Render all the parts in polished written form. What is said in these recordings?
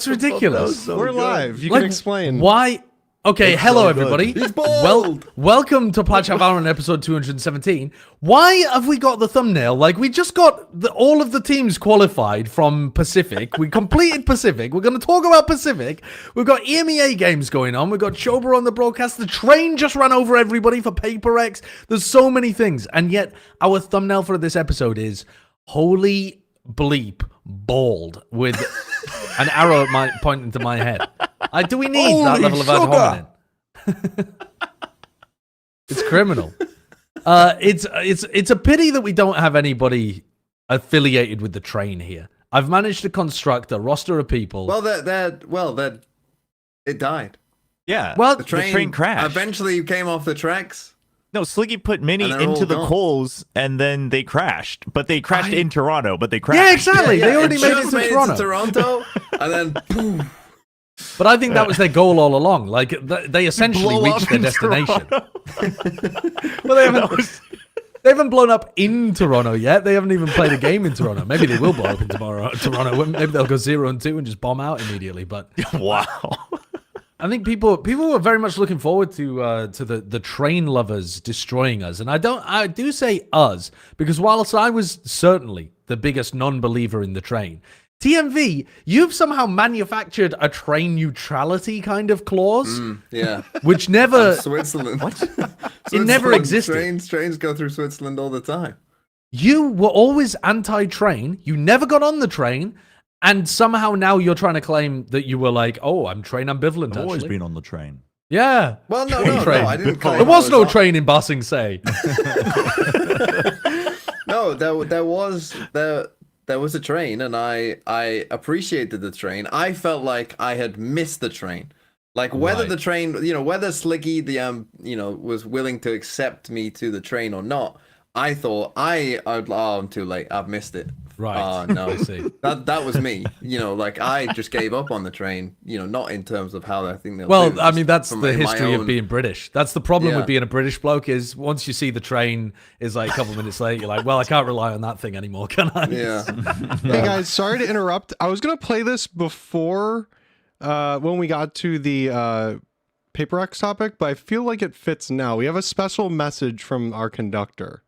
It's ridiculous. So We're live. You can explain. Why? Okay, It's hello so everybody. good. He's bald. Welcome to Plat Chat VALORANT episode 217. Why have we got the thumbnail? Like, we just got all of the teams qualified from Pacific. We completed Pacific. We're going to talk about Pacific. We've got EMEA games going on. We've got Chober on the broadcast. The train just ran over everybody for PaperX. There's so many things. And yet, our thumbnail for this episode is holy bleep bald with an arrow pointing to my head. Do we need that level of ad hominem? It's criminal. It's a pity that we don't have anybody affiliated with the train here. I've managed to construct a roster of people. Well, it died. Yeah. Well, the train crashed. Eventually, came off the tracks. No, Sliggy put Mini into the coals, and then they crashed. But they crashed in Toronto, but they crashed. Yeah, exactly. They already made it to Toronto. Toronto. And then, boom. But I think that was their goal all along. Like, they essentially Blow reached up their in destination. Well, They haven't blown up in Toronto yet. They haven't even played a game in Toronto. Maybe they will blow up in Toronto. Maybe they'll go 0-2 and just bomb out immediately. But wow. I think people were very much looking forward to the train lovers destroying us. And I do say us, because whilst I was certainly the biggest non-believer in the train, TMV, you've somehow manufactured a train neutrality kind of clause. Yeah. Which never... Switzerland. What? It never existed. Trains go through Switzerland all the time. You were always anti-train. You never got on the train. And somehow now you're trying to claim that you were like, oh, I'm train ambivalent, I've always actually. been on the train. Yeah. Well, no, I didn't claim There was I no on- train in Ba Sing Se. No, there was a train, and I appreciated the train. I felt like I had missed the train. Like whether the train, whether Sliggy was willing to accept me to the train or not. I thought I'm too late. I've missed it. Right. No. I see. That was me. Like I just gave up on the train. not in terms of how I think they'll. Well, do, I mean, that's from the my history of own- being British. That's the problem with Yeah. being a British bloke is once you see the train is like a couple minutes late, you're like, well, I can't rely on that thing anymore, can I? Yeah. Hey guys, sorry to interrupt. I was gonna play this before when we got to the PaperX topic, but I feel like it fits now. We have a special message from our conductor.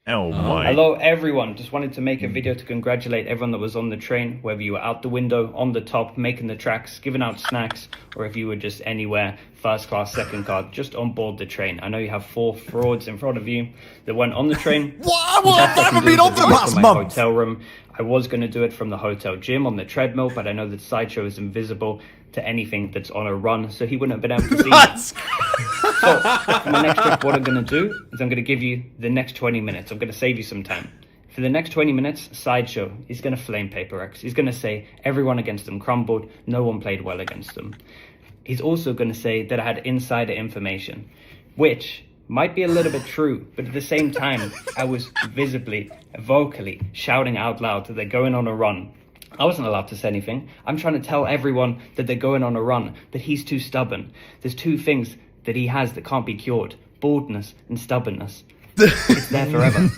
Oh my. Hello everyone, just wanted to make a video to congratulate everyone that was on the train, whether you were out the window, on the top, making the tracks, giving out snacks, or if you were just anywhere, first class, second class, just on board the train. I know you have 4 frauds in front of you that went on the train. I've never been on the last month. Hotel room. I was going to do it from the hotel gym on the treadmill, but I know that Sideshow is invisible to anything that's on a run, so he wouldn't have been able to see me. So, for my next trip, what I'm going to do is I'm going to give you the next 20 minutes. I'm going to save you some time. For the next 20 minutes, Sideshow is going to flame PaperX. He's going to say everyone against them crumbled, no one played well against them. He's also going to say that I had insider information, which might be a little bit true, but at the same time, I was visibly, vocally shouting out loud that they're going on a run. I wasn't allowed to say anything. I'm trying to tell everyone that they're going on a run, but he's too stubborn. There's 2 things that he has that can't be cured: baldness and stubbornness. It's there forever.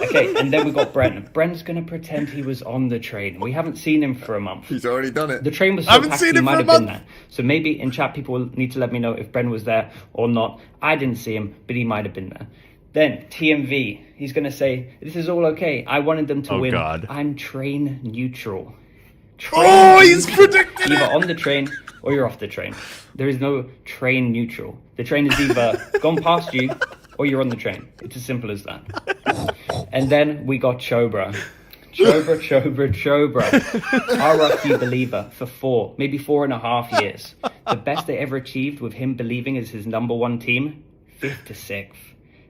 Okay, and then we got Bren. Bren's going to pretend he was on the train. We haven't seen him for a month. He's already done it. The train was so packed he might have been there. So maybe in chat people will need to let me know if Bren was there or not. I didn't see him, but he might have been there. Then TMV, he's going to say, this is all okay. I wanted them to win. God. I'm train neutral. He's predicted Either on the train or you're off the train. There is no train neutral. The train is either gone past you or you're on the train. It's as simple as that. And then we got Chobra. Chobra. RRQ believer for 4, maybe 4.5 years. The best they ever achieved with him believing is his #1 team, 5th to 6th.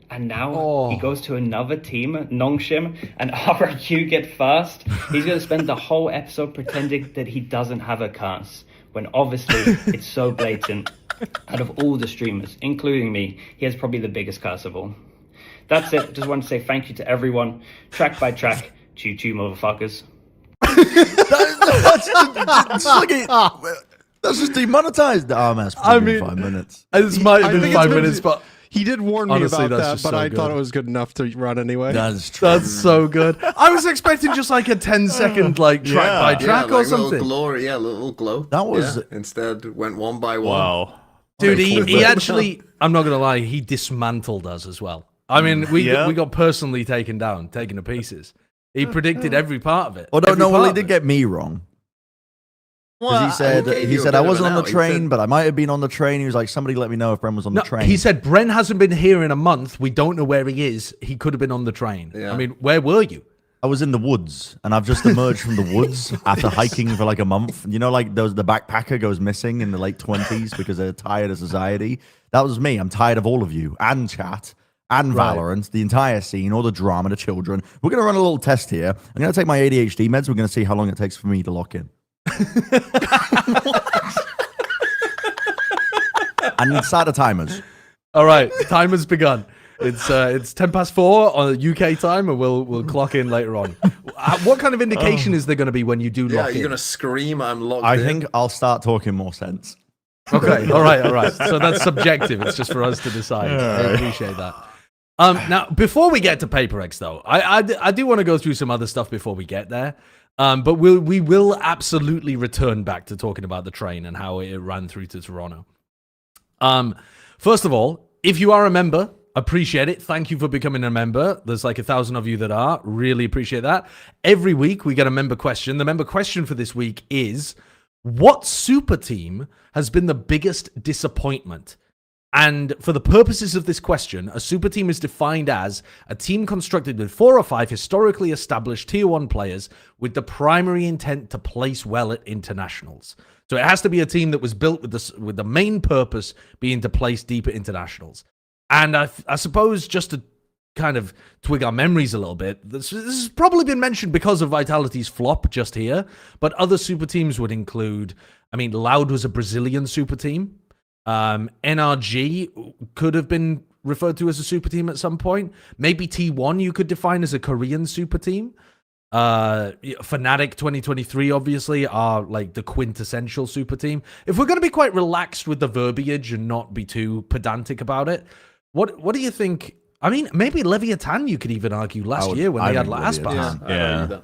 And now he goes to another team, Nongshim, and RRQ get first. He's going to spend the whole episode pretending that he doesn't have a curse, when obviously it's so blatant. Out of all the streamers, including me, he has probably the biggest curse of all. That's it. Just want to say thank you to everyone. Track by track. Choo-choo, motherfuckers. That's just demonetized. Oh man, it's 5 minutes. This might have been think 5 it's meant minutes, to- but He did warn Honestly, me about that's that, just but so I good. thought it was good enough to run anyway. That's true. That's so good. I was expecting just like a 10-second like track by track or like something. Little glory, little glow. That was- instead went one by one. Wow. Dude, Okay, he cool. actually, I'm not gonna lie, he dismantled us as well. I mean, we got personally taken to pieces. He predicted every part of it. Well, no, Every well, part he of did it. get me wrong. Because Well, he said gave he you a said bit I of wasn't an on the out. He train, said- but I might have been on the train. He was like, somebody let me know if Bren was on the No, train. he said Bren hasn't been here in a month. We don't know where he is. He could have been on the train. Yeah. I mean, where were you? I was in the woods, and I've just emerged from the woods after hiking for like a month. You know, like the backpacker goes missing in the late 20s because they're tired of society. That was me. I'm tired of all of you and chat and Right. Valorant, the entire scene, all the drama, the children. We're going to run a little test here. I'm going to take my ADHD meds. We're going to see how long it takes for me to lock in. I need starter timers. All right, time has begun. It's 4:10 on UK time, and we'll clock in later on. What kind of indication is there going to be when you do Yeah, lock you're in? gonna scream. I'm locked I in. think I'll start talking more sense. Okay, all right. So that's subjective. It's just for us to decide. I appreciate that. Now, before we get to PaperX, though, I do want to go through some other stuff before we get there. But we will absolutely return back to talking about the train and how it ran through to Toronto. First of all, if you are a member, appreciate it. Thank you for becoming a member. There's like 1,000 of you that are. Really appreciate that. Every week we get a member question. The member question for this week is, what super team has been the biggest disappointment? And for the purposes of this question, a super team is defined as a team constructed with 4 or 5 historically established Tier 1 players with the primary intent to place well at internationals. So it has to be a team that was built with the main purpose being to place deep at internationals. And I suppose just to kind of twig our memories a little bit, this has probably been mentioned because of Vitality's flop just here, but other super teams would include, I mean, Loud was a Brazilian super team. NRG could have been referred to as a super team at some point. Maybe T1 you could define as a Korean super team. Fnatic 2023 obviously are like the quintessential super team. If we're going to be quite relaxed with the verbiage and not be too pedantic about it, what do you think? I mean, maybe Leviathan you could even argue last year when they had Aspas. Yeah.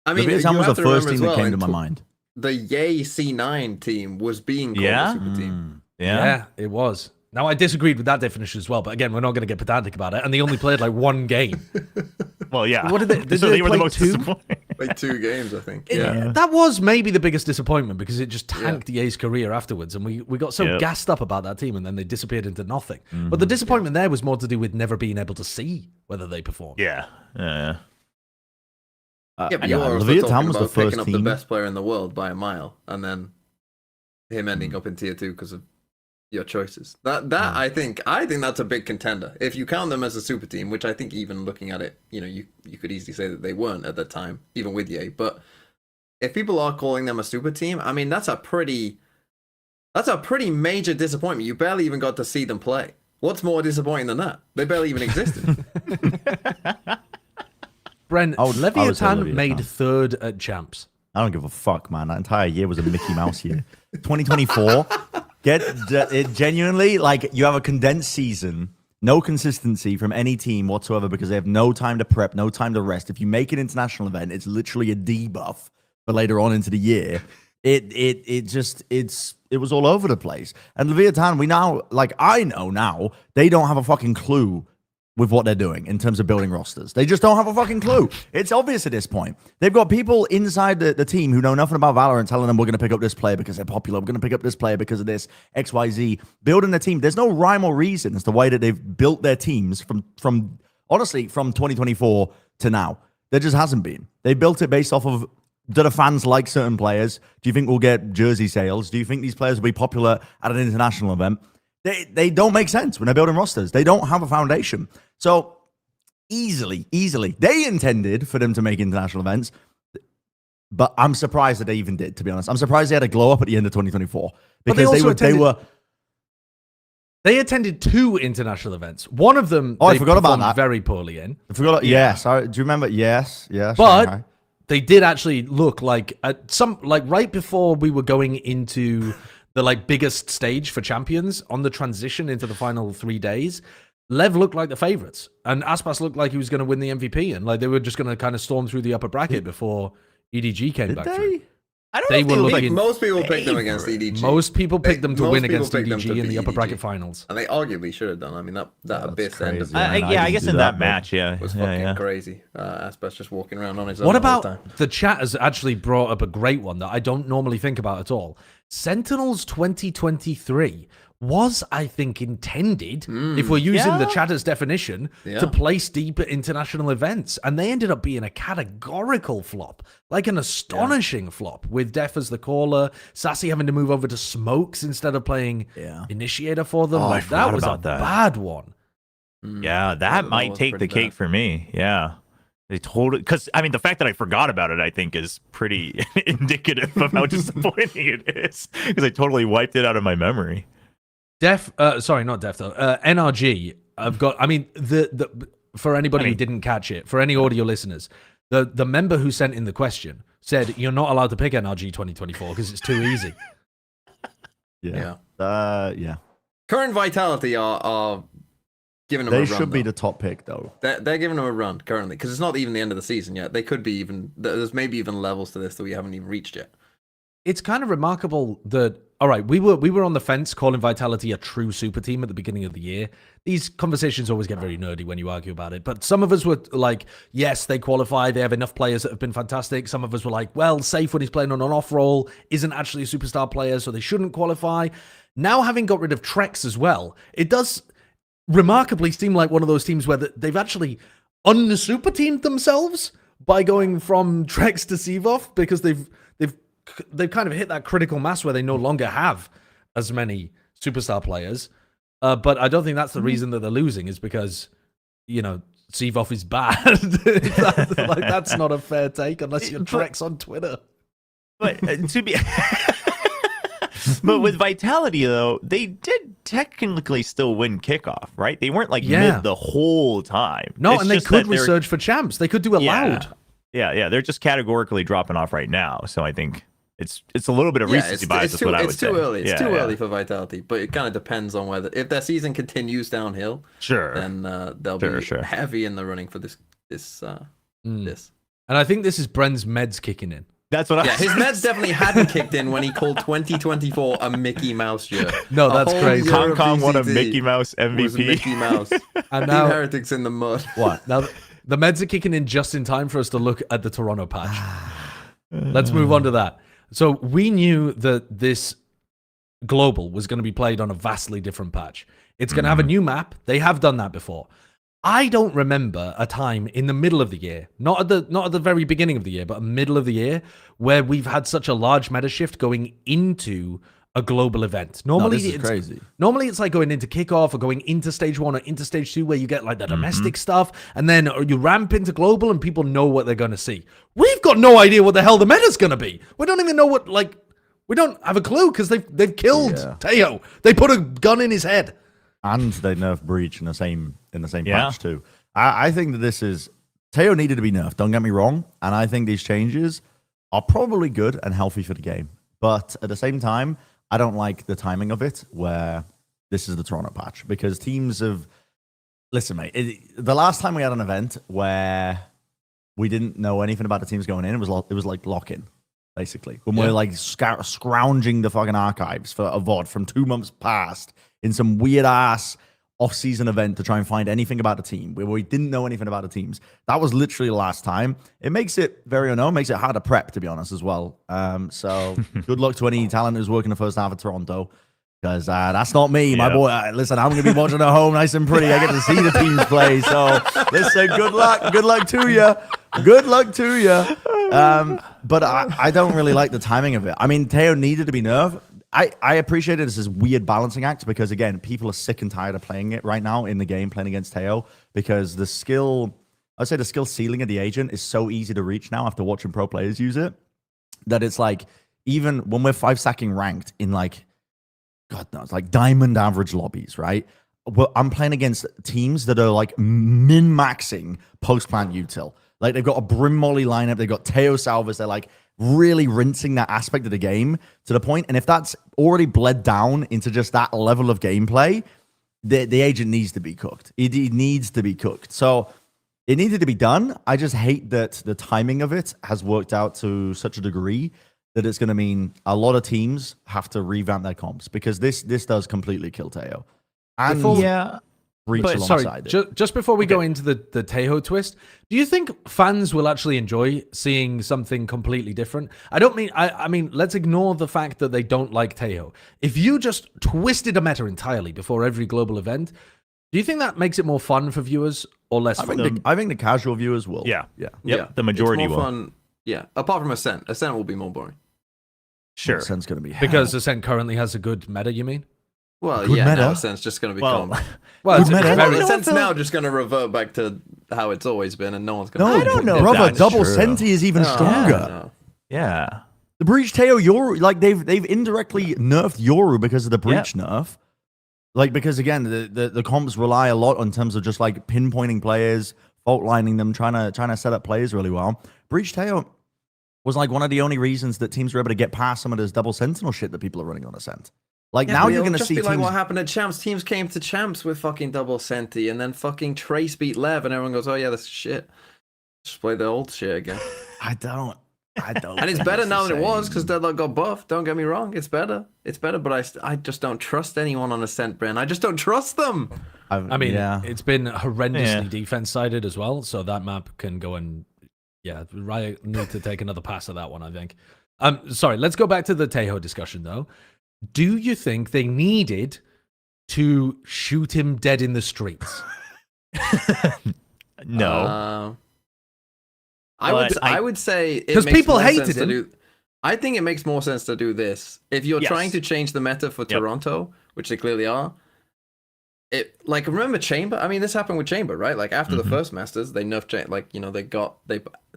I mean, Leviathan you was have the to first remember team as that well, came in to my mind. The Yay C9 team was being called Yeah? a super team. Yeah, it was. Now, I disagreed with that definition as well, but again, we're not going to get pedantic about it. And they only played like one game. Well, yeah. What did they- did so they they were the play most 2? disappointing. Like 2 games, I think. That was maybe the biggest disappointment because it just tanked EA's career afterwards. And we got so Yep. gassed up about that team and then they disappeared into nothing. But the disappointment there was more to do with never being able to see whether they performed. Yeah. Yeah. Yeah, but you are also Leviathan talking was the about picking first up the team. best player in the world by a mile, and then him ending up in tier 2 because of your choices. I think that's a big contender. If you count them as a super team, which I think even looking at it, you could easily say that they weren't at that time, even with Ye. But if people are calling them a super team, I mean that's a pretty major disappointment. You barely even got to see them play. What's more disappointing than that? They barely even existed. Brent, I would say Leviathan Leviathan. made 3rd at Champs. I don't give a fuck, man. That entire year was a Mickey Mouse year. 2024, it genuinely, like, you have a condensed season, no consistency from any team whatsoever because they have no time to prep, no time to rest. If you make an international event, it's literally a debuff for later on into the year. It was all over the place. And Leviathan, I know now, they don't have a fucking clue with what they're doing in terms of building rosters. They just don't have a fucking clue. It's obvious at this point. They've got people inside the team who know nothing about Valorant telling them we're going to pick up this player because they're popular. We're going to pick up this player because of this, XYZ. Building their team. There's no rhyme or reason as to the way that they've built their teams from honestly, from 2024 to now. There just hasn't been. They built it based off of, do the fans like certain players? Do you think we'll get jersey sales? Do you think these players will be popular at an international event? They don't make sense when they're building rosters. They don't have a foundation. So easily, they intended for them to make international events, but I'm surprised that they even did, to be honest. I'm surprised they had a glow up at the end of 2024 because they attended 2 international events. One of them, I they forgot about performed that. very poorly in. I forgot. Yes, do you remember? Yes. But they did actually look like right before we were going into the biggest stage for champions on the transition into the final 3 days. Lev looked like the favorites, and Aspas looked like he was going to win the MVP, and like they were just going to kind of storm through the upper bracket before EDG came back through. I don't They know if were they looking- Most people picked them against EDG. Most people picked them to most win people against picked them to EDG in beat the upper EDG. bracket finals. And they arguably should have done. I mean, that That's abyss end of crazy. the I yeah, I didn't guess do in that, that but- match, yeah. was yeah, fucking yeah. crazy. Aspas just walking around on his own What all the about time. the chat has actually brought up a great one that I don't normally think about at all. Sentinels 2023 was, I think, intended, if we're using the chatter's definition, to place deep at international events. And they ended up being a categorical flop, like an astonishing flop, with Def as the caller, Sassy having to move over to Smokes instead of playing Initiator for them. Oh, I like, that forgot was about a that. bad one. Yeah, that might was take the pretty cake bad. for me. Yeah. They told it because I mean the fact that I forgot about it I think is pretty indicative of how disappointing it is because I totally wiped it out of my memory. Sorry, not Def though. NRG. I've got. I mean, for anybody who didn't catch it, for any audio listeners, the member who sent in the question said you're not allowed to pick NRG 2024 because it's too easy. Yeah. Current Vitality are giving them They a run. should be though. the top pick, though. They're giving them a run currently because it's not even the end of the season yet. They could be even. There's maybe even levels to this that we haven't even reached yet. It's kind of remarkable that. All right, we were on the fence calling Vitality a true super team at the beginning of the year. These conversations always get very nerdy when you argue about it. But some of us were like, yes, they qualify. They have enough players that have been fantastic. Some of us were like, well, Safe when he's playing on an off role isn't actually a superstar player, so they shouldn't qualify. Now, having got rid of Trexx as well, it does remarkably seem like one of those teams where they've actually un-super teamed themselves by going from Trexx to Sevov because they've kind of hit that critical mass where they no longer have as many superstar players. But I don't think that's the reason that they're losing is because, Sevov is bad. That's not a fair take unless you're Trexx on Twitter. But to be But with Vitality though, they did technically still win kickoff, right? They weren't like mid the whole time. No, It's and they just could that they're- resurge for champs. They could do a loud. Yeah, they're just categorically dropping off right now. So I think it's a little bit of recency bias. Is what I would say. It's too early. It's too Yeah. early for Vitality, but it kind of depends on whether if their season continues downhill, Sure. then they'll be Sure. heavy in the running for this. And I think this is Bren's meds kicking in. That's what Yeah, his meds definitely hadn't kicked in when he called 2024 a Mickey Mouse year. No, that's A whole crazy. year of Kong won a VCT Mickey Mouse was MVP. Mickey Mouse. And Team now, Heretics in the mud. what? Now, the meds are kicking in just in time for us to look at the Toronto patch. Let's move on to that. So we knew that this global was going to be played on a vastly different patch. It's going to have a new map. They have done that before. I don't remember a time in the middle of the year, not at the very beginning of the year, but middle of the year, where we've had such a large meta shift going into a global event. Normally, this is crazy. Normally, it's like going into kickoff or going into stage 1 or into stage 2, where you get like the domestic stuff, and then you ramp into global, and people know what they're going to see. We've got no idea what the hell the meta's going to be. We don't even know what we don't have a clue because they've killed Teo. They put a gun in his head. And they nerfed Breach in the same patch too. I think that this is Teo needed to be nerfed. Don't get me wrong, and I think these changes are probably good and healthy for the game. But at the same time, I don't like the timing of it. Where this is the Toronto patch because teams have. Listen, mate. The last time we had an event where we didn't know anything about the teams going in, it was like lock-in. Basically, when we're like scrounging the fucking archives for a VOD from 2 months past in some weird ass off-season event to try and find anything about the team where we didn't know anything about the teams. That was literally the last time. It makes it very unknown, makes it hard to prep, to be honest, as well. So good luck to any talent who's working the first half of Toronto. Because that's not me, my boy. Listen, I'm going to be watching at home nice and pretty. I get to see the teams play. So, listen, good luck. Good luck to you. Good luck to you. But I don't really like the timing of it. I mean, Teo needed to be nerfed. I appreciate it as this weird balancing act because, again, people are sick and tired of playing it right now in the game, playing against Teo, because the skill ceiling of the agent is so easy to reach now after watching pro players use it that it's like, even when we're 5-sacking ranked in like, God knows, like diamond average lobbies, right? Well, I'm playing against teams that are like min-maxing post-plant util. Like they've got a Brim Molly lineup, they've got Teo Salvas, they're like really rinsing that aspect of the game to the point. And if that's already bled down into just that level of gameplay, the agent needs to be cooked. It needs to be cooked. So it needed to be done. I just hate that the timing of it has worked out to such a degree that it's going to mean a lot of teams have to revamp their comps, because this does completely kill Teo. And Breach But alongside sorry, it. just before we go into the Tejo twist, do you think fans will actually enjoy seeing something completely different? I mean, let's ignore the fact that they don't like Tejo. If you just twisted a meta entirely before every global event, do you think that makes it more fun for viewers or less fun? I think the casual viewers will. Yeah. Yeah. The majority it's more will. fun. Yeah, apart from Ascent. Ascent will be more boring. Sure. Ascent's going to be Because Ascent currently has a good meta, you mean? Well, Good yeah, meta. now Ascent's just going to become... Well, it's meta. very, Ascent's now just going to revert back to how it's always been, and no one's going to... No, I don't know if brother, that's double true. Senti is even stronger. No. Yeah. The Breach Teo, Yoru, like they've indirectly nerfed Yoru because of the Breach nerf. Like, because again, the comps rely a lot in terms of just like pinpointing players, fault lining them, trying to set up players really well. Breach Teo was like one of the only reasons that teams were able to get past some of this double sentinel shit that people are running on Ascent. Like, now you're going to see be like teams... what happened at Champs. Teams came to Champs with fucking double Senti, and then fucking Trace beat Lev, and everyone goes, oh yeah, that's shit. Just play the old shit again. I don't. And it's better now than it was, because Deadlock got buffed. Don't get me wrong, it's better. It's better, but I just don't trust anyone on Ascent, Bren. I just don't trust them. I mean, it's been horrendously defense-sided as well, so that map can go and... Yeah, Riot need to take another pass at that one, I think. Sorry, let's go back to the Tejo discussion, though. Do you think they needed to shoot him dead in the streets? No. I would say because people hated him. I think it makes more sense to do this if you're trying to change the meta for Toronto, which they clearly are. Like, remember Chamber? I mean, this happened with Chamber, right? Like, after the first Masters, they nerfed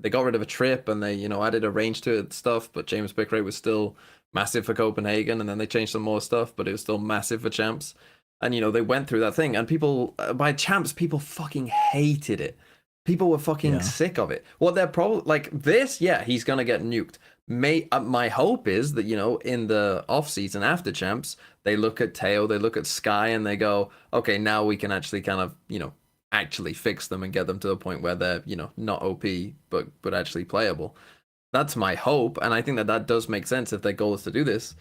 they got rid of a trip, and they added a range to it stuff, but Chamber's pick rate was still massive for Copenhagen, and then they changed some more stuff, but it was still massive for Champs. And they went through that thing, and people by Champs, people fucking hated it. People were fucking sick of it. What they're probably like this, he's gonna get nuked. My hope is that in the off season after Champs, they look at Teo, they look at Sky, and they go, okay, now we can actually kind of actually fix them and get them to the point where they're not OP but actually playable. That's my hope, and I think that does make sense if their goal is to do this.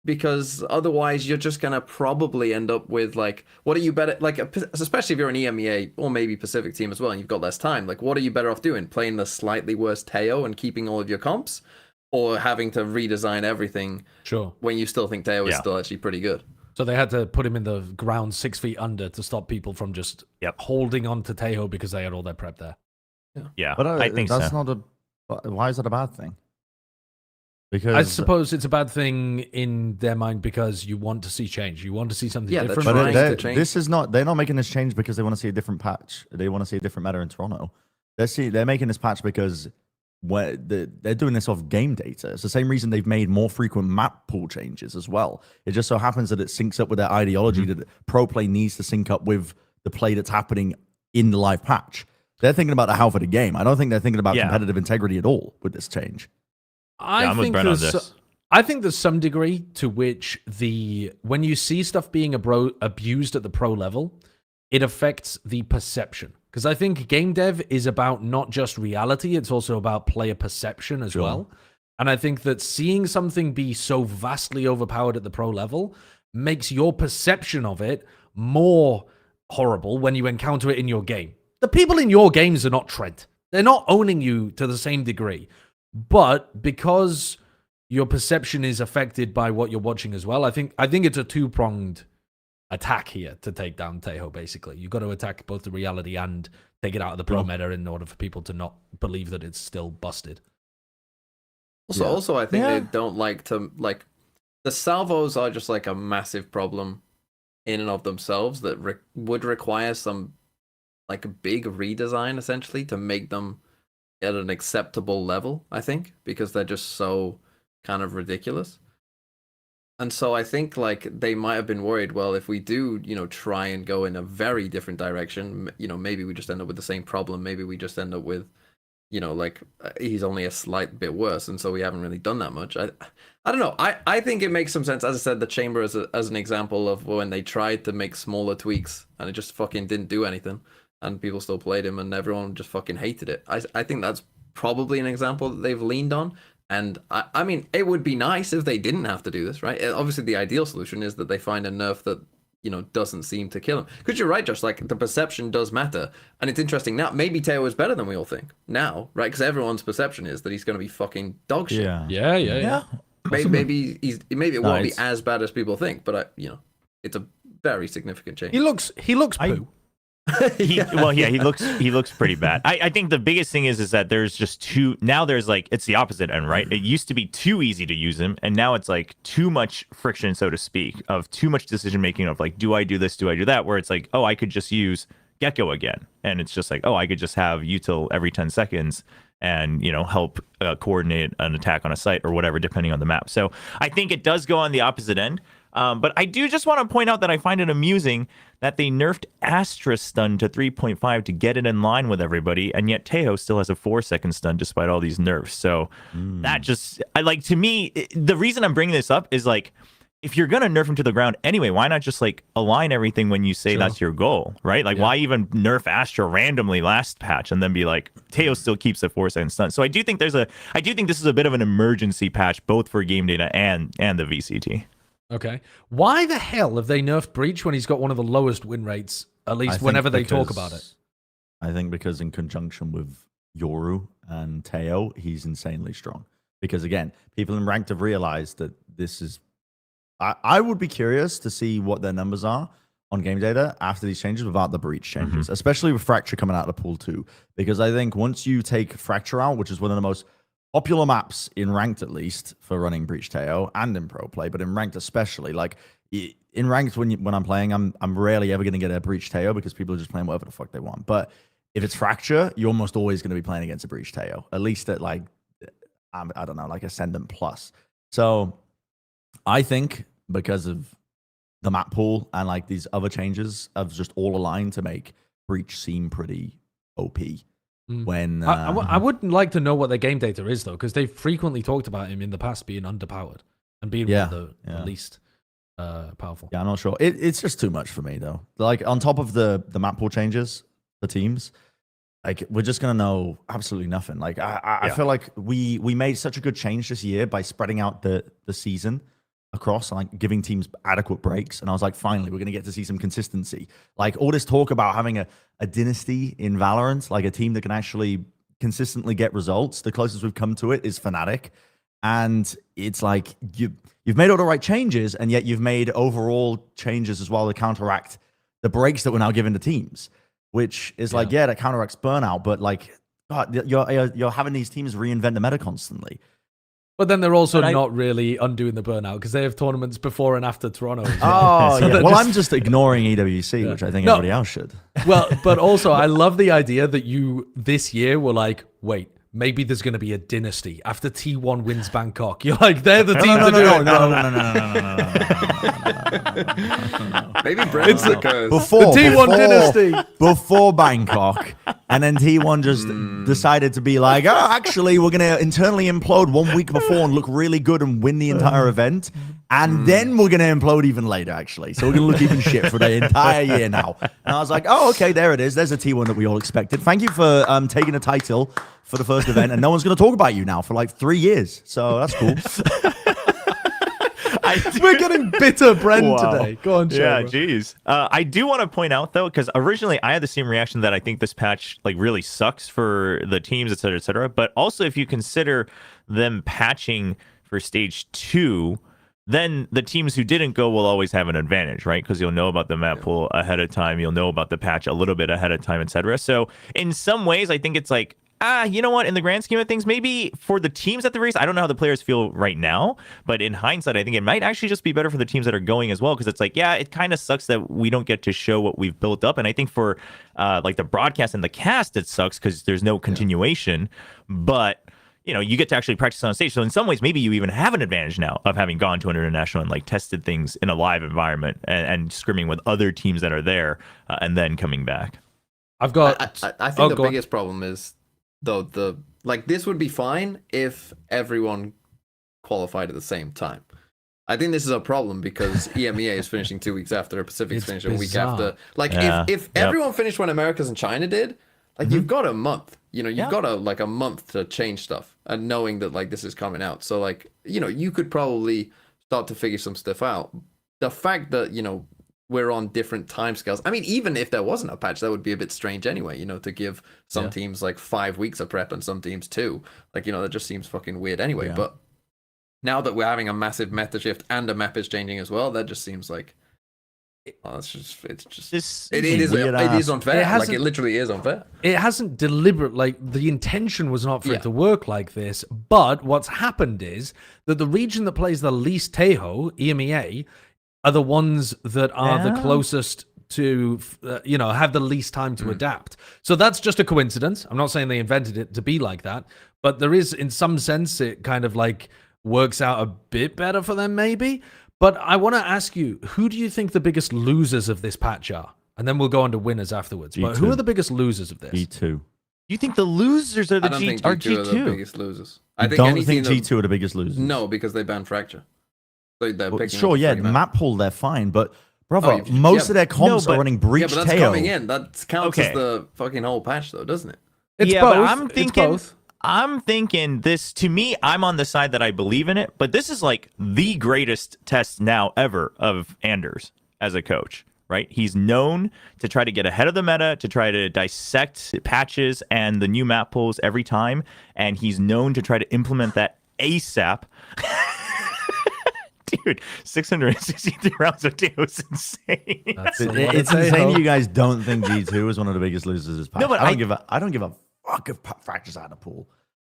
Because otherwise, you're just gonna probably end up with like, what are you better like? Especially if you're an EMEA or maybe Pacific team as well, and you've got less time. Like, what are you better off doing? Playing the slightly worse Teo and keeping all of your comps, or having to redesign everything? Sure. When you still think Teo is still actually pretty good. So they had to put him in the ground 6 feet under to stop people from just holding on to Tejo because they had all their prep there. Yeah, But I think that's so. not a... Why is that a bad thing? Because I suppose it's a bad thing in their mind because you want to see change. You want to see something Yeah, different. they're trying But to change. this is not... They're not making this change because they want to see a different patch. They want to see a different meta in Toronto. They're making this patch because they're doing this off game data. It's the same reason they've made more frequent map pool changes as well. It just so happens that it syncs up with their ideology that pro play needs to sync up with the play that's happening in the live patch. They're thinking about the health of the game. I don't think they're thinking about competitive integrity at all with this change. I think there's some degree to which when you see stuff being abused at the pro level, it affects the perception. Because I think game dev is about not just reality, it's also about player perception as well. And I think that seeing something be so vastly overpowered at the pro level makes your perception of it more horrible when you encounter it in your game. The people in your games are not Trent. They're not owning you to the same degree. But because your perception is affected by what you're watching as well, I think it's a two-pronged attack here to take down Tejo, basically. You've got to attack both the reality and take it out of the pro meta in order for people to not believe that it's still busted. Also, I think they don't like to, like, the salvos are just like a massive problem in and of themselves that would require some, like, a big redesign, essentially, to make them at an acceptable level, I think, because they're just so kind of ridiculous. And so I think like they might have been worried, well, if we do, try and go in a very different direction, maybe we just end up with the same problem. Maybe we just end up with, you know, like he's only a slight bit worse, and so we haven't really done that much. I don't know. I think it makes some sense. As I said, the chamber as an example of when they tried to make smaller tweaks and it just fucking didn't do anything, and people still played him, and everyone just fucking hated it. I think that's probably an example that they've leaned on. And I mean, it would be nice if they didn't have to do this, right? Obviously, the ideal solution is that they find a nerf that, you know, doesn't seem to kill him. Because you're right, Josh, like the perception does matter. And it's interesting now, maybe Teo is better than we all think now, right? Because everyone's perception is that he's going to be fucking dog shit. Yeah. Maybe it won't be as bad as people think, but you know, it's a very significant change. He looks poo. He looks pretty bad. I think the biggest thing is that there's just now there's like, it's the opposite end, right? It used to be too easy to use him, and now it's like too much friction, so to speak, of too much decision making of like, do I do this, do I do that, where it's like, oh, I could just use Gecko again, and it's just like, oh, I could just have util every 10 seconds and, you know, help coordinate an attack on a site or whatever, depending on the map. So I think it does go on the opposite end. But I do just want to point out that I find it amusing that they nerfed Astra stun to 3.5 to get it in line with everybody, and yet Teo still has a 4-second stun despite all these nerfs. So that just, to me, the reason I'm bringing this up is like, if you're gonna nerf him to the ground anyway, why not just like align everything when you say that's your goal, right? Like, why even nerf Astra randomly last patch and then be like, Teo still keeps a 4-second stun? So I do think this is a bit of an emergency patch, both for game data and the VCT. Okay. Why the hell have they nerfed Breach when he's got one of the lowest win rates, at least whenever they talk about it? I think because in conjunction with Yoru and Teo, he's insanely strong. Because again, people in ranked have realized that this is... I would be curious to see what their numbers are on game data after these changes without the Breach changes, especially with Fracture coming out of the pool too. Because I think once you take Fracture out, which is one of the most popular maps in ranked, at least for running Breach Teo and in pro play, but in ranked especially, like in ranked when I'm playing, I'm rarely ever going to get a Breach Teo because people are just playing whatever the fuck they want. But if it's Fracture, you're almost always going to be playing against a Breach Teo, at least at like, I don't know, like Ascendant Plus. So I think because of the map pool and like these other changes have just all aligned to make Breach seem pretty OP. When I would like to know what their game data is though, because they've frequently talked about him in the past being underpowered and being one of the least powerful. Yeah, I'm not sure. It's just too much for me though. Like on top of the map pool changes, the teams, like we're just gonna know absolutely nothing. Like I feel like we made such a good change this year by spreading out the season across, like giving teams adequate breaks. And I was like, finally, we're going to get to see some consistency. Like all this talk about having a dynasty in Valorant, like a team that can actually consistently get results. The closest we've come to it is Fnatic. And it's like, you've made all the right changes, and yet you've made overall changes as well to counteract the breaks that we're now giving to teams, which is like, that counteracts burnout. But like, God, you're having these teams reinvent the meta constantly. But then they're also not really undoing the burnout because they have tournaments before and after Toronto. Oh, so well, I'm just ignoring EWC, which I think everybody else should. Well, but also I love the idea that you this year were like, wait, maybe there's going to be a dynasty after T1 wins Bangkok. You're like, they're the team to do it. No. Maybe Brent's the curse. Before the T1 dynasty. Before Bangkok. And then T1 just decided to be like, oh, actually, we're going to internally implode 1 week before and look really good and win the entire event. And then we're going to implode even later, actually. So we're going to look even shit for the entire year now. And I was like, oh, okay, there it is. There's a T1 that we all expected. Thank you for taking a title for the first event. And no one's going to talk about you now for like 3 years. So that's cool. We're getting bitter Brent today. Go on, yeah, jeez. I do want to point out though, because originally I had the same reaction that I think this patch like really sucks for the teams, et cetera, et cetera. But also, if you consider them patching for stage 2, then the teams who didn't go will always have an advantage, right? Because you'll know about the map pool ahead of time, you'll know about the patch a little bit ahead of time, et cetera. So in some ways, I think it's like, you know what? In the grand scheme of things, maybe for the teams at the race, I don't know how the players feel right now, but in hindsight, I think it might actually just be better for the teams that are going as well, because it's like, it kind of sucks that we don't get to show what we've built up. And I think for like the broadcast and the cast, it sucks because there's no continuation, but you know, you get to actually practice on stage. So in some ways, maybe you even have an advantage now of having gone to an international and like tested things in a live environment and scrimming with other teams that are there and then coming back. I've got. I think the biggest problem is though, this would be fine if everyone qualified at the same time. I think this is a problem because EMEA is finishing 2 weeks after, Pacific's finishing a week after. Like, if everyone finished when Americas and China did, like, you've got a month. You know, you've got a month to change stuff, and knowing that, like, this is coming out. So, like, you know, you could probably start to figure some stuff out. The fact that, you know, we're on different timescales. I mean, even if there wasn't a patch, that would be a bit strange anyway, you know, to give some teams like 5 weeks of prep and some teams 2. Like, you know, that just seems fucking weird anyway. Yeah. But now that we're having a massive meta shift and a map is changing as well, that just seems like it is unfair. Like, it literally is unfair. It hasn't deliberate, like, the intention was not for it to work like this, but what's happened is that the region that plays the least Tejo, EMEA, are the ones that are the closest to, you know, have the least time to adapt. So that's just a coincidence. I'm not saying they invented it to be like that, but there is, in some sense, it kind of like works out a bit better for them maybe. But I want to ask you, who do you think the biggest losers of this patch are? And then we'll go on to winners afterwards. G2. But who are the biggest losers of this? G2. You think the losers are the I don't think are G2 are the G2? biggest losers. I Don't think G2 are the biggest losers. No, because they banned Fracture. So they're picking Sure, up yeah, free map pool, they're fine, but brother, Oh, most of their comps are running breach Yeah, but that's Teo. coming in. That counts as the fucking whole patch, though, doesn't it? It's yeah, both. but I'm It's thinking, both. I'm thinking this, to me, I'm on the side that I believe in it, but this is like the greatest test now ever of Anders as a coach, right? He's known to try to get ahead of the meta, to try to dissect patches and the new map pools every time, and he's known to try to implement that ASAP. Dude, 663 rounds of Teo is insane. It's insane you guys don't think G2 is one of the biggest losers this patch. No, but I don't give a fuck if Fracture's out of pool.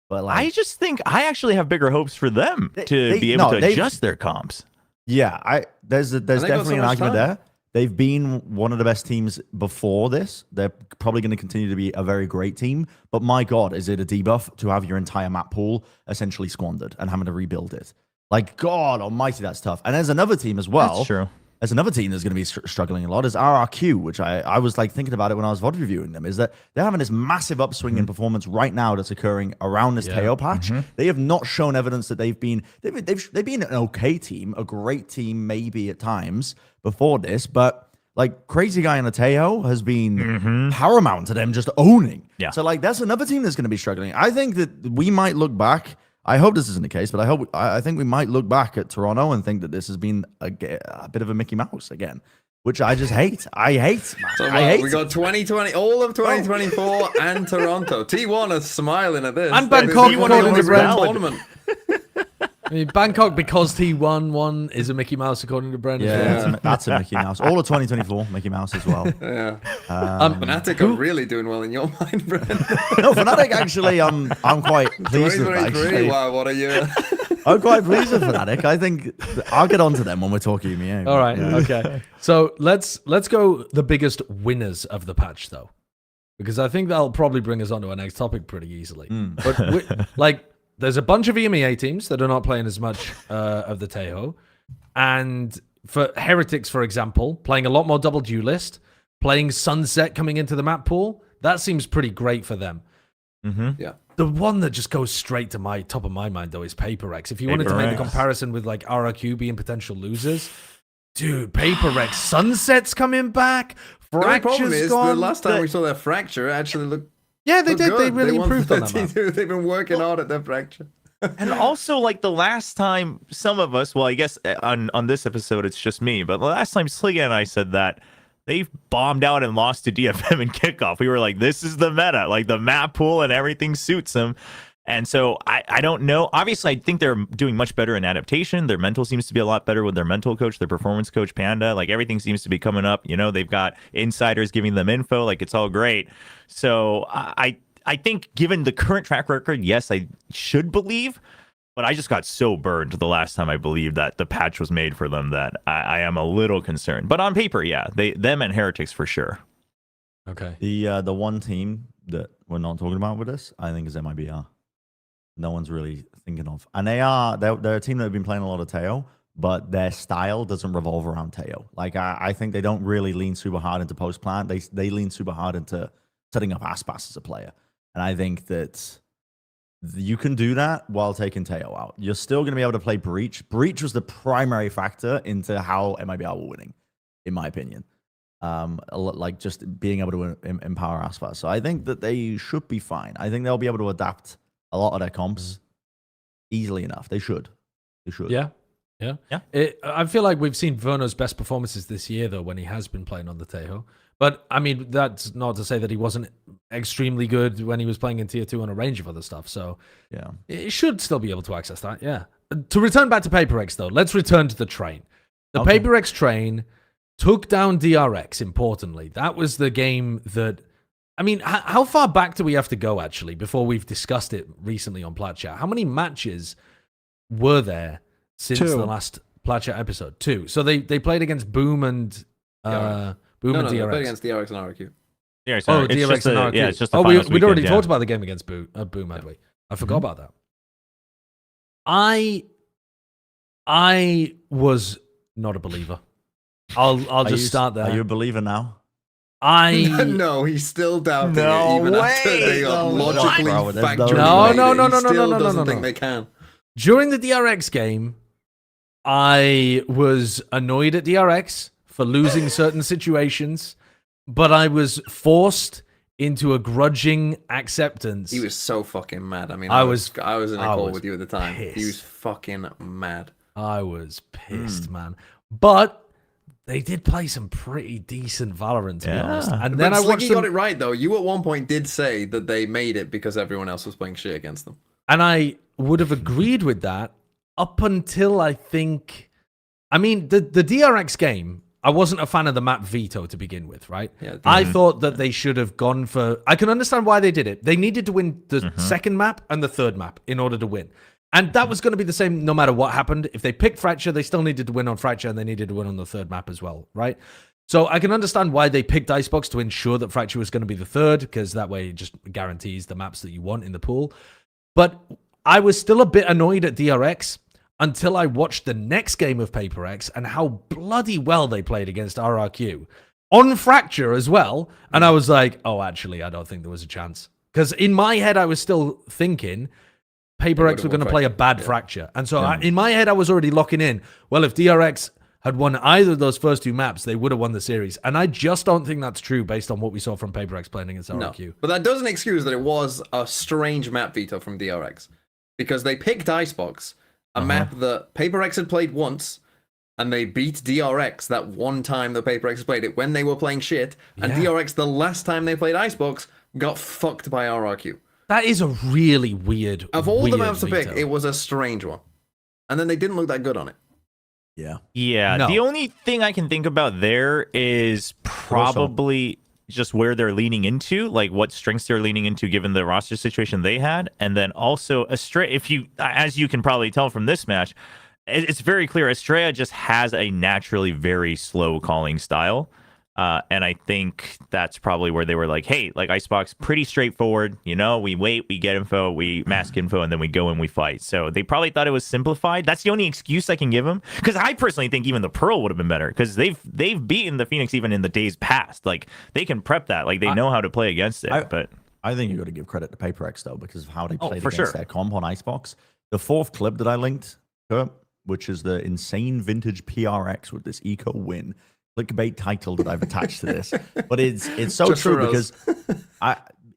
But like, I just think I actually have bigger hopes for them to be able to adjust their comps. Yeah, there's definitely an argument there. They've been one of the best teams before this. They're probably going to continue to be a very great team. But my God, is it a debuff to have your entire map pool essentially squandered and having to rebuild it? Like, God almighty, that's tough. And there's another team as well. That's true. There's another team that's going to be struggling a lot is RRQ, which I was like thinking about it when I was VOD reviewing them, is that they're having this massive upswing in performance right now that's occurring around this Teo patch. They have not shown evidence that they've been an okay team, a great team maybe at times before this, but like Crazy Guy and the Teo has been paramount to them just owning. Yeah. So like that's another team that's going to be struggling. I think that we might look back. I hope this isn't the case, but I think we might look back at Toronto and think that this has been a bit of a Mickey Mouse again, which I just hate. I hate. So I hate. we got 2020, all of 2024, and Toronto. T1 is smiling at this. And Bangkok according to Brand. tournament. I mean, Bangkok, because he won one, is a Mickey Mouse according to Brendan. Yeah, that's a Mickey Mouse. All of 2024, Mickey Mouse as well. Yeah. Fnatic are really doing well in your mind, Brendan. No, Fnatic actually, I'm quite pleased with. 2023, Actually, wow, what a year. I'm quite pleased with Fnatic. I think I'll get onto them when we're talking EMEA. All right, Yeah. okay. So let's go the biggest winners of the patch, though, because I think that'll probably bring us on to our next topic pretty easily. But there's a bunch of EMEA teams that are not playing as much of the Tejo. And for Heretics, for example, playing a lot more double duelist, playing Sunset coming into the map pool, that seems pretty great for them. Yeah. The one that just goes straight to my top of my mind, though, is PaperX. If you wanted to make the comparison with like RRQ being potential losers, dude, PaperX, Sunset's coming back, The only problem Fracture's is gone. the last time we saw their Fracture actually looked Yeah, they did. good. They really won improved on that 13-2. map. They've been working hard at their Fracture. And also, like the last time some of us, well, I guess on this episode it's just me, but the last time Sliggy and I said that they've bombed out and lost to DFM and Kickoff, we were like, this is the meta, like the map pool and everything suits them. And so I don't know. Obviously, I think they're doing much better in adaptation. Their mental seems to be a lot better with their mental coach, their performance coach, Panda. Like everything seems to be coming up. You know, they've got insiders giving them info. Like it's all great. So I think given the current track record, yes, I should believe. But I just got so burned the last time I believed that the patch was made for them that I am a little concerned. But on paper, yeah, them and Heretics for sure. Okay. The one team that we're not talking about with this, I think, is MIBR. No one's really thinking of. And they're a team that have been playing a lot of Teo, but their style doesn't revolve around Teo. Like, I think they don't really lean super hard into post-plant. They lean super hard into setting up Aspas as a player. And I think that you can do that while taking Teo out. You're still going to be able to play Breach. Breach was the primary factor into how MIBR were winning, in my opinion. Like just being able to empower Asphalt. So I think that they should be fine. I think they'll be able to adapt a lot of their comps easily enough. They should. They should. Yeah. I feel like we've seen Verno's best performances this year, though, when he has been playing on the Tejo. But, I mean, that's not to say that he wasn't extremely good when he was playing in Tier 2 on a range of other stuff. So, yeah, it should still be able to access that, yeah. To return back to PaperX, though, let's return to the train. The PaperX train took down DRX, importantly. That was the game that... I mean, how far back do we have to go, actually, before we've discussed it recently on Plat Chat? How many matches were there since the last Plat Chat episode? 2. So they played against Boom and... Boom and DRX. They played against DRX and RQ. Yeah, sorry. DRX and RQ. Yeah, it's just the we'd already talked about the game against Boom, had we? I forgot about that. I was not a believer. I'll just start there. Are you a believer now? No, he's still doubting it, even after they got logically factually. No. Doesn't think they can. During the DRX game, I was annoyed at DRX for losing certain situations, but I was forced into a grudging acceptance. He was so fucking mad. I mean, I was in a call with you at the time. Pissed. He was fucking mad. I was pissed, man. But they did play some pretty decent Valorant, to be honest. And then I watched Sliggy got it right, though. You at one point did say that they made it because everyone else was playing shit against them. And I would have agreed with that up until I think... I mean, the DRX game... I wasn't a fan of the map veto to begin with, right? Yeah, I thought that they should have gone for... I can understand why they did it. They needed to win the second map and the third map in order to win. And that was going to be the same no matter what happened. If they picked Fracture, they still needed to win on Fracture, and they needed to win on the third map as well, right? So I can understand why they picked Icebox to ensure that Fracture was going to be the third, because that way it just guarantees the maps that you want in the pool. But I was still a bit annoyed at DRX until I watched the next game of PaperX and how bloody well they played against RRQ on Fracture as well. And I was like, oh, actually, I don't think there was a chance. Because in my head, I was still thinking PaperX were going to play a bad Fracture. And so in my head, I was already locking in, well, if DRX had won either of those first 2 maps, they would have won the series. And I just don't think that's true based on what we saw from PaperX playing against RRQ. No, but that doesn't excuse that it was a strange map veto from DRX. Because they picked Icebox, a map that PaperX had played once, and they beat DRX that one time that PaperX played it when they were playing shit, and DRX, the last time they played Icebox, got fucked by RRQ. That is a really weird Of all the maps to veto. pick, it was a strange one. And then they didn't look that good on it. Yeah. No. The only thing I can think about there is probably just where they're leaning into, like what strengths they're leaning into given the roster situation they had. And then also Estrella, if you, as you can probably tell from this match, it's very clear Estrella just has a naturally very slow calling style. And I think that's probably where they were like, hey, like Icebox, pretty straightforward. You know, we wait, we get info, we mask info, and then we go and we fight. So they probably thought it was simplified. That's the only excuse I can give them. Because I personally think even the Pearl would have been better. Because they've beaten the Phoenix even in the days past. Like, they can prep that. Like, they know how to play against it. But I think you got to give credit to PaperX, though, because of how they played for against sure. their comp on Icebox. The 4th clip that I linked, which is the insane vintage PRX with this eco win. Clickbait title that I've attached to this, but it's so Just true because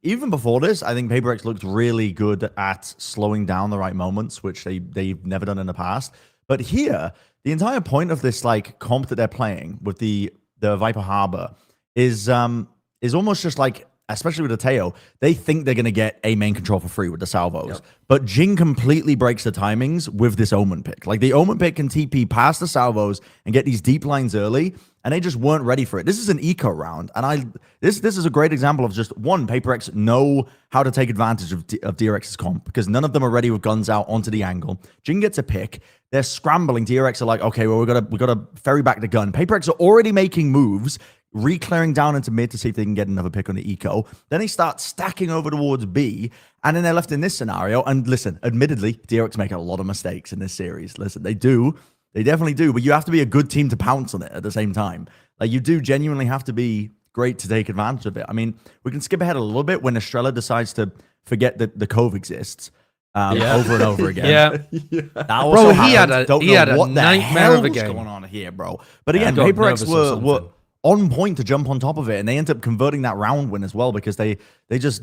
even before this, I think PaperX looked really good at slowing down the right moments, which they've never done in the past. But here, the entire point of this like comp that they're playing with the Viper Harbor is almost just like, especially with the Teo, they think they're going to get a main control for free with the salvos. Yep. But Jing completely breaks the timings with this Omen pick. Like, the Omen pick can TP past the salvos and get these deep lines early, and they just weren't ready for it. This is an eco round, and this is a great example of just, one, PaperX know how to take advantage of DRX's comp, because none of them are ready with guns out onto the angle. Jing gets a pick. They're scrambling. DRX are like, okay, well, we gotta ferry back the gun. PaperX are already making moves, re-clearing down into mid to see if they can get another pick on the eco. Then they start stacking over towards B, and then they're left in this scenario. And listen, admittedly, DRX make a lot of mistakes in this series. Listen, they do. They definitely do. But you have to be a good team to pounce on it at the same time. Like, you do genuinely have to be great to take advantage of it. I mean, we can skip ahead a little bit when Estrella decides to forget that the Cove exists over and over again. Yeah. That also Bro, he had happened. a- Don't he know had a what the nightmare hell of a was game. going on here, bro. But again, got PaperX nervous or were something. on point to jump on top of it, and they ended up converting that round win as well because they just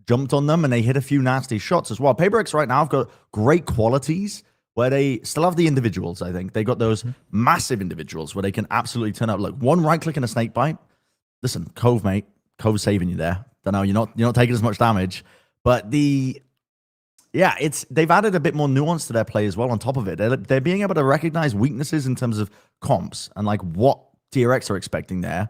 jumped on them and they hit a few nasty shots as well. PaperX right now have got great qualities where they still have the individuals. I think they got those massive individuals where they can absolutely turn up. Like one right click and a snake bite. Listen, Cove, mate, Cove's saving you there. Don't know, you're not taking as much damage, but they've added a bit more nuance to their play as well. On top of it, they're being able to recognize weaknesses in terms of comps and like what TRX are expecting there,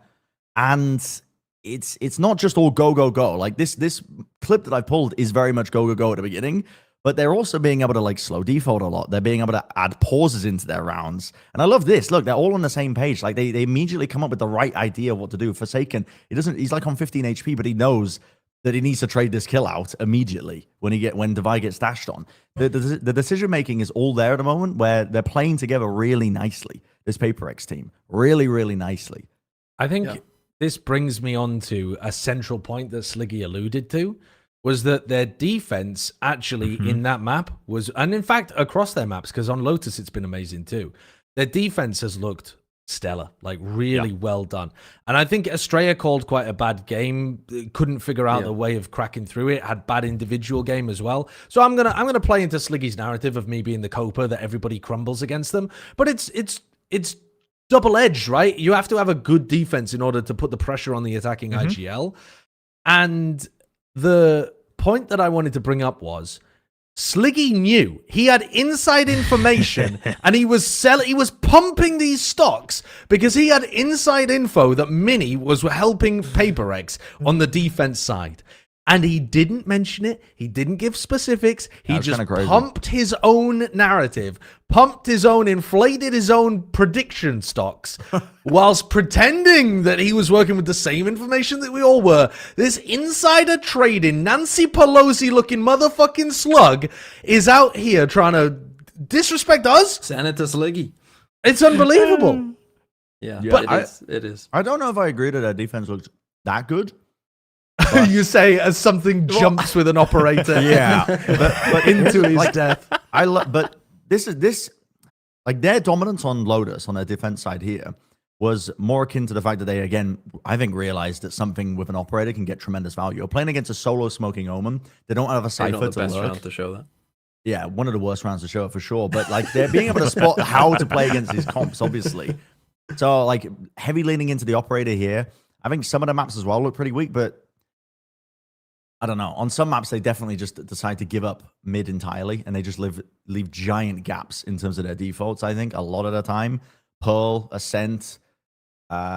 and it's not just all go go go. Like this clip that I pulled is very much go go go at the beginning, but they're also being able to like slow default a lot. They're being able to add pauses into their rounds, and I love this. Look, they're all on the same page. Like they immediately come up with the right idea of what to do. Forsaken, he's like on 15 HP, but he knows that he needs to trade this kill out immediately when Devi gets dashed on. The decision making is all there at the moment where they're playing together really nicely. This PaperX team really, really nicely. I think this brings me on to a central point that Sliggy alluded to, was that their defense actually in that map was, and in fact across their maps, because on Lotus it's been amazing too. Their defense has looked stellar, like really well done. And I think Estrella called quite a bad game, couldn't figure out the way of cracking through it, had bad individual game as well. So I'm gonna play into Sliggy's narrative of me being the coper that everybody crumbles against them. But it's double-edged, right? You have to have a good defense in order to put the pressure on the attacking IGL. And the point that I wanted to bring up was Sliggy knew he had inside information and he was pumping these stocks because he had inside info that Mini was helping PaperX on the defense side. And he didn't mention it. He didn't give specifics. He just pumped his own narrative, inflated his own prediction stocks, whilst pretending that he was working with the same information that we all were. This insider trading, Nancy Pelosi looking motherfucking slug is out here trying to disrespect us. Senator Sliggy. It's unbelievable. Yeah, but it is. I don't know if I agree that their defense looks that good. You say as something jumps with an operator. Yeah, but into his death. But this like their dominance on Lotus on their defense side here was more akin to the fact that they again I think realized that something with an operator can get tremendous value. You're playing against a solo smoking Omen. They don't have a cipher Not the to best lurk. round to show that. Yeah, one of the worst rounds to show it for sure. But like they're being able to spot how to play against these comps, obviously. So like heavy leaning into the operator here. I think some of the maps as well look pretty weak, but I don't know. On some maps, they definitely just decide to give up mid entirely, and they just leave giant gaps in terms of their defaults. I think a lot of the time, Pearl, Ascent,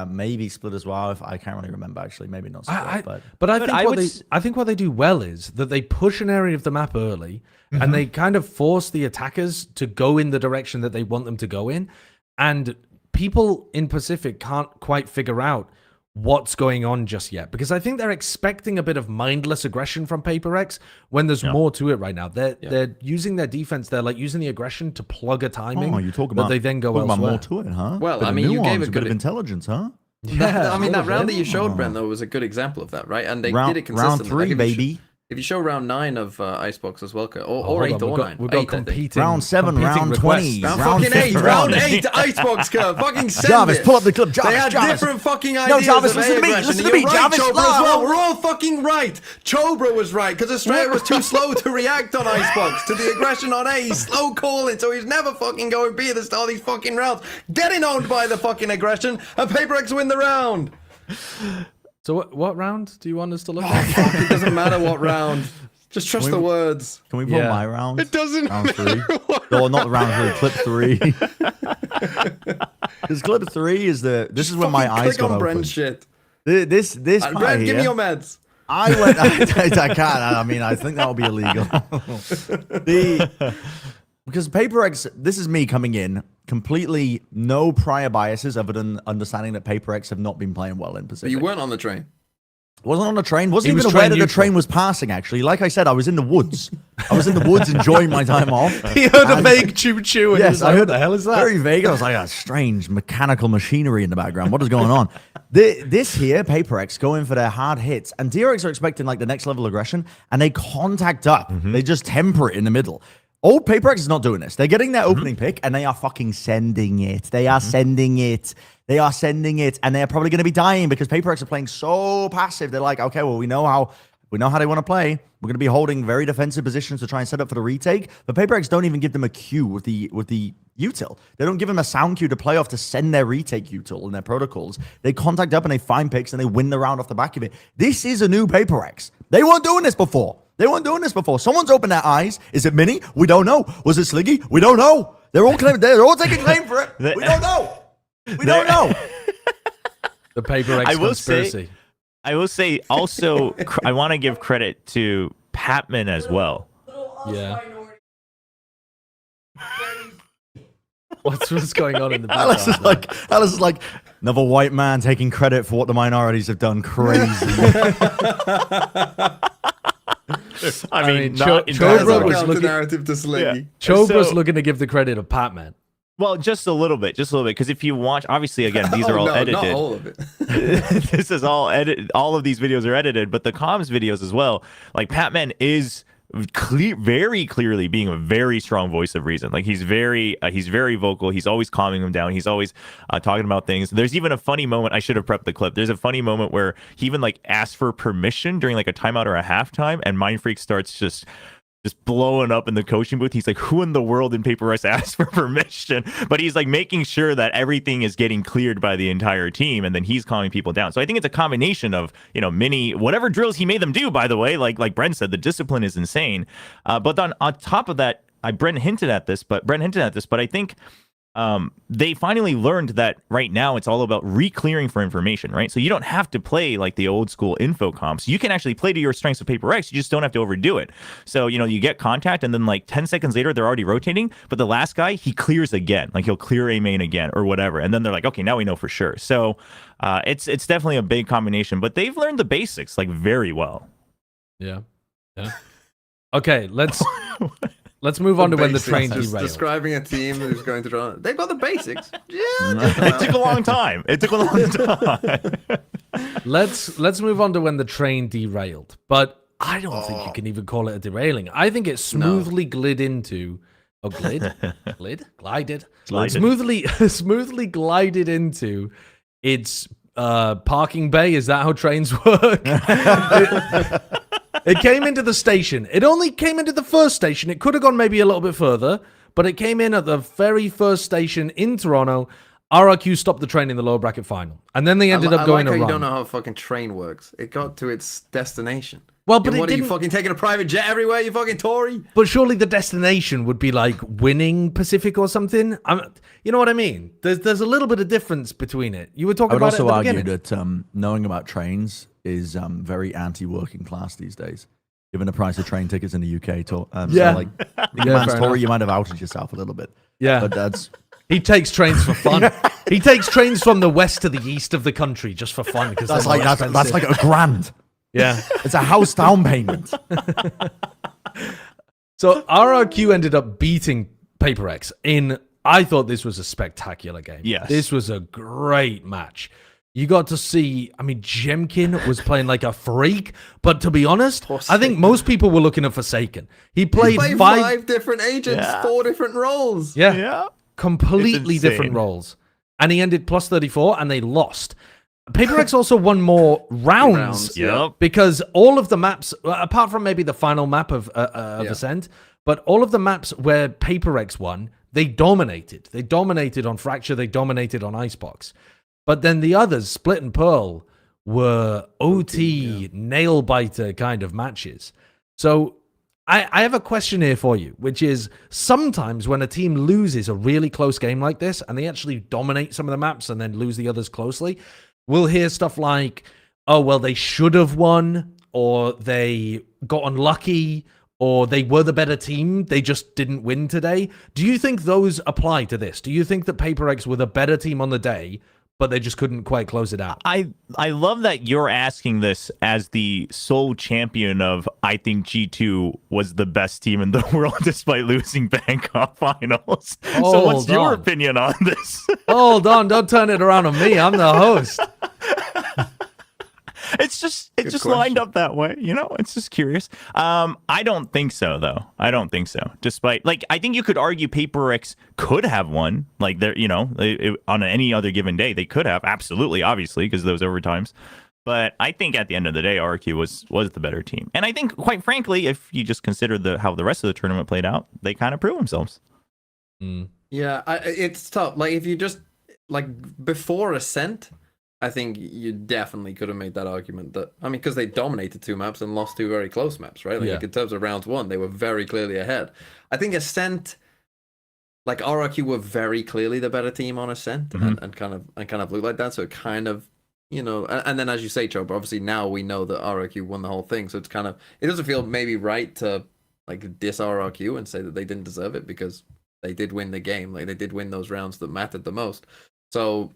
maybe Split as well. If I can't really remember actually, maybe not Split. But I think what they do well is that they push an area of the map early, and they kind of force the attackers to go in the direction that they want them to go in, and people in Pacific can't quite figure out what's going on just yet, because I think they're expecting a bit of mindless aggression from PaperX when there's more to it right now. They're using their defense. They're like using the aggression to plug a timing. Oh, you talk about they then go talking elsewhere. about more to it, huh? Well, Bit I of mean, you gave nuance, a bit of good intelligence, huh? Yeah, I mean, that round that you Oh. showed, Brent, though, was a good example of that, right? And they round, did it consistently. round 3, baby. If you show round 9 of Icebox as well, or 8 or 9. We've got 8, I think. competing. Round 7, competing round requests. 20. Round Round fucking 8, 50, round 8, Icebox curve. Fucking send Jarvis, it. pull up the clip. Jarvis, They had Jarvis. different fucking No, ideas Jarvis, of listen to me. aggression. Listen to You're me, right, Jarvis. Chobra, No. as well. We're all fucking right. Chobra was right, because Australia was too slow to react on Icebox to the aggression on A. He's slow calling, so he's never fucking going B at the start of these fucking rounds. Getting owned by the fucking aggression, and PaperX win the round. So what round do you want us to look Oh, at? fuck, it doesn't matter what round. Just trust the words. Can we pull my round? It doesn't Round 3. matter what No, not round 3. Clip 3. Because clip 3 is this is when my eyes Click got on open. Brent's shit. This part Brent, give me here, your meds. I went. I can't. I mean, I think that would be illegal. Because PaperX, this is me coming in completely no prior biases other than understanding that PaperX have not been playing well in But Pacific. you weren't on the train. Wasn't on a train. Wasn't He was even aware train that the neutral. train was passing, actually. Like I said, I was in the woods. I was in the woods enjoying my time off. He heard a vague choo-choo and he was like, what the hell is that? Very vague. I was like, strange mechanical machinery in the background. What is going on? This here, PaperX, go in for their hard hits. And DRX are expecting like the next level aggression. And they contact up. They just temper it in the middle. Old PaperX is not doing this. They're getting their opening pick and they are fucking sending it. They are sending it. They are sending it, and they're probably going to be dying because PaperX are playing so passive. They're like, okay, well, we know how they want to play. We're going to be holding very defensive positions to try and set up for the retake. But PaperX don't even give them a cue with the util. They don't give them a sound cue to play off to send their retake util and their protocols. They contact up and they find picks and they win the round off the back of it. This is a new PaperX. They weren't doing this before. Someone's opened their eyes. Is it Mini? We don't know. Was it Sliggy? We don't know. They're all taking claim for it. We don't know. We don't know. The PaperX conspiracy. I will say also, I want to give credit to Patman as well. Yeah. What's going on in the background? Alice is like, another white man taking credit for what the minorities have done. Crazy. I mean, Chobra was looking narrative to Sliggy. Chobra's looking to give the credit of Patman. Well, just a little bit, because if you watch, obviously, again, these are all edited. Not all of it. This is all edited. All of these videos are edited, but the comms videos as well. Like Patman is very clearly being a very strong voice of reason. Like he's very vocal. He's always calming them down. He's always talking about things. There's even a funny moment. I should have prepped the clip. There's a funny moment where he even like asks for permission during like a timeout or a halftime, and Mindfreak starts just blowing up in the coaching booth. He's like, who in the world in PaperX asked for permission? But he's like making sure that everything is getting cleared by the entire team, and then he's calming people down. So I think it's a combination of, whatever drills he made them do, by the way, like Brent said, the discipline is insane. But on top of that, Brent hinted at this, but I think they finally learned that right now it's all about re-clearing for information, right? So you don't have to play like the old school info comps. You can actually play to your strengths of PaperX. You just don't have to overdo it. So, you get contact and then like 10 seconds later, they're already rotating. But the last guy, he clears again. Like he'll clear A main again or whatever. And then they're like, okay, now we know for sure. So it's definitely a big combination. But they've learned the basics like very well. Yeah. Okay, let's move on to when the train just derailed. describing a team who's going to draw. They've got the basics. Yeah. It took a long time. Let's move on to when the train derailed. But I don't think you can even call it a derailing. I think it smoothly glided into smoothly glided into its parking bay. Is that how trains work? It came into the station. It only came into the first station. It could have gone maybe a little bit further, but it came in at the very first station in Toronto. RRQ stopped the train in the lower bracket final. And then they ended up going I like how around. you don't know how a fucking train works. It got to its destination. Well, but what are you fucking taking a private jet everywhere, you fucking Tory? But surely the destination would be like winning Pacific or something. You know what I mean? There's a little bit of difference between it. You were talking about it at the I would also argue beginning. that knowing about trains is very anti-working class these days, given the price of train tickets in the UK. So like, man's Tory, you might have outed yourself a little bit. Yeah, but that's. He takes trains for fun. He takes trains from the west to the east of the country just for fun because that's like $1,000. Yeah, it's a house down payment. So RRQ ended up beating PaperX in. I thought this was a spectacular game. Yes, this was a great match. You got to see. I mean, Jemkin was playing like a freak, but to be honest, I think most people were looking at Forsaken. He played five different agents, 4 different roles. Yeah. Completely different roles. And he ended plus 34 and they lost. PaperX also won more rounds because all of the maps, apart from maybe the final map of Ascent, but all of the maps where PaperX won, they dominated. They dominated on Fracture, they dominated on Icebox. But then the others, Split and Pearl, were OT nail-biter kind of matches. So I have a question here for you, which is sometimes when a team loses a really close game like this and they actually dominate some of the maps and then lose the others closely, we'll hear stuff like, oh, well, they should have won, or they got unlucky, or they were the better team, they just didn't win today. Do you think those apply to this? Do you think that PaperX were the better team on the day, but they just couldn't quite close it out. I love that you're asking this as the sole champion of I think G2 was the best team in the world despite losing Bangkok finals. So what's your opinion on this? Hold on, don't turn it around on me. I'm the host. It's just lined up that way, you know. It's just curious. I don't think so, though. I don't think so. Despite, like, I think you could argue PaperX could have won, like, there, you know, on any other given day they could have, absolutely, obviously, because of those overtimes. But I think at the end of the day, RRQ was the better team, and I think, quite frankly, if you just consider how the rest of the tournament played out, they kind of proved themselves. Yeah, it's tough. Like, if you just before Ascent, I think you definitely could have made that argument that, I mean, because they dominated 2 maps and lost 2 very close maps, right? Like in terms of rounds 1, they were very clearly ahead. I think Ascent, like RRQ were very clearly the better team on Ascent, and kind of looked like that. So it kind of, you know, and then as you say, Chober, obviously now we know that RRQ won the whole thing. So it's kind of, it doesn't feel maybe right to like diss RRQ and say that they didn't deserve it, because they did win the game. Like, they did win those rounds that mattered the most. So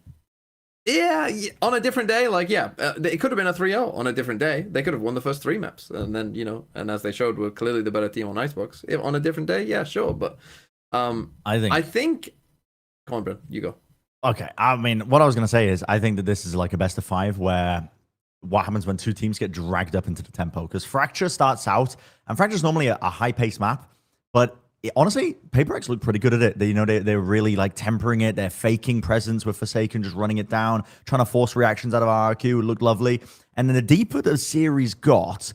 yeah, on a different day, it could have been a 3-0 on a different day. They could have won the first 3 maps, and then, you know, and as they showed, were clearly the better team on Icebox. If on a different day, yeah, sure, but I think. Come on, Brent, you go. Okay, I mean, what I was gonna say is, I think that this is like a best of 5 where what happens when 2 teams get dragged up into the tempo, because Fracture starts out, and Fracture's normally a high-paced map, but honestly, PaperX looked pretty good at it. They're really like tempering it. They're faking presence with Forsaken, just running it down, trying to force reactions out of RRQ. It looked lovely. And then the deeper the series got,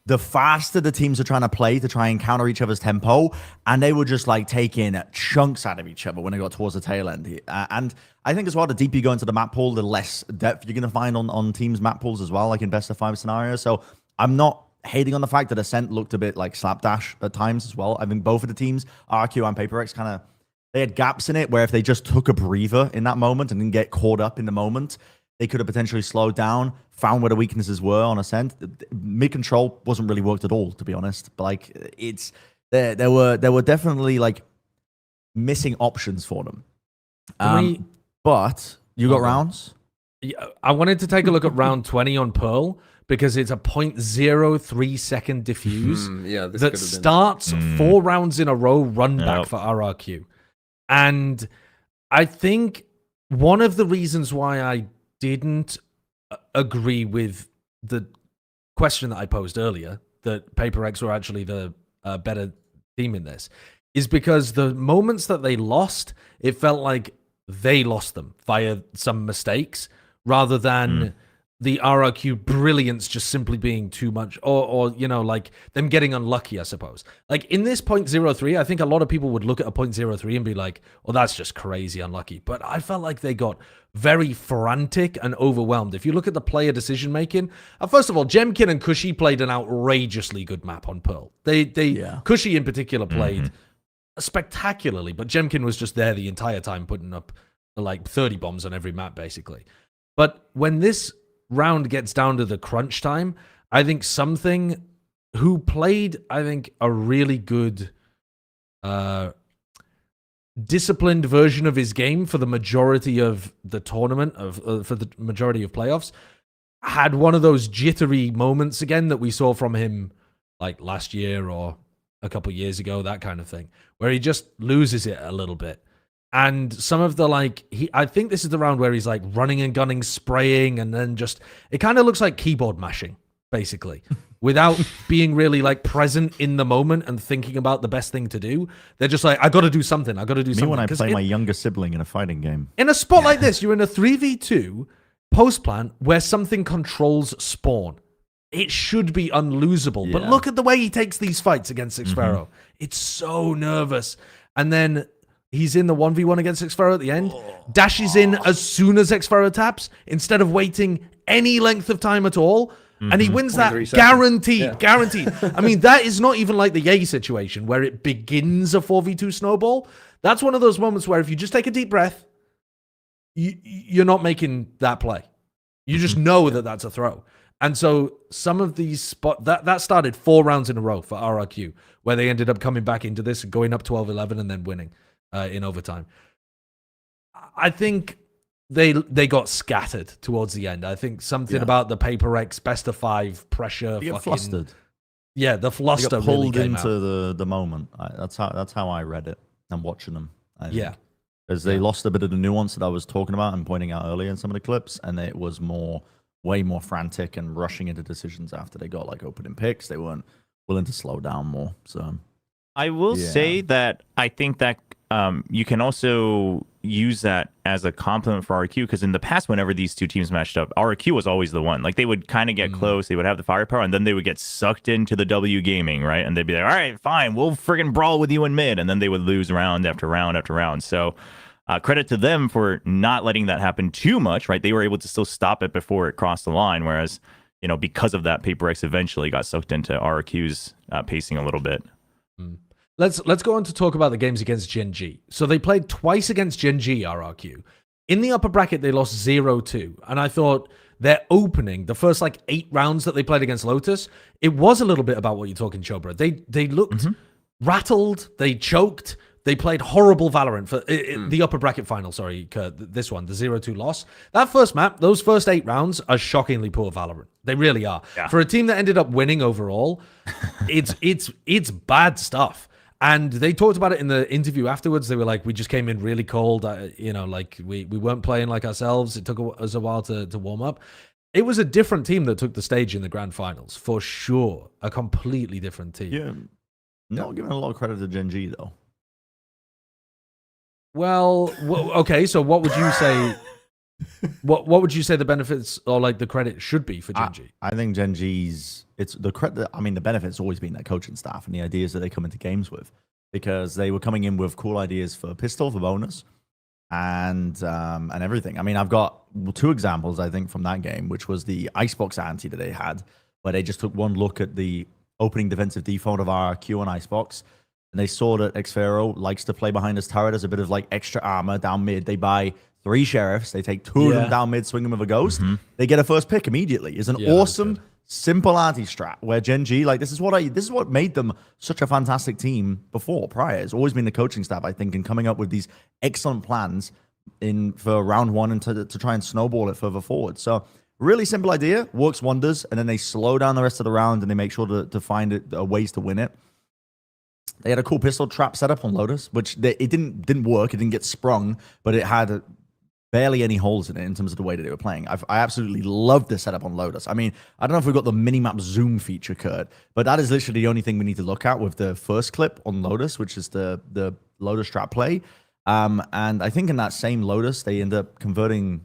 the faster the teams are trying to play to try and counter each other's tempo. And they were just like taking chunks out of each other when it got towards the tail end. And I think as well, the deeper you go into the map pool, the less depth you're going to find on teams' map pools as well, like in best of 5 scenarios. So I'm not hating on the fact that Ascent looked a bit like slapdash at times as well. I think both of the teams, RQ and PaperX, kind of, they had gaps in it where if they just took a breather in that moment and didn't get caught up in the moment, they could have potentially slowed down, found where the weaknesses were on Ascent. Mid control wasn't really worked at all, to be honest. But like, it's there were definitely like missing options for them. But you got rounds. Yeah, I wanted to take a look at round 20 on Pearl, because it's a 0.03 second diffuse that starts 4 rounds in a row run back for RRQ. And I think one of the reasons why I didn't agree with the question that I posed earlier, that PaperX were actually the better team in this, is because the moments that they lost, it felt like they lost them via some mistakes rather than the RRQ brilliance just simply being too much, or you know, like them getting unlucky, I suppose. Like in this 0.03, I think a lot of people would look at a 0.03 and be like, "Oh, that's just crazy unlucky." But I felt like they got very frantic and overwhelmed. If you look at the player decision making, first of all, Gen.G and Cushy played an outrageously good map on Pearl. Cushy in particular played spectacularly, but Gen.G was just there the entire time, putting up like 30 bombs on every map, basically. But when this round gets down to the crunch time, I think something who played, I think, a really good disciplined version of his game for the majority of the tournament, for the majority of playoffs, had one of those jittery moments again that we saw from him like last year or a couple years ago, that kind of thing, where he just loses it a little bit. And some of the I think this is the round where he's like running and gunning, spraying, and then just, it kind of looks like keyboard mashing, basically, without being really like present in the moment and thinking about the best thing to do. They're just like, I got to do something. I got to do something. Me when I play my younger sibling in a fighting game. In a spot like this, you're in a 3v2 post plan where something controls spawn. It should be unlosable. But look at the way he takes these fights against Xfero. It's so nervous. And then he's in the 1v1 against Xfero at the end, dashes in as soon as Xfero taps, instead of waiting any length of time at all, and he wins that guaranteed. I mean, that is not even like the Yay situation, where it begins a 4v2 snowball. That's one of those moments where if you just take a deep breath, you're not making that play. You just know that that's a throw. And so some of these that started 4 rounds in a row for RRQ, where they ended up coming back into this and going up 12-11 and then winning in overtime. I think they got scattered towards the end. I think something about the Paper X best of 5 pressure. You get flustered. Yeah, the They fluster got pulled really came into out. the moment. That's how I read it. I'm watching them. Yeah. As they lost a bit of the nuance that I was talking about and pointing out earlier in some of the clips, and it was way more frantic and rushing into decisions after they got like opening picks. They weren't willing to slow down more. So I will say that I think that you can also use that as a compliment for RQ, because in the past, whenever these two teams matched up, RQ was always the one. Like, they would kind of get close, they would have the firepower, and then they would get sucked into the W gaming, right? And they'd be like, all right, fine, we'll friggin' brawl with you in mid, and then they would lose round after round after round. So credit to them for not letting that happen too much, right? They were able to still stop it before it crossed the line, whereas, you know, because of that, Paper X eventually got sucked into RQ's pacing a little bit. Let's go on to talk about the games against Gen.G. So they played twice against Gen.G, RRQ. In the upper bracket, they lost 0-2. And I thought their opening, the first like 8 rounds that they played against Lotus, it was a little bit about what you're talking, Chobra. They looked rattled, they choked, they played horrible Valorant for the upper bracket final, sorry, Kurt, this one, the 0-2 loss. That first map, those first 8 rounds are shockingly poor Valorant. They really are. Yeah. For a team that ended up winning overall, it's bad stuff. And they talked about it in the interview afterwards. They were like, we just came in really cold. You know, like we weren't playing like ourselves. It took us a while to warm up. It was a different team that took the stage in the grand finals, for sure. A completely different team. Yeah. Not giving a lot of credit to Gen.G, though. Well, okay. So what would you say? what would you say the benefits or like the credit should be for Gen.G? I think Gen.G's it's the credit. I mean, the benefit's always been their coaching staff and the ideas that they come into games with, because they were coming in with cool ideas for pistol, for bonus, and everything. I mean, I've got 2 examples I think from that game, which was the icebox anti that they had, where they just took one look at the opening defensive default of RQ on icebox, and they saw that Xfero likes to play behind his turret as a bit of like extra armor down mid. They buy 3 sheriffs, they take 2 of them down mid, swing them with a ghost. They get a first pick immediately. It's an awesome, simple anti-strat where Gen.G, like this is what made them such a fantastic team prior. It's always been the coaching staff, I think, and coming up with these excellent plans for round 1 and to try and snowball it further forward. So really simple idea, works wonders, and then they slow down the rest of the round and they make sure to find ways to win it. They had a cool pistol trap setup on Lotus, which it didn't work. It didn't get sprung, but it had barely any holes in it in terms of the way that they were playing. I absolutely loved the setup on Lotus. I mean, I don't know if we've got the minimap zoom feature, Kurt, but that is literally the only thing we need to look at with the first clip on Lotus, which is the Lotus trap play. And I think in that same Lotus, they end up converting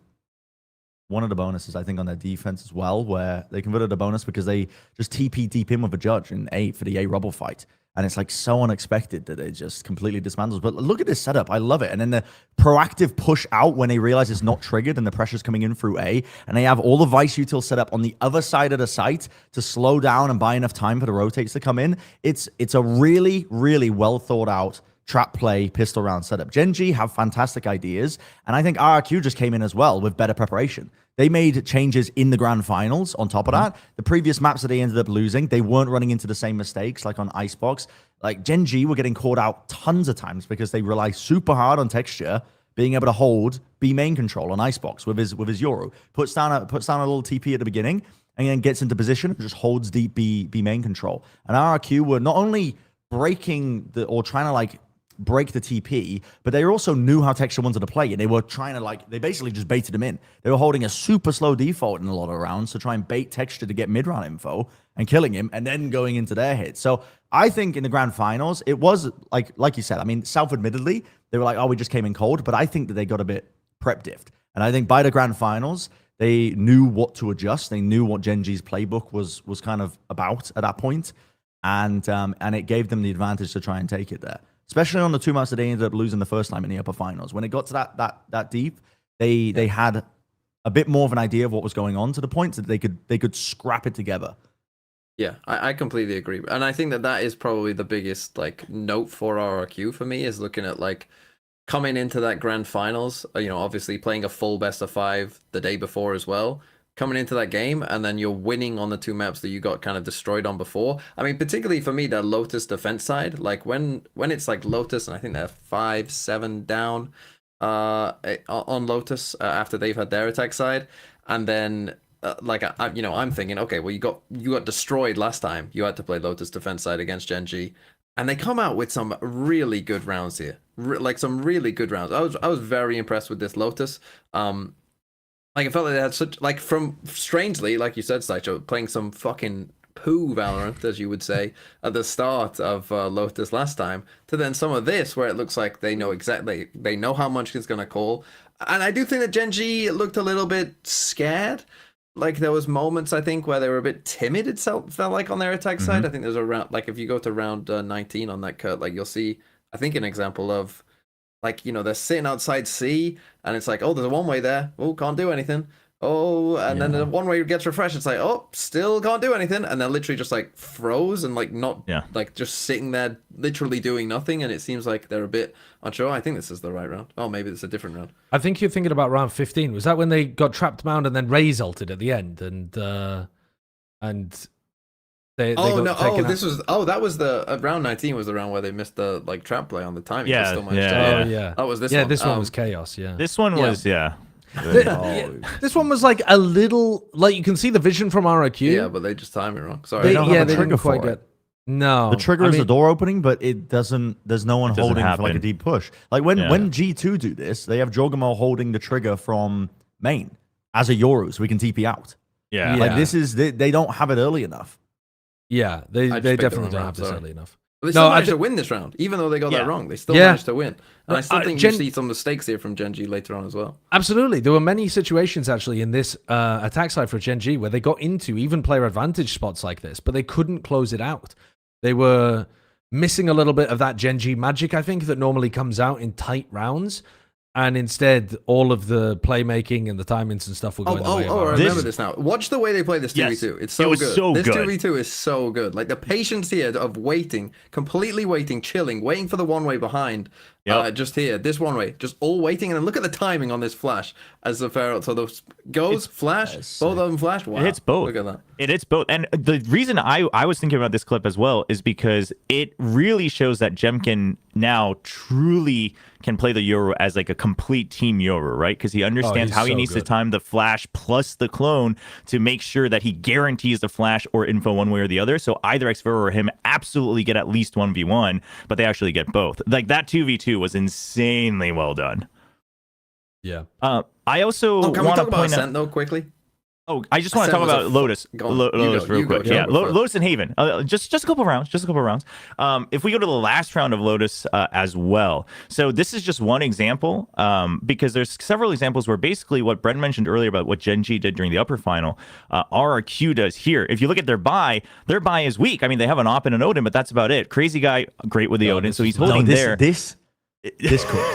one of the bonuses, I think, on their defense as well, where they converted a bonus because they just TP deep in with a judge in A for the A rubble fight. And it's like so unexpected that it just completely dismantles. But look at this setup. I love it. And then the proactive push out when they realize it's not triggered and the pressure's coming in through A. And they have all the Vice util set up on the other side of the site to slow down and buy enough time for the rotates to come in. It's a really, really well thought out trap play pistol round setup. Gen.G have fantastic ideas. And I think RRQ just came in as well with better preparation. They made changes in the grand finals on top of that. The previous maps that they ended up losing, they weren't running into the same mistakes like on Icebox. Like Gen.G were getting caught out tons of times because they rely super hard on texture, being able to hold B main control on Icebox with his Euro. Puts down a little TP at the beginning and then gets into position and just holds deep B main control. And RRQ were not only breaking trying to like break the TP, but they also knew how texture wanted to play, and they were trying to they basically just baited him in. They were holding a super slow default in a lot of rounds to try and bait texture to get mid-round info and killing him, and then going into their hits. So I think in the grand finals, it was like you said, I mean, self-admittedly, they were like, oh, we just came in cold, but I think that they got a bit prep diffed. And I think by the grand finals, they knew what to adjust. They knew what Gen.G's playbook was kind of about at that point, and it gave them the advantage to try and take it there. Especially on the 2 maps that they ended up losing the first time in the upper finals. When it got to that deep, they had a bit more of an idea of what was going on, to the point that they could scrap it together. Yeah, I completely agree. And I think that is probably the biggest note for RRQ for me, is looking at coming into that grand finals, obviously playing a full best of 5 the day before as well. Coming into that game, and then you're winning on the 2 maps that you got kind of destroyed on before. I mean, particularly for me, that Lotus defense side, when it's Lotus, and I think they're 5-7 down, on Lotus after they've had their attack side, and then I'm thinking, okay, well you got destroyed last time. You had to play Lotus defense side against Gen.G, and they come out with some really good rounds here, some really good rounds. I was very impressed with this Lotus. I felt like they had such strangely, like you said, Sideshow, playing some fucking poo Valorant, as you would say, at the start of Lotus last time, to then some of this where it looks like they know how much it's gonna call. And I do think that Gen.G looked a little bit scared. Like there was moments I think where they were a bit timid. It felt like on their attack side. I think there's a round, like if you go to round 19 on that cut, like you'll see, I think an example of, they're sitting outside C, and it's like, oh, there's a one way there. Oh, can't do anything. Oh, and then the one way gets refreshed. It's like, oh, still can't do anything, and they're literally just froze and just sitting there, literally doing nothing. And it seems like they're a bit unsure. I think this is the right round. Oh, maybe it's a different round. I think you're thinking about round 15. Was that when they got trapped mound and then Raze ulted at the end and they got taken out? That was the round 19 was the round where they missed the trap play on the timing. Yeah, That was this one. Yeah, this one was chaos. Yeah, this one was This one was a little you can see the vision from ROQ. Yeah, but they just timed it wrong. Sorry, they don't have a they trigger didn't quite for get. No, the trigger is the door opening, but it doesn't. There's no one holding for a deep push. Like when G2 do this, they have Jorgamel holding the trigger from main as a Yoru, so we can TP out. Yeah, like this is they don't have it early enough. Yeah, they definitely don't have this early enough. But they still managed to win this round, even though they got that wrong. They still managed to win. And I still think you see some mistakes here from Gen.G later on as well. Absolutely. There were many situations actually in this attack side for Gen.G where they got into even player advantage spots like this, but they couldn't close it out. They were missing a little bit of that Gen.G magic, I think, that normally comes out in tight rounds. And instead, all of the playmaking and the timings and stuff were going the way of I remember this now. Watch the way they play this 2v2. It's so good. This 2v2 is so good. Like the patience here of waiting, completely waiting, chilling, waiting for the one way behind. Just here, this one way, just all waiting, and then look at the timing on this flash as the Pharaoh. So those goes flash, both of them flash. Wow, it hits both. Look at that. It hits both, and the reason I was thinking about this clip as well is because it really shows that Jemkin now truly can play the Yoru as a complete team Yoru, right? Because he understands how he needs to time the flash plus the clone to make sure that he guarantees the flash or info one way or the other. So either Xvero or him absolutely get at least 1v1, but they actually get both. Like that 2v2 was insanely well done. Yeah. I also can we want talk to about point out Ascent though quickly? Oh, I just want to talk about Lotus. Lotus real quick. Yeah, Lotus and Haven. Just a couple rounds. If we go to the last round of Lotus as well. So this is just one example because there's several examples where basically what Brent mentioned earlier about what Gen.G did during the upper final, RRQ does here. If you look at their buy is weak. I mean, they have an Op and an Odin, but that's about it. Crazy guy, great with the Odin. So he's holding there. This cool.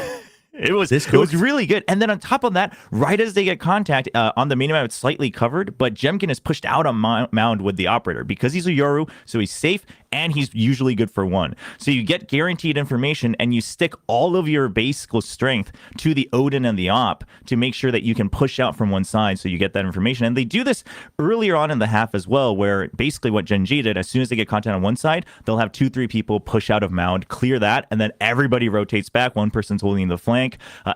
It was really good. And then on top of that, right as they get contact on the main map, it's slightly covered, but Jemkin is pushed out on mound with the operator because he's a Yoru, so he's safe and he's usually good for one. So you get guaranteed information and you stick all of your base strength to the Odin and the Op to make sure that you can push out from one side so you get that information. And they do this earlier on in the half as well, where basically what Gen.G did, as soon as they get contact on one side, they'll have 2-3 people push out of mound, clear that, and then everybody rotates back. One person's holding the flank.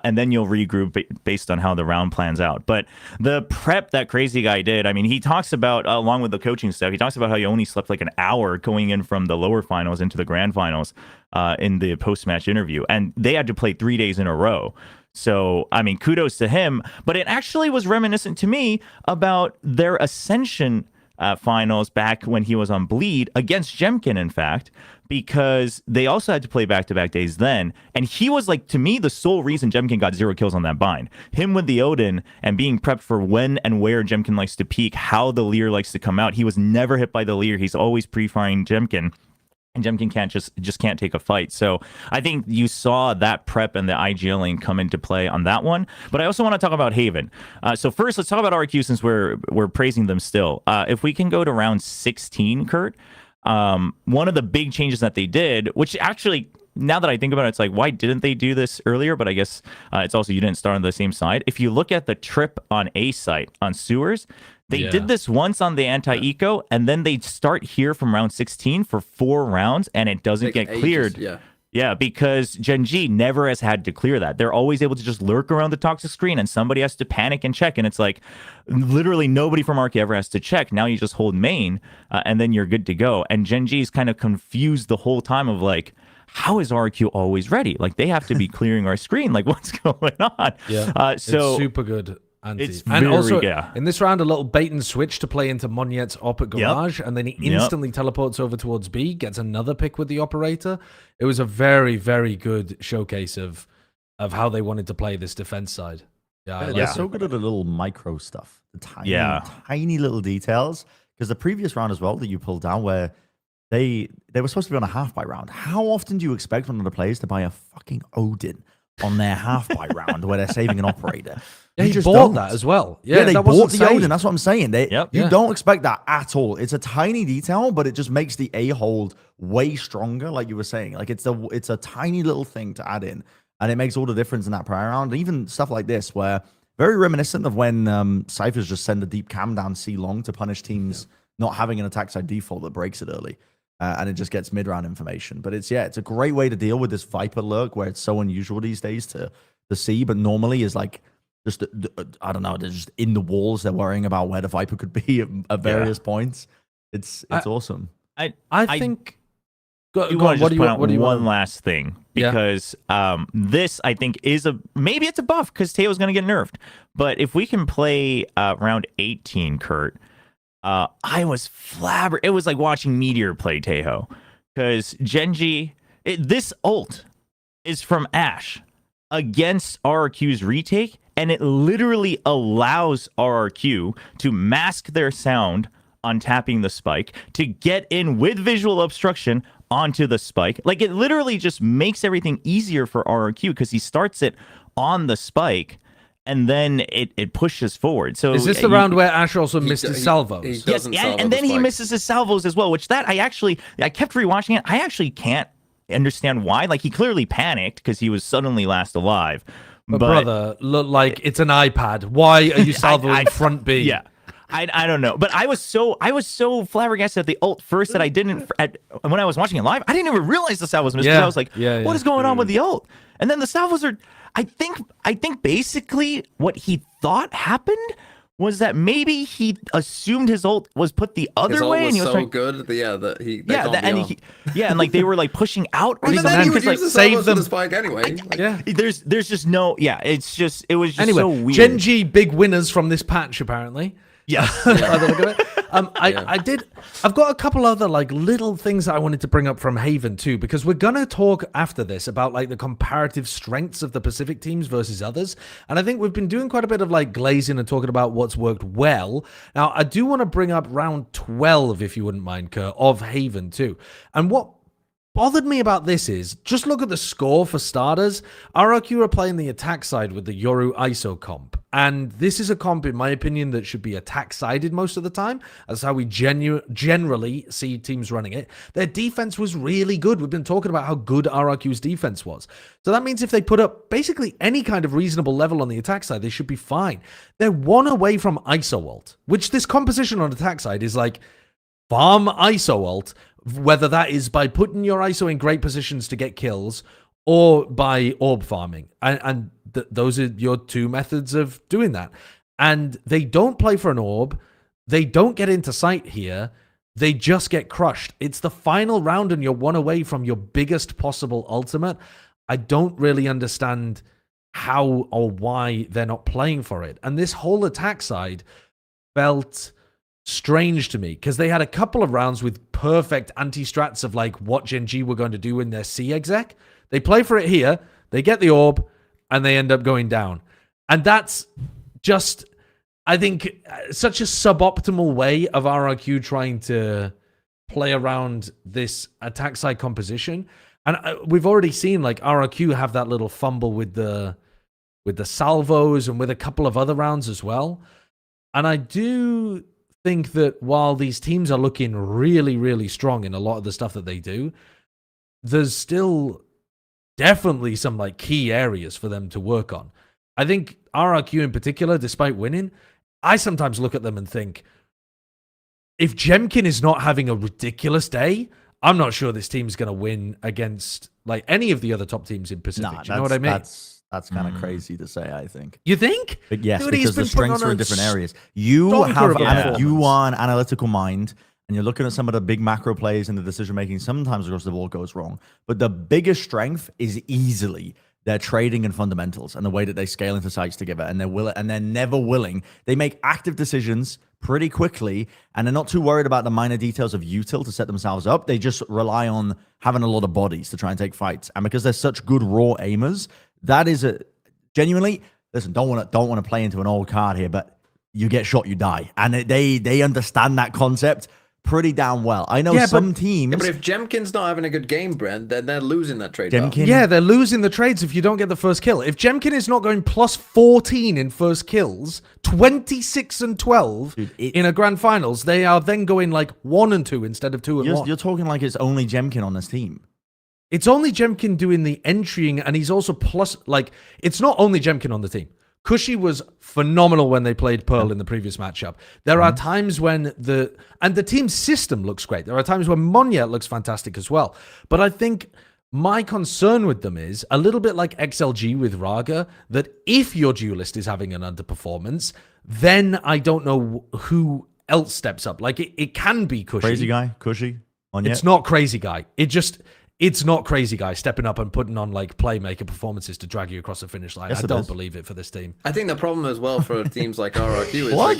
And then you'll regroup based on how the round plans out. But the prep that crazy guy did, I mean, he talks about, along with the coaching staff, he talks about how he only slept like an hour going in from the lower finals into the grand finals in the post-match interview. And they had to play 3 days in a row. So, I mean, kudos to him. But it actually was reminiscent to me about their Ascension finals back when he was on Bleed against Jemkin, in fact, because they also had to play back-to-back days then. And he was, like, to me, the sole reason Jemkin got 0 kills on that bind. Him with the Odin and being prepped for when and where Jemkin likes to peak, how the Leer likes to come out. He was never hit by the Leer. He's always pre-firing Jemkin. And Jemkin can't take a fight. So I think you saw that prep and the IGL lane come into play on that one. But I also want to talk about Haven. So first, let's talk about RQ since we're praising them still. If we can go to round 16, Kurt, one of the big changes that they did, which actually, now that I think about it, it's like, why didn't they do this earlier? But I guess it's also you didn't start on the same side. If you look at the trip on A site on sewers, they did this once on the anti-eco, and then they start here from round 16 for 4 rounds, and it doesn't get cleared. Yeah, because Gen.G never has had to clear that. They're always able to just lurk around the toxic screen and somebody has to panic and check. And it's like literally nobody from Arky ever has to check. Now you just hold main and then you're good to go. And Gen.G is kind of confused the whole time of like, how is RQ always ready? Like they have to be clearing our screen. Like what's going on? Yeah, so it's super good. It's and very, also yeah. in this round, a little bait and switch to play into Monyet's op at garage, and then he instantly teleports over towards B, gets another pick with the operator. It was a very, very good showcase of how they wanted to play this defense side. Yeah, They're so good at the little micro stuff, the tiny little details. Because the previous round as well that you pulled down, where they were supposed to be on a half buy round. How often do you expect one of the players to buy a fucking Odin on their half buy round where they're saving an operator? Yeah, You he just bought don't. that as well. Yeah, they that bought wasn't the saved. Odin. That's what I'm saying. You Yeah. don't expect that at all. It's a tiny detail, but it just makes the A hold way stronger, like you were saying. Like it's a tiny little thing to add in, and it makes all the difference in that prior round. And even stuff like this, where very reminiscent of when Cyphers just send a deep cam down C long to punish teams not having an attack side default that breaks it early. And it just gets mid-round information. But it's a great way to deal with this Viper lurk where it's so unusual these days to see, but normally is like just, I don't know, they're just in the walls. They're worrying about where the Viper could be at various points. It's awesome. I think... What do you want? One last thing, because this I think is maybe it's a buff because Teo's going to get nerfed. But if we can play round 18, Kurt, I was flabbergasted. It was like watching Meteor play Teho, because Gen.G, this ult is from Ashe against RRQ's retake, and it literally allows RRQ to mask their sound on tapping the spike to get in with visual obstruction onto the spike. Like it literally just makes everything easier for RRQ because he starts it on the spike and then it pushes forward. So is this the round where Ashe also missed his salvos? Yes, and then he misses his salvos as well, which I kept rewatching it. I actually can't understand why. Like he clearly panicked because he was suddenly last alive. But brother, look like it's an iPad. Why are you salvoing front B? Yeah. I don't know, but I was so flabbergasted at the ult first that I didn't when I was watching it live. I didn't even realize the salvos missed. I was like, what is going on with the ult? And then the salvos are. I think basically what he thought happened was that maybe he assumed his ult was put the other way, and he was so good. And like they were like pushing out. But then he would use the save them for the spike anyway. There's just no. Yeah, it was just anyway, so weird. Gen.G big winners from this patch apparently. Yeah. I've got a couple other like little things that I wanted to bring up from Haven too, because we're gonna talk after this about like the comparative strengths of the Pacific teams versus others, and I think we've been doing quite a bit of like glazing and talking about what's worked well. Now I do want to bring up round 12, if you wouldn't mind, Kurt, of Haven too. And what bothered me about this is, just look at the score for starters. RRQ are playing the attack side with the Yoru ISO comp. And this is a comp, in my opinion, that should be attack-sided most of the time. That's how we generally see teams running it. Their defense was really good. We've been talking about how good RRQ's defense was. So that means if they put up basically any kind of reasonable level on the attack side, they should be fine. They're one away from ISO ult, which this composition on attack side is like farm ISO ult, whether that is by putting your ISO in great positions to get kills or by orb farming. And those are your two methods of doing that. And they don't play for an orb. They don't get into sight here. They just get crushed. It's the final round and you're one away from your biggest possible ultimate. I don't really understand how or why they're not playing for it. And this whole attack side felt strange to me because they had a couple of rounds with perfect anti-strats of like what Gen.G were going to do in their C exec. They play for it here, they get the orb, and they end up going down. And that's just, I think, such a suboptimal way of RRQ trying to play around this attack side composition. And we've already seen like RRQ have that little fumble with the salvos and with a couple of other rounds as well. And I do think that while these teams are looking really, really strong in a lot of the stuff that they do, there's still definitely some like key areas for them to work on. I think RRQ in particular, despite winning, I sometimes look at them and think, if Jemkin is not having a ridiculous day, I'm not sure this team's going to win against like any of the other top teams in Pacific. Nah, Do you know what I mean? That's kind of crazy to say, I think. You think? But yes, Dude, he's because the been putting strengths on are in a different areas. You stonker you are an analytical mind, and you're looking at some of the big macro plays and the decision making. Sometimes, of course, the ball goes wrong. But the biggest strength is easily their trading and fundamentals and the way that they scale into sites together. And they're never willing. They make active decisions pretty quickly, and they're not too worried about the minor details of util to set themselves up. They just rely on having a lot of bodies to try and take fights. And because they're such good raw aimers, that is a genuinely, listen, don't want to play into an old card here, but you get shot, you die. And they understand that concept pretty damn well. I know some teams. Yeah, but if Jemkin's not having a good game, Brent, then they're losing that trade. Yeah, they're losing the trades if you don't get the first kill. If Jemkin is not going plus 14 in first kills, 26 and 12 in a grand finals, they are then going like 1 and 2 instead of 2 and 1. You're talking like it's only Jemkin on this team. It's only Jemkin doing the entrying, and he's also plus, like, it's not only Jemkin on the team. Cushy was phenomenal when they played Pearl in the previous matchup. There are times when the team's system looks great. There are times when Monyet looks fantastic as well. But I think my concern with them is a little bit like XLG with Raga, that if your duelist is having an underperformance, then I don't know who else steps up. Like, it can be Cushy. Crazy guy, Cushy. Monyet. It's not Crazy Guy. It's not Crazy Guy stepping up and putting on like playmaker performances to drag you across the finish line. Yes, I don't believe it for this team. I think the problem as well for teams like RRQ is What?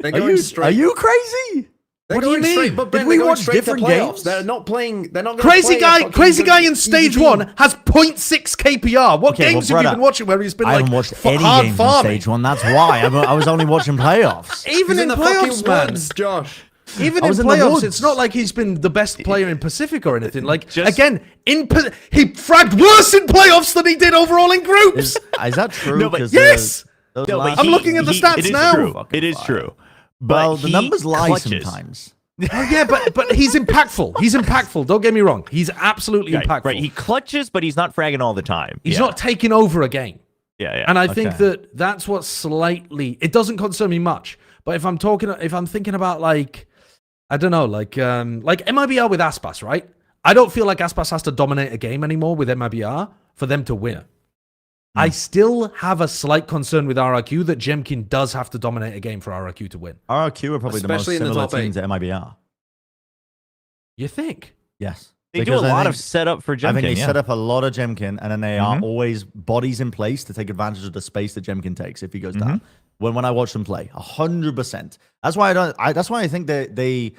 they're going straight. Are you crazy? They're What do you going straight, mean? but Did Brent, we they're going watch straight to different playoffs. games? They're not playing. They're not going Crazy to play Guy, a fucking Crazy Guy in easy stage team. 1 has 0.6 KPR. What Okay, games well, have you brother, been watching where he's been I like haven't watched any hard games in farming? stage 1. That's why I was only watching playoffs. Even He's in the playoffs, fucking man. woods, Josh. Even I in was in the playoffs, woods. it's not like he's been the best player in Pacific or anything. Like, Just- again, he fragged worse in playoffs than he did overall in groups. Is that true? No, but- 'Cause Yes! those No, but last- I'm looking at the stats it is now. True. It is true. But Well, the he numbers lie clutches. sometimes. Oh, yeah, but he's impactful. He's impactful. Don't get me wrong. He's absolutely impactful. Right, he clutches, but he's not fragging all the time. He's Yeah. not taking over a game. Yeah. And I think Okay. that's what slightly, it doesn't concern me much. But if I'm thinking about like, I don't know, like MIBR with Aspas, right? I don't feel like Aspas has to dominate a game anymore with MIBR for them to win. I still have a slight concern with RRQ that Jemkin does have to dominate a game for RRQ to win. RRQ are probably Especially in the the most top similar teams 8. at MIBR. You think? Yes. They do a Because I lot think- of setup for Jemkin. I think they yeah. set up a lot of Jemkin, and then they are always bodies in place to take advantage of the space that Jemkin takes if he goes down. When I watch them play, 100%. That's why that's why I think they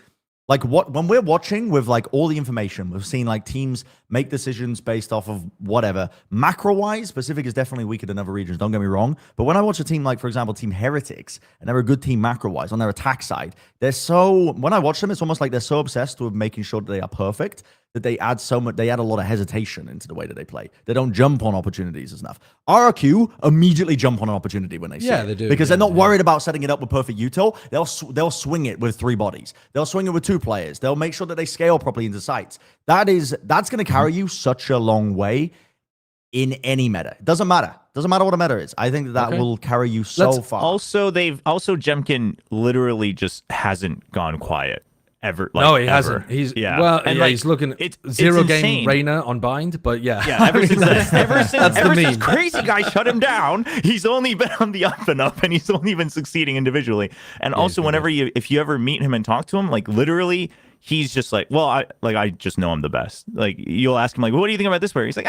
like when we're watching with like all the information, we've seen like teams make decisions based off of whatever. Macro wise, Pacific is definitely weaker than other regions. Don't get me wrong, but when I watch a team like, for example, Team Heretics, and they're a good team macro wise on their attack side, when I watch them, it's almost like they're so obsessed with making sure that they are perfect that they add a lot of hesitation into the way that they play. They don't jump on opportunities as enough. RRQ immediately jump on an opportunity when they see it. They do. Because they're not worried about setting it up with perfect util. They'll swing it with 3 bodies. They'll swing it with 2 players. They'll make sure that they scale properly into sites. That's going to carry you such a long way in any meta. It doesn't matter. Doesn't matter what a meta is. I think that will carry you so far. Also, Jemkin literally just hasn't gone quiet ever. Like, No, he ever. hasn't. He's he's looking it's 0 game insane. Reyna on bind, but yeah. Yeah, ever since meme. Crazy Guy shut him down, he's only been on the up and up, and he's only been succeeding individually. And also, if you ever meet him and talk to him, like literally, he's just like, well, I just know I'm the best. Like you'll ask him like, what do you think about this player? He's like,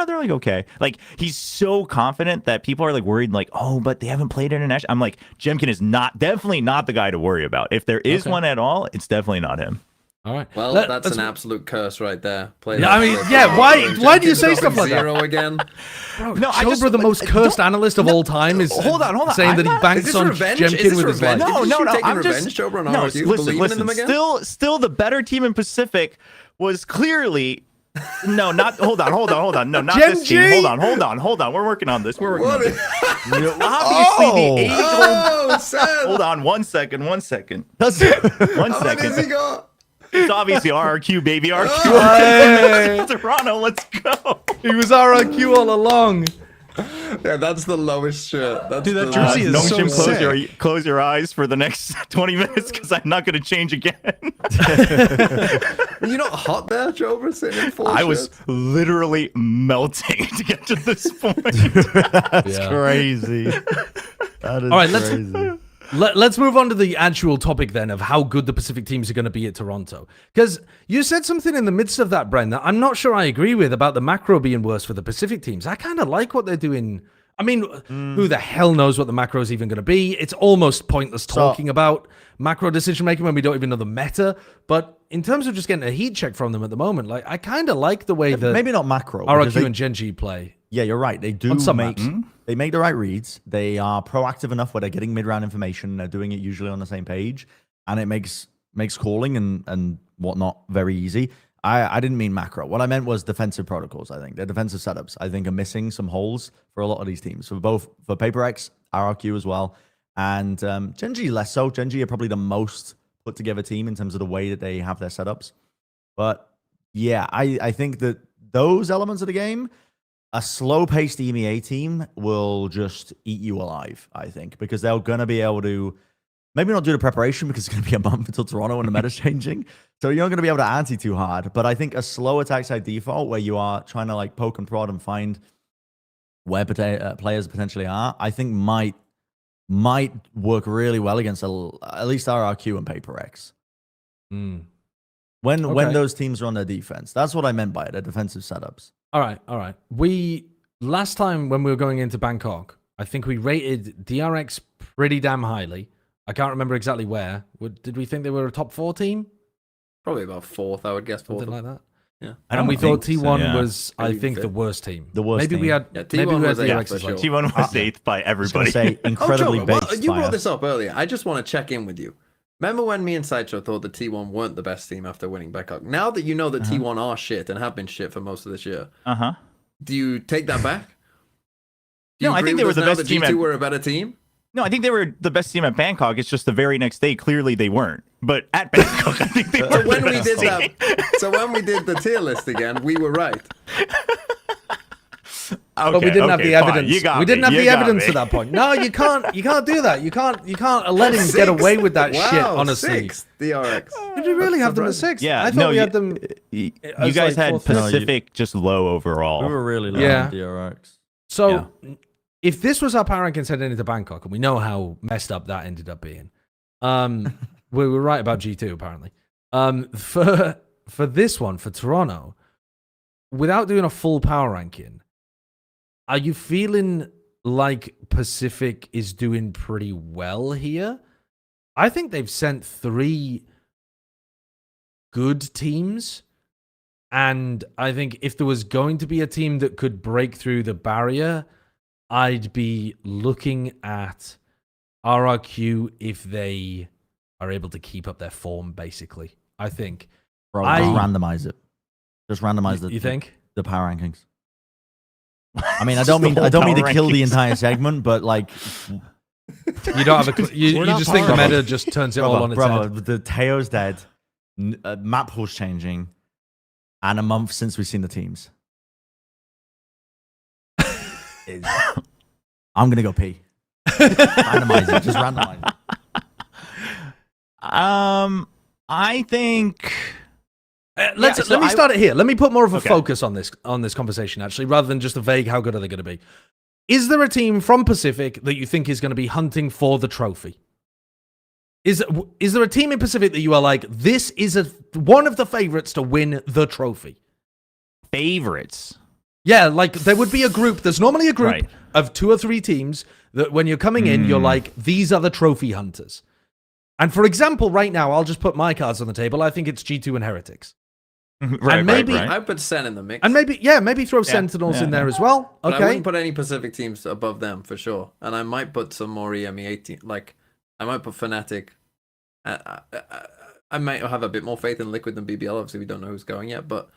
they're like okay. Like he's so confident that people are like worried, like, oh, but they haven't played international. I'm like, Jemkin is definitely not the guy to worry about. If there is one at all, it's definitely not him. All right. Well, that's an absolute curse right there. Play Yeah, that I mean, for- yeah, why do you Jemkin's say stuff dropping like that? 0 again. Bro, No, I Chobra, just- the most cursed analyst of all time, is hold on. saying I'm that he not- banks Is this on revenge? Jemkin Is this with his life. revenge? Is she taking I'm revenge just over on no. RRQ, believing in them again? Still, the better team in Pacific was clearly. No, not hold on. No, not this Gen.G? team. Hold on. We're working on this. What Obviously, Oh. the age-old. Oh, sad. Hold on, 1 second. 1 second. How many has he Second. got? It's obviously RRQ, baby. Hey. RRQ. Toronto, let's go. He was RRQ all along. Yeah, that's the lowest shirt. That's Dude, that the jersey is lowest- so Nongshim, sick. close your eyes for the next 20 minutes because I'm not going to change again. You're not hot there, Jover, sitting in full I was shirts? literally melting to get to this point. That's Yeah. crazy. That is All right, crazy. let's move on to the actual topic then of how good the Pacific teams are going to be at Toronto. Because you said something in the midst of that, Bren, that I'm not sure I agree with about the macro being worse for the Pacific teams. I kind of like what they're doing. I mean, who the hell knows what the macro is even going to be? It's almost pointless talking about macro decision making when we don't even know the meta. But in terms of just getting a heat check from them at the moment, like I kind of like the way that Maybe not macro. because RRQ they- and Gen.G play. Yeah, you're right. They do On some make maps. they make the right reads. They are proactive enough where they're getting mid-round information. They're doing it usually on the same page, and it makes calling and whatnot very easy. I didn't mean macro. What I meant was defensive protocols. I think their defensive setups I think are missing some holes for a lot of these teams. For PaperX, RRQ as well, and Gen.G less so. Gen.G are probably the most put together team in terms of the way that they have their setups. But yeah, I think that those elements of the game, a slow-paced EMEA team will just eat you alive, I think, because they're going to be able to maybe not do the preparation because it's going to be a month until Toronto and the meta's changing. So you're not going to be able to anti too hard. But I think a slow attack side default where you are trying to like poke and prod and find where players potentially are, I think might work really well against at least RRQ and PaperX. When those teams are on their defense. That's what I meant by it, their defensive setups. All right. Last time when we were going into Bangkok, I think we rated DRX pretty damn highly. I can't remember exactly where. Did we think they were a top 4 team? Probably about fourth, I would guess. Fourth. Something like that. Yeah. And we thought think so, T1 yeah. was, I Maybe think, the fifth. worst team. The worst Maybe we team. had. Yeah, Maybe T1 we had was eighth DRX for as well. sure. T1 was 8th by I was going everybody. to say incredibly Joe, based you by brought us. this up earlier. I just want to check in with you. Remember when me and Sideshow thought the T1 weren't the best team after winning Bangkok? Now that you know that T1 are shit and have been shit for most of this year, Uh-huh. do you take that back? Do you No, I agree think they with were us the now best that team G2 at- were a better team? No, I think they were the best team at Bangkok. It's just the very next day, clearly they weren't. But at Bangkok, I think they were. So the when we best did team. that, so when we did the tier list again, we were right. But we didn't have the fine. evidence. You got We didn't me. have You the got evidence me. at that point. No, you can't do that. You can't let him get away with that Wow, shit, honestly. Sixth DRX. Did we really That's have them at surprising. 6? Yeah, I thought no, we you- had them. You as, guys like, had fourth, fifth. Pacific just low overall. We were really low Yeah. on DRX. So if this was our power rankings heading into Bangkok, and we know how messed up that ended up being, we were right about G2 apparently. For this one, for Toronto, without doing a full power ranking, are you feeling like Pacific is doing pretty well here? I think they've sent 3 good teams. And I think if there was going to be a team that could break through the barrier, I'd be looking at RRQ if they are able to keep up their form, basically. I think. Bro, I- just randomize it. Just randomize You think? the power rankings. I mean, I don't mean to kill the entire segment, but like, You don't have you We're not just think the power meta just turns it all on its head. the Teo's dead, map pool's changing, and a month since we've seen the teams. I'm gonna go pee. Randomize it. Just randomize it. I think. Let so me start it here. Let me put more of a Okay. focus on this conversation, actually, rather than just a vague how good are they going to be. Is there a team from Pacific that you think is going to be hunting for the trophy? Is there a team in Pacific that you are like, this is one of the favorites to win the trophy? Favorites. Yeah, like there would be a group. There's normally a group Right. of 2 or 3 teams that when you're coming in, you're like, these are the trophy hunters. And for example, right now, I'll just put my cards on the table. I think it's G2 and Heretics. Right, maybe- right. I put Sen in the mix. And maybe throw Sentinels in there as well. But I Okay. wouldn't put any Pacific teams above them for sure. And I might put some more EMEA team. Like, I might put Fnatic. I might have a bit more faith in Liquid than BBL. Obviously, we don't know who's going yet. But,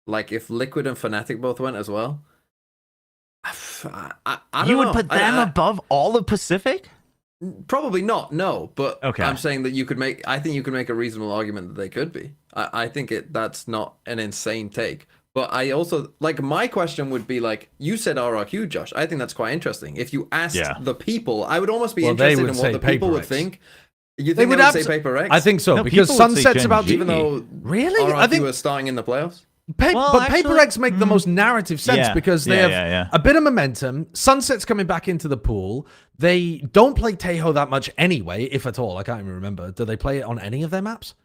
like, if Liquid and Fnatic both went as well, I don't You would know. put them above all of Pacific? Probably not, no. But Okay. I'm saying that I think you could make a reasonable argument that they could be. I think that's not an insane take. But I also like my question would be like you said RRQ, Josh. I think that's quite interesting. If you asked the people, I would almost be interested in what the people would think. You think they would say Paper X? I think so No, because people would say Sunset's about Gen.G. even though really. RRQ I think are starting in the playoffs. But Paper X make the most narrative sense because they have a bit of momentum. Sunset's coming back into the pool. They don't play Tejo that much anyway, if at all. I can't even remember. Do they play it on any of their maps?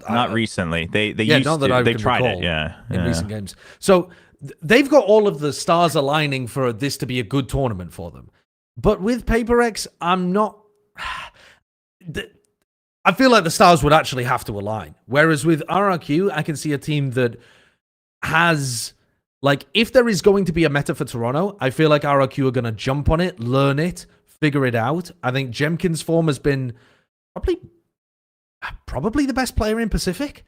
Not recently. They used not that to. I They can tried recall it. in recent games. So they've got all of the stars aligning for this to be a good tournament for them. But with Paper X, I'm not. I feel like the stars would actually have to align. Whereas with RRQ, I can see a team that has, like, if there is going to be a meta for Toronto, I feel like RRQ are going to jump on it, learn it, figure it out. I think Jemkin's form has been probably the best player in Pacific.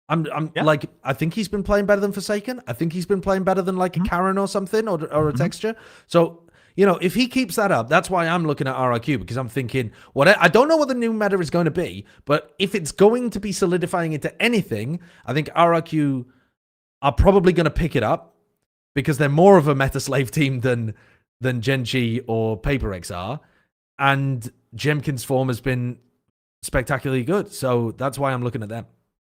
Like, I think he's been playing better than Forsaken. I think he's been playing better than like a Karen or something or a Texture. So, you know, if he keeps that up, that's why I'm looking at RRQ because I'm thinking, I don't know what the new meta is going to be, but if it's going to be solidifying into anything, I think RRQ are probably going to pick it up because they're more of a meta slave team than Gen.G or Paper X are, and Jemkin's form has been spectacularly good, so that's why I'm looking at them.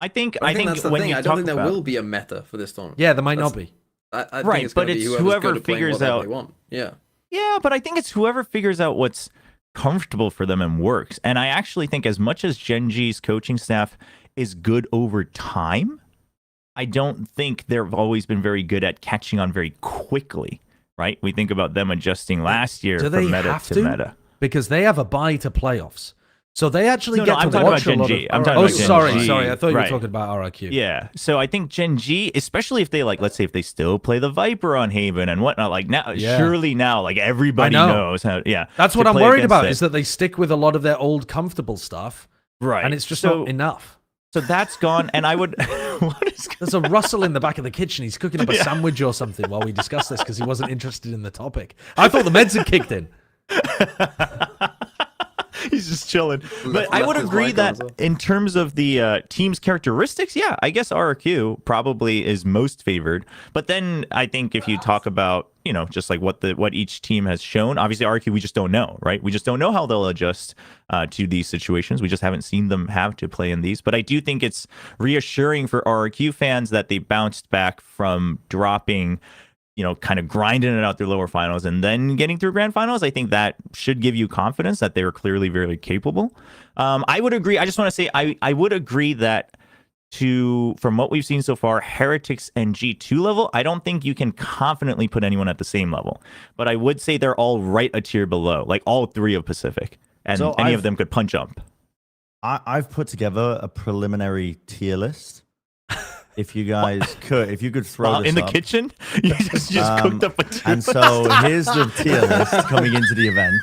I think that's the thing. I don't think there will be a meta for this tournament. Yeah, there might not be. I think it's going to be whoever figures out. Yeah, but I think it's whoever figures out what's comfortable for them and works. And I actually think as much as Gen.G's coaching staff is good over time, I don't think they've always been very good at catching on very quickly, right? We think about them adjusting last year from meta to meta. Because they have a bye to playoffs. So they actually get to talking watch about a lot Gen.G. of... I'm talking about sorry. Gen.G. I thought you were talking about RRQ. Yeah. So I think Gen.G, especially if they, like, let's say if they still play the Viper on Haven and whatnot, like now, surely now, like everybody knows how, That's what I'm worried about, is that they stick with a lot of their old comfortable stuff. Right. And it's just not enough. So that's gone, and I would... There's a rustle in the back of the kitchen. He's cooking up a sandwich or something while we discuss this because he wasn't interested in the topic. I thought the meds had kicked in. He's just chilling. But I would agree that in terms of the team's characteristics, I guess RRQ probably is most favored. But then I think if you talk about, you know, just like what each team has shown, obviously RRQ, we just don't know, right? We just don't know how they'll adjust to these situations. We just haven't seen them have to play in these. But I do think it's reassuring for RRQ fans that they bounced back from dropping, you know, kind of grinding it out through lower finals and then getting through grand finals. I think that should give you confidence that they were clearly very capable. I would agree. I just want to say I would agree that from what we've seen so far, Heretics and G2 level, I don't think you can confidently put anyone at the same level. But I would say they're all right a tier below, like all three of Pacific. And so any of them could punch up. I've put together a preliminary tier list. If you guys could, throw this in the up. kitchen, you just cooked up a tier and so here's the tier list coming into the event.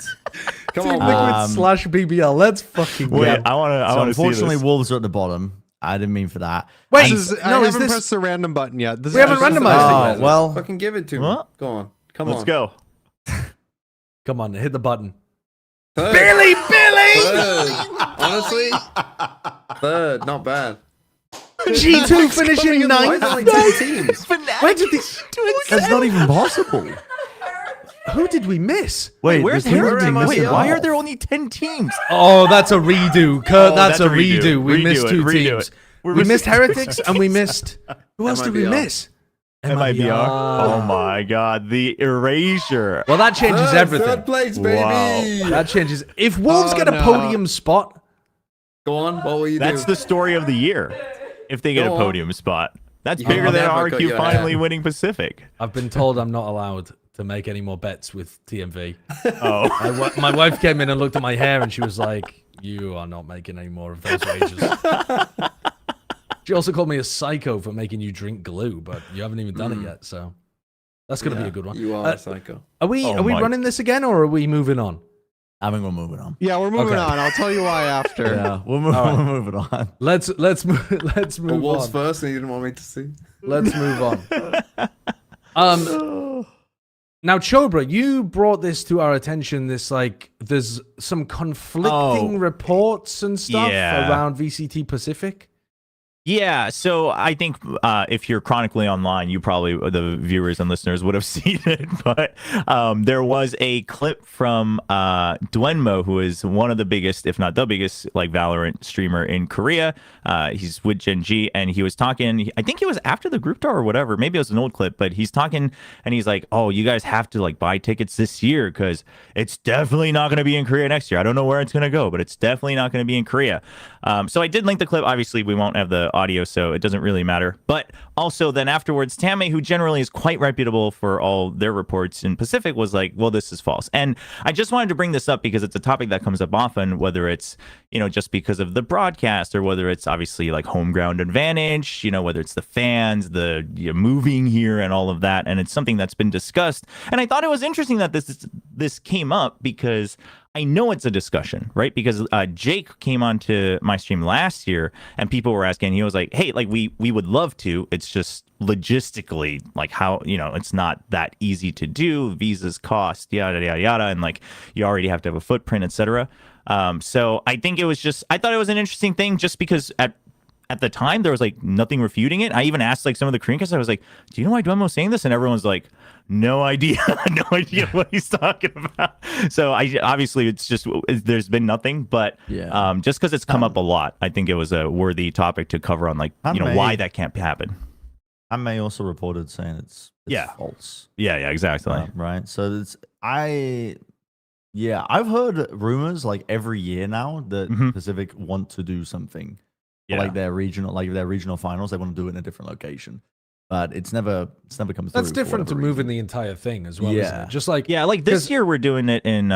Come on, Liquid/BBL. Let's fucking wait. go. I want to. Unfortunately, Wolves are at the bottom. I didn't mean for that. Wait, I haven't pressed the random button yet. We haven't randomized it. Well, fucking give it to me. Go on, let's go. Come on, hit the button. Third. Billy. Honestly, third, not bad. G2 finishing ninth. Why two teams? Where did this? That's not even possible. Who did we miss? Wait, where's Heretics? Wait, why are there only 10 teams? Oh, that's a redo, Kurt. That's a redo. redo. We missed two Redo teams. it. We missed Heretics and we missed. Who else did we miss? MIBR. Oh my God, the erasure. Well, that changes everything. Third place, baby. Wow. That changes. If Wolves get a podium spot, go on. What will you do? That's the story of the year. If they get a podium spot, that's bigger than RQ finally winning Pacific. I've been told I'm not allowed to make any more bets with TMV. Oh, my wife came in and looked at my hair and she was like, "You are not making any more of those wagers." She also called me a psycho for making you drink glue, but you haven't even done it yet, so that's going to be a good one. You are a psycho. Are we running this again, or are we moving on? I think we're moving on. Yeah, we're moving on. I'll tell you why after. Yeah, we're moving on. Let's move Wolves on. first, and you didn't want me to see. Let's move on. Now, Chobra, you brought this to our attention. This there's some conflicting reports and stuff around VCT Pacific. Yeah, so I think if you're chronically online, you probably, the viewers and listeners, would have seen it. But there was a clip from Dwenmo, who is one of the biggest, if not the biggest, like Valorant streamer in Korea. He's with Gen.G, and he was talking. I think it was after the group tour or whatever. Maybe it was an old clip, but he's talking, and he's like, "Oh, you guys have to like buy tickets this year because it's definitely not going to be in Korea next year. I don't know where it's going to go, but it's definitely not going to be in Korea." So I did link the clip. Obviously, we won't have the audio, so it doesn't really matter. But also then afterwards, Tame, who generally is quite reputable for all their reports in Pacific, was like, well, this is false. And I just wanted to bring this up because it's a topic that comes up often, whether it's, just because of the broadcast or whether it's obviously like home ground advantage, whether it's the fans, the moving here and all of that. And it's something that's been discussed. And I thought it was interesting that this came up because I know it's a discussion, right? Because Jake came onto my stream last year and people were asking, he was like, hey, like we would love to. It's just logistically, like how, it's not that easy to do. Visas cost, yada, yada, yada. And like you already have to have a footprint, etc. So I think I thought it was an interesting thing just because at the time there was like nothing refuting it. I even asked like some of the Korean guys, I was like, do you know why Dwemo's saying this? And everyone's like, no idea. No idea what he's talking about. So obviously it's just, there's been nothing, but just because it's come up a lot, I think it was a worthy topic to cover on like, why that can't happen. I may also reported saying it's false. Yeah, exactly. Right. So I've heard rumors like every year now that Pacific want to do something. Yeah. Like their regional finals, they want to do it in a different location. But it's never come through. That's different to moving the entire thing as well, isn't it? Just like like this year we're doing it in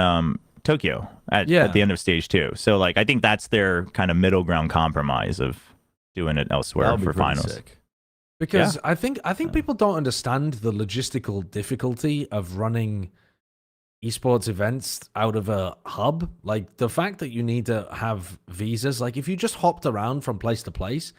Tokyo at the end of stage 2. So like I think that's their kind of middle ground compromise of doing it elsewhere for finals. Sick. Because I think people don't understand the logistical difficulty of running esports events out of a hub. Like the fact that you need to have visas, like if you just hopped around from place to place,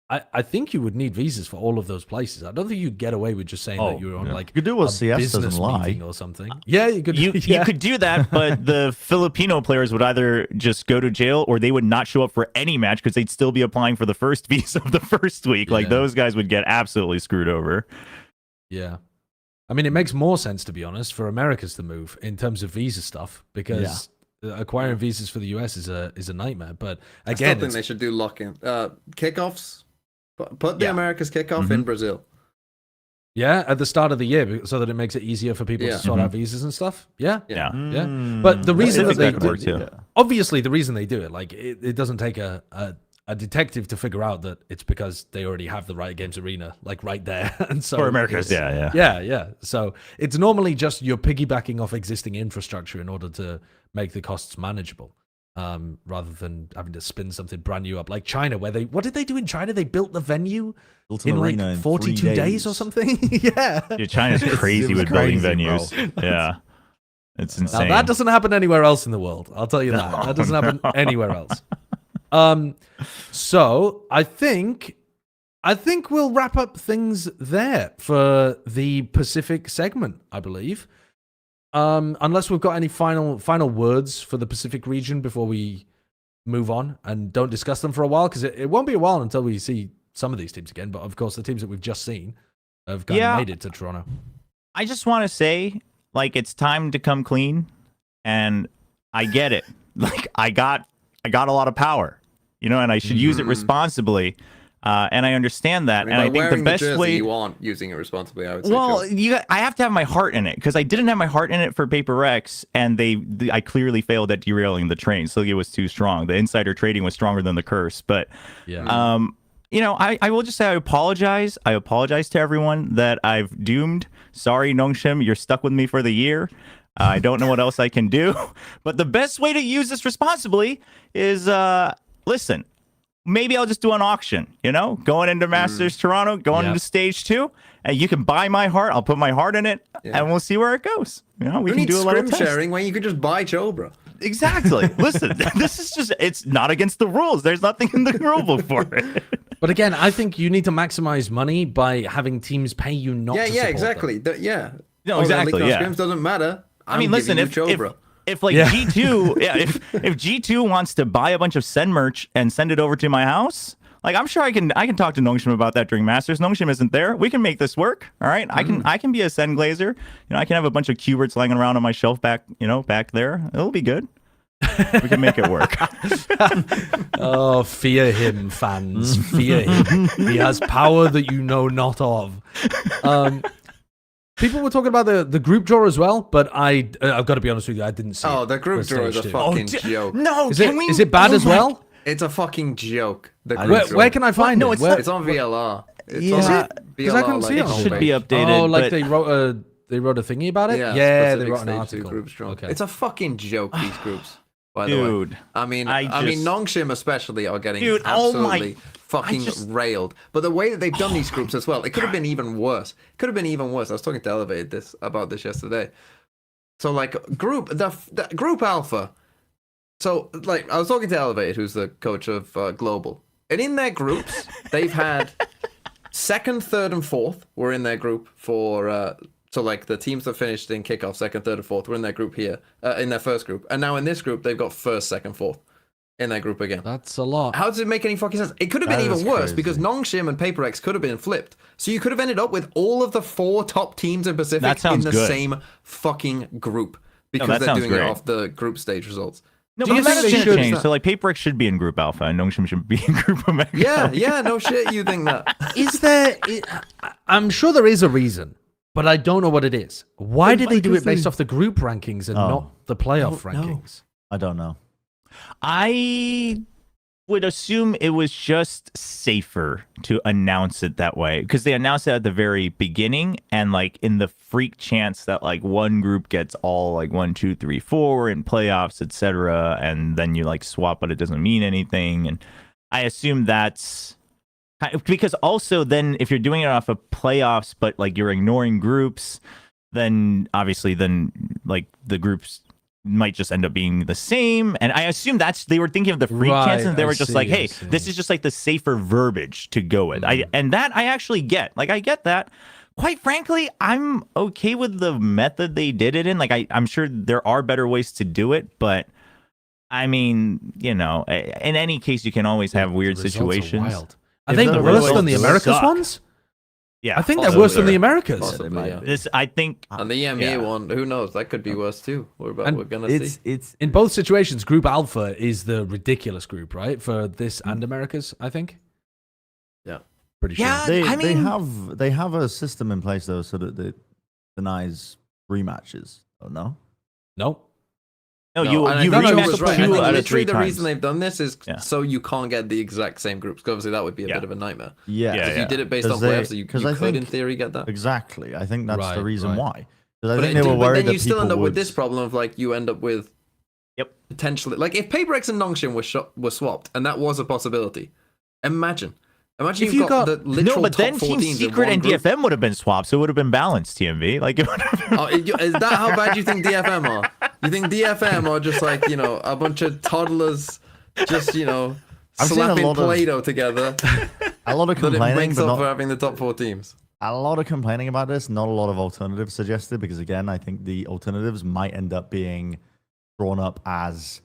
I think you would need visas for all of those places. I don't think you'd get away with just saying that you were on like you could do what a CS business doesn't lie meeting or something. Yeah, you could. You could do that, but the Filipino players would either just go to jail or they would not show up for any match because they'd still be applying for the first visa of the first week. Like those guys would get absolutely screwed over. Yeah. I mean, it makes more sense, to be honest, for Americas to move in terms of visa stuff because acquiring visas for the US is a nightmare. But again, I still think they should do lock-in kickoffs. Put the Americas kickoff in Brazil. Yeah, at the start of the year, so that it makes it easier for people to sort out visas and stuff. Yeah. But the reason that they do, obviously, the reason they do it, like it doesn't take a detective to figure out that it's because they already have the Riot Games arena, like right there. And so for Americas, yeah. So it's normally just you're piggybacking off existing infrastructure in order to make the costs manageable. Rather than having to spin something brand new up, like China, where what did they do in China? They built the venue in like 42 days or something. China's crazy with building venues. Yeah, it's insane. Now, that doesn't happen anywhere else in the world. I'll tell you that. That doesn't happen anywhere else. So I think we'll wrap up things there for the Pacific segment, I believe. Unless we've got any final words for the Pacific region before we move on and don't discuss them for a while, because it won't be a while until we see some of these teams again. But of course, the teams that we've just seen have kind of made it to Toronto. I just want to say, like, it's time to come clean, and I get it. Like, I got a lot of power, and I should use it responsibly. And I understand that. I mean, and I think the best way you aren't using it responsibly, I would say. Well, I have to have my heart in it because I didn't have my heart in it for Paper X, and I clearly failed at derailing the train. Sliggy was too strong. The insider trading was stronger than the curse. But I will just say I apologize. I apologize to everyone that I've doomed. Sorry, Nongshim, you're stuck with me for the year. I don't know what else I can do. But the best way to use this responsibly is listen. Maybe I'll just do an auction, going into Masters Toronto, going into stage 2, and you can buy my heart. I'll put my heart in it, and we'll see where it goes. We can do a little test. Sharing when you could just buy Chobra. Exactly. Listen, this is it's not against the rules. There's nothing in the rulebook for it. But again, I think you need to maximize money by having teams pay you not to support exactly. them. No, exactly. Scrims doesn't matter. I mean, listen, if like G2, if G2 wants to buy a bunch of Send merch and send it over to my house, Like, I'm sure I can talk to Nongshim about that during Masters. Nongshim isn't there. We can make this work. All right. I can be a Sen Glazer. I can have a bunch of Q-words lying around on my shelf back there. It'll be good. We can make it work. Oh, fear him, fans. Fear him. He has power that you know not of. People were talking about the group draw as well, but I've got to be honest with you, I didn't see Oh, it the group for draw is a stage two. fucking joke. No, Is it bad as well? It's a fucking joke. The group draw. Where can I find no, it? it's Where- not- It's on VLR. It's Yeah. on Is it? 'Cause I couldn't see it. like, It should be homepage. updated. Oh, like but they wrote a thingy about it? Yeah, they specific wrote an stage two article. groups draw. Okay. It's a fucking joke, these groups. By the way, Dude, I mean, I just- Nongshim especially are getting Dude, oh my- absolutely fucking railed. But the way that they've done these groups as well, it could have been even worse. Could have been even worse. I was talking to Elevate about this yesterday. So like the group alpha. So like I was talking to Elevate, who's the coach of Global, and in their groups they've had second, third, and fourth were in their group for. So like the teams that finished in kickoff, second, third, and fourth were in their group here, in their first group, and now in this group they've got first, second, fourth in their group again. That's a lot. How does it make any fucking sense? It could have been That even is worse crazy. because Nongshim and PaperX could have been flipped. So you could have ended up with all of the 4 top teams in Pacific That in sounds the good. same fucking group because that they're sounds doing great. it off the group stage results. No, Do but you think that's they gonna should- change. So like PaperX should be in Group Alpha and Nongshim should be in Group Omega. Yeah, no shit, you think that? Is there? I'm sure there is a reason, but I don't know what it is. Why did they do it based off the group rankings and Oh. not the playoff Don't know. rankings? I don't know. I would assume it was just safer to announce it that way because they announced it at the very beginning and like in the freak chance that like one group gets all like 1, 2, 3, 4 in playoffs, etc., and then you like swap, but it doesn't mean anything. And I assume that's because also then if you're doing it off of playoffs, but like you're ignoring groups, then obviously then like the groups might just end up being the same. And I assume they were thinking of the freak Right, chances. They I were just see, like, I hey, see. this is just like the safer verbiage to go with. And that I actually get. Like I get that. Quite frankly, I'm okay with the method they did it in. Like I'm sure there are better ways to do it, but I mean, in any case, you can always have weird The results are situations. wild. Are If they the worse than the results Americas suck. ones? Yeah, I think they're Possibly. worse than the Americas. Possibly, yeah. this I think. And the EMEA Yeah. one, who knows? That could be worse too. We're gonna see. It's In both situations, Group Alpha is the ridiculous group, right? For this and Americas, I think. Yeah. Pretty sure. Yeah. they I mean- they have a system in place though, so that it denies rematches. Oh no. No. No, No, you and I you think no, Joe rematch was right. I 2 think out of literally 3 the times. reason they've done this is Yeah. so you can't get the exact same groups. 'Cause obviously, that would be a Yeah. bit of a nightmare. Yeah. Yeah, If you did it based 'Cause on they- playoffs, you 'cause could, I in think- theory, get that. Exactly. I think that's the Right, reason right. why. Because I But, think they were worried then that you still people end up would... with this problem of like you end up with Yep. potentially like if PaperX and Nongshim were swapped and that was a possibility. Imagine If you've you got got- the literal No, but top then 4 Team teams in Secret one and group. DFM would have been swapped, so it would have been balanced. TMV, like it would have been... Oh, is that how bad you think DFM are? You think DFM are just like a bunch of toddlers just I've seen a slapping lot of- Play-Doh together a lot of that it complaining, makes but up for not, having the top 4 teams? a lot of complaining about this. Not a lot of alternatives suggested because again, I think the alternatives might end up being drawn up as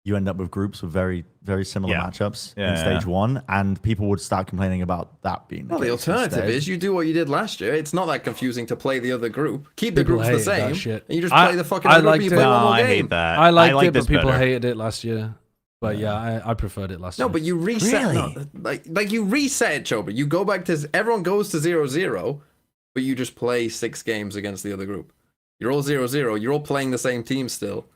you end up with groups with very, very similar Yeah. matchups Yeah, in stage 1, and people would start complaining about that being Well, the case alternative instead. is you do what you did last year. It's not that confusing to play the other group. Keep the People groups the hated that same, shit. and you just I- play the fucking I other group. liked You it. play No, one more I game. hate that. I liked like it, this but people better. hated it last year. But yeah, I preferred it last year. No, but you reset. Really? No, like you reset it, Choba. You go back to everyone goes to 0-0, but you just play 6 games against the other group. You're all 0-0. You're all playing the same team still.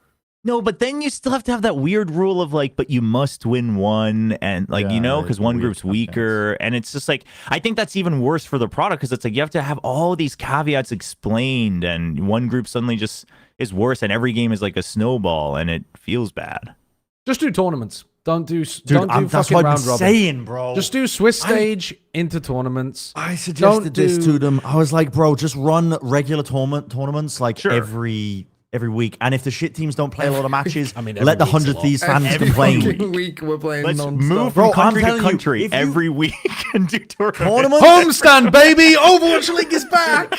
No, but then you still have to have that weird rule of like, but you must win one, and like Yeah, because the one weird group's caveats. weaker, and it's just like I think that's even worse for the product because it's like you have to have all these caveats explained, and one group suddenly just is worse, and every game is like a snowball, and it feels bad. just do tournaments. Don't do Dude, don't do that's fucking what I've round been robin. saying, bro. Just do Swiss stage into tournaments. I suggested Don't this do- to them. I was like, bro, just run regular tournaments like Sure. every week. And if the shit teams don't play a lot of matches, I mean, let the every week's a 100 lot. Thieves fans Every complain. fucking week we're playing Let's non-stop. move Bro, from I'm country to telling you, country if you- every week and do tournaments. Tournaments, Homestand, baby! Overwatch League is back!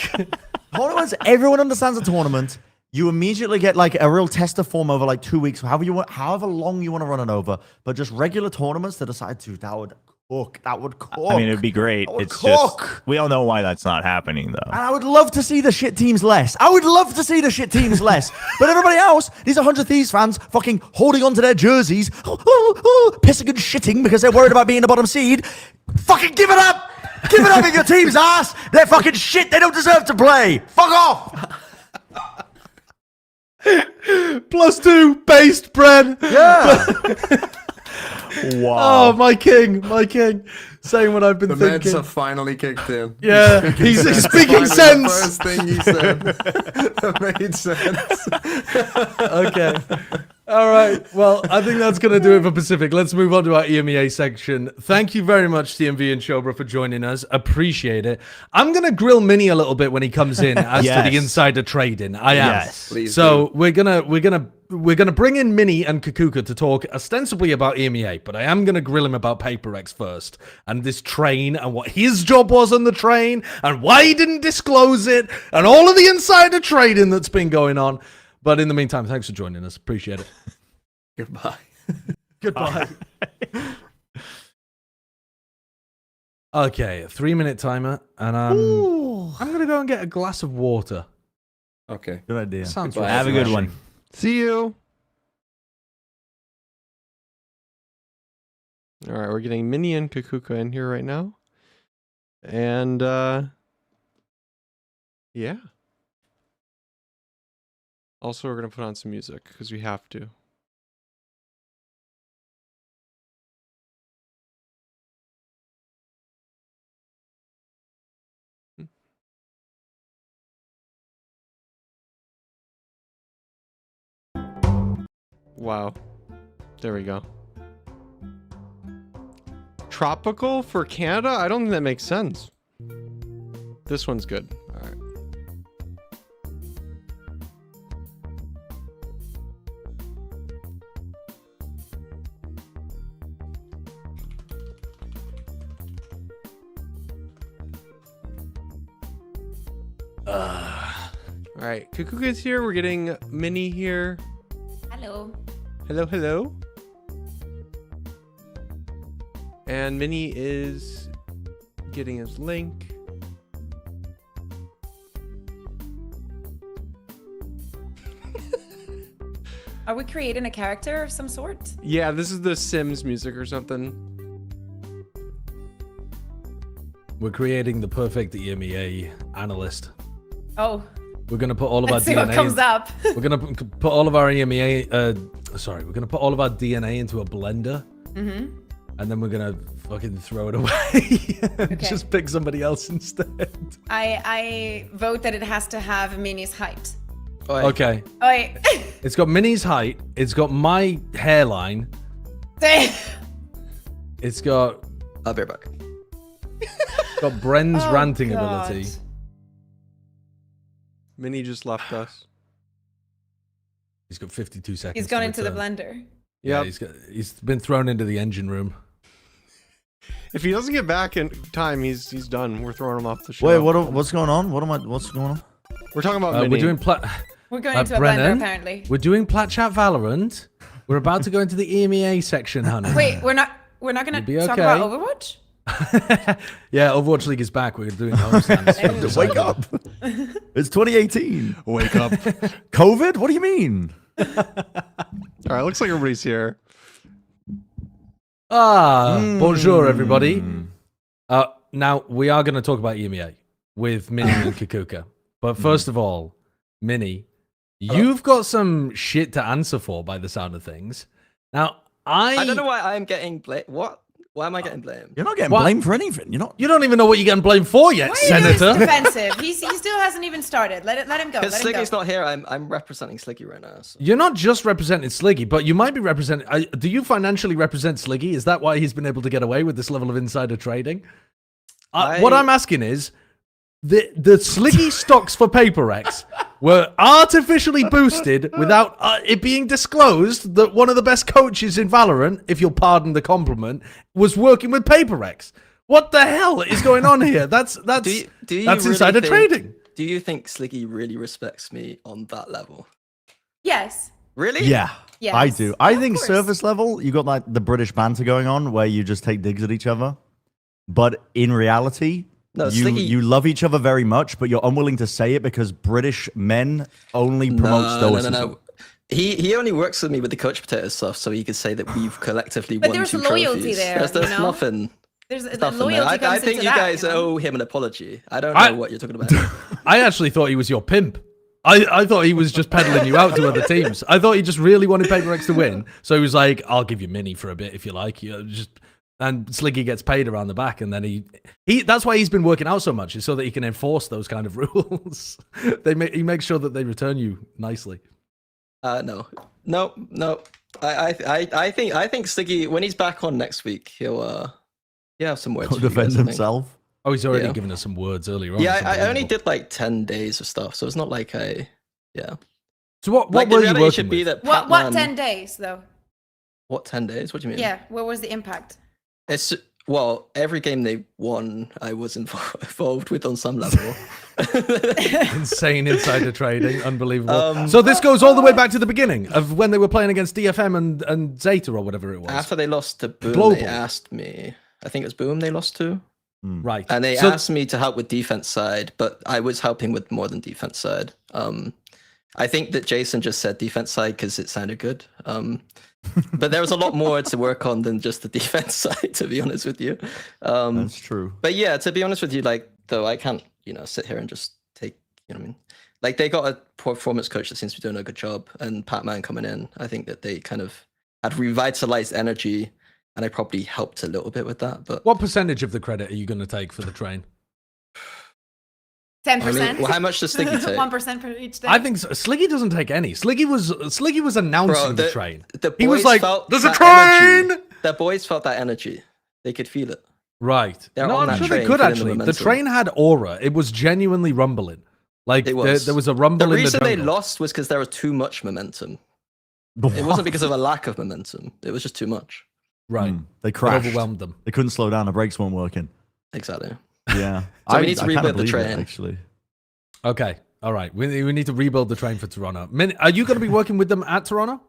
tournaments, everyone understands a tournament. You immediately get like a real tester form over like 2 weeks, however long you want to run it over. But just regular tournaments to decide to, that would cook. That would cook. I mean, it'd be great. That would It's cook. just we all know why that's not happening, though. And I would love to see the shit teams less. I would love to see the shit teams less. But everybody else, these 100 Thieves fans, fucking holding onto their jerseys, pissing and shitting because they're worried about being the bottom seed. Fucking give it up! Give it up in your team's ass! They're fucking shit. They don't deserve to play. Fuck off! +2 based, Bren. Yeah. Wow. Oh, my king. Saying what I've been The thinking. meds have finally kicked in. Yeah, he's speaking Finally, sense. The first thing you said that made sense. Okay. All right. Well, I think that's going to do it for Pacific. Let's move on to our EMEA section. Thank you very much, TMV and Shobra, for joining us. Appreciate it. I'm going to grill Mini a little bit when he comes in as to the insider trading. I am. Yes. Please So do. we're gonna bring in Mini and Kaquka to talk ostensibly about EMEA, but I am gonna grill him about PaperX first and this train and what his job was on the train and why he didn't disclose it and all of the insider trading that's been going on. But in the meantime, thanks for joining us. Appreciate it. Goodbye. Goodbye. Okay, a 3-minute timer, and I'm gonna go and get a glass of water. Okay. Good idea. Sounds Goodbye, Have a good everyone. one. See you. All right, we're getting Mini and Kaquka in here right now. And yeah. Also, we're going to put on some music because we have to. Wow. There we go. Tropical for Canada? I don't think that makes sense. This one's good. All right. All right. Kaquka's here. We're getting Mini here. Hello. Hello, hello. And Mini is getting his link. Are we creating a character of some sort? Yeah, this is the Sims music or something. We're creating the perfect EMEA analyst. Oh, We're gonna put all of let's our see DNA. what comes up. We're gonna put all of our EMEA. We're gonna put all of our DNA into a blender, and then we're gonna fucking throw it away. And Okay. just pick somebody else instead. I vote that it has to have Mini's height. Okay, Oh wait. it's got Minnie's height. It's got my hairline. It's got I'll be right back. Bren's Oh, ranting God. ability. Mini just left us. He's got 52 seconds. He's gone to into the return. blender. Yeah, Yep. he's been thrown into the engine room. If he doesn't get back in time, he's done. We're throwing him off the show. Wait, what's going on? What's going on? We're talking about Mini. We're doing We're going into a blender Brennan, apparently. We're doing Plat Chat Valorant. We're about to go into the EMEA section, honey. Wait, we're not gonna You'll be talk okay. about Overwatch? Yeah, Overwatch League is back. We're doing homestands. Just wake up. It's 2018. Wake up. COVID? What do you mean? All right, looks like everybody's here. Bonjour, everybody. Now, we are going to talk about EMEA with Mini and Kaquka. But first of all, Mini, you've got some shit to answer for by the sound of things. Now, I don't know why I'm getting blamed. What? Why am I getting blamed? You're not getting What? blamed for anything. You're not. You don't even know what you're getting blamed for yet, Why are you Senator. defensive? He still hasn't even started. Let him go. Because Let him Sliggy's go. not here, I'm representing Sliggy right now. So. You're not just representing Sliggy, but you might be representing... do you financially represent Sliggy? Is that why he's been able to get away with this level of insider trading? What I'm asking is, the Sliggy stocks for PaperX were artificially boosted without it being disclosed that one of the best coaches in Valorant, if you'll pardon the compliment, was working with PaperX. What the hell is going on here? That's Do you that's really insider think- trading. Do you think Sliggy really respects me on that level? Yes. Really? Yeah, Yes. I do. I Of think course. surface level, you got like the British banter going on where you just take digs at each other. but in reality, No, you Sliggy- you love each other very much, but you're unwilling to say it because British men only promote stoicism. No. He only works with me with the coach potato stuff, so he could say that we've collectively But won there's 2 loyalty trophies. there, There's you know? nothing. There's Nothing loyalty there. I comes think into you that, guys you know? owe him an apology. I don't know what you're talking about. I actually thought he was your pimp. I thought he was just peddling you out to other teams. I thought he just really wanted PaperX to win. So he was like, I'll give you Mini for a bit if you like. You know, and Sliggy gets paid around the back, and then he that's why he's been working out so much, is so that he can enforce those kind of rules. He makes sure that they return you nicely. No. I think Sliggy, when he's back on next week, he'll have some words. He'll for you defend guys, I think. himself. Oh, he's already Yeah. given us some words earlier on. Yeah, It's I only unbelievable. did like 10 days of stuff, so it's not like yeah. So what Like, were the you reality working should be with? that What Pac-Man- 10 days though? What 10 days? What do you mean? Yeah, what was the impact? It's well, every game they won, I was involved with on some level. Insane insider trading, unbelievable. So this goes all the way back to the beginning of when they were playing against DFM and Zeta or whatever it was. After they lost to Boom, Global. they asked me. I think it was Boom they lost to, Right. and they So- asked me to help with defense side, but I was helping with more than defense side. I think that Jason just said defense side because it sounded good. But there was a lot more to work on than just the defense side, to be honest with you. That's true. But yeah, to be honest with you, like, though I can't, sit here and just take, you know what I mean? Like, they got a performance coach that seems to be doing a good job, and Pac-Man coming in, I think that they kind of had revitalized energy, and I probably helped a little bit with that. But What percentage of the credit are you going to take for the train? 10%? I mean, well, how much does Sliggy take? 1% for each day. I think Sliggy doesn't take any. Sliggy was announcing the train. The He was boys like, felt "There's a that train!" energy. The boys felt that energy. They could feel it. Right. They're No, on I'm that sure they train, could feeling the actually. The momentum. train had aura. It was genuinely rumbling. Like It was. there was a rumble The in the reason they jungle. lost was because there was too much momentum. It wasn't because of a lack of momentum. It was just too much. Right. They It crashed. overwhelmed them. They couldn't slow down. The brakes weren't working. Exactly. Yeah. So we need to I kinda rebuild the believe it, train. actually. Okay. All right. We need to rebuild the train for Toronto. Are you going to be working with them at Toronto?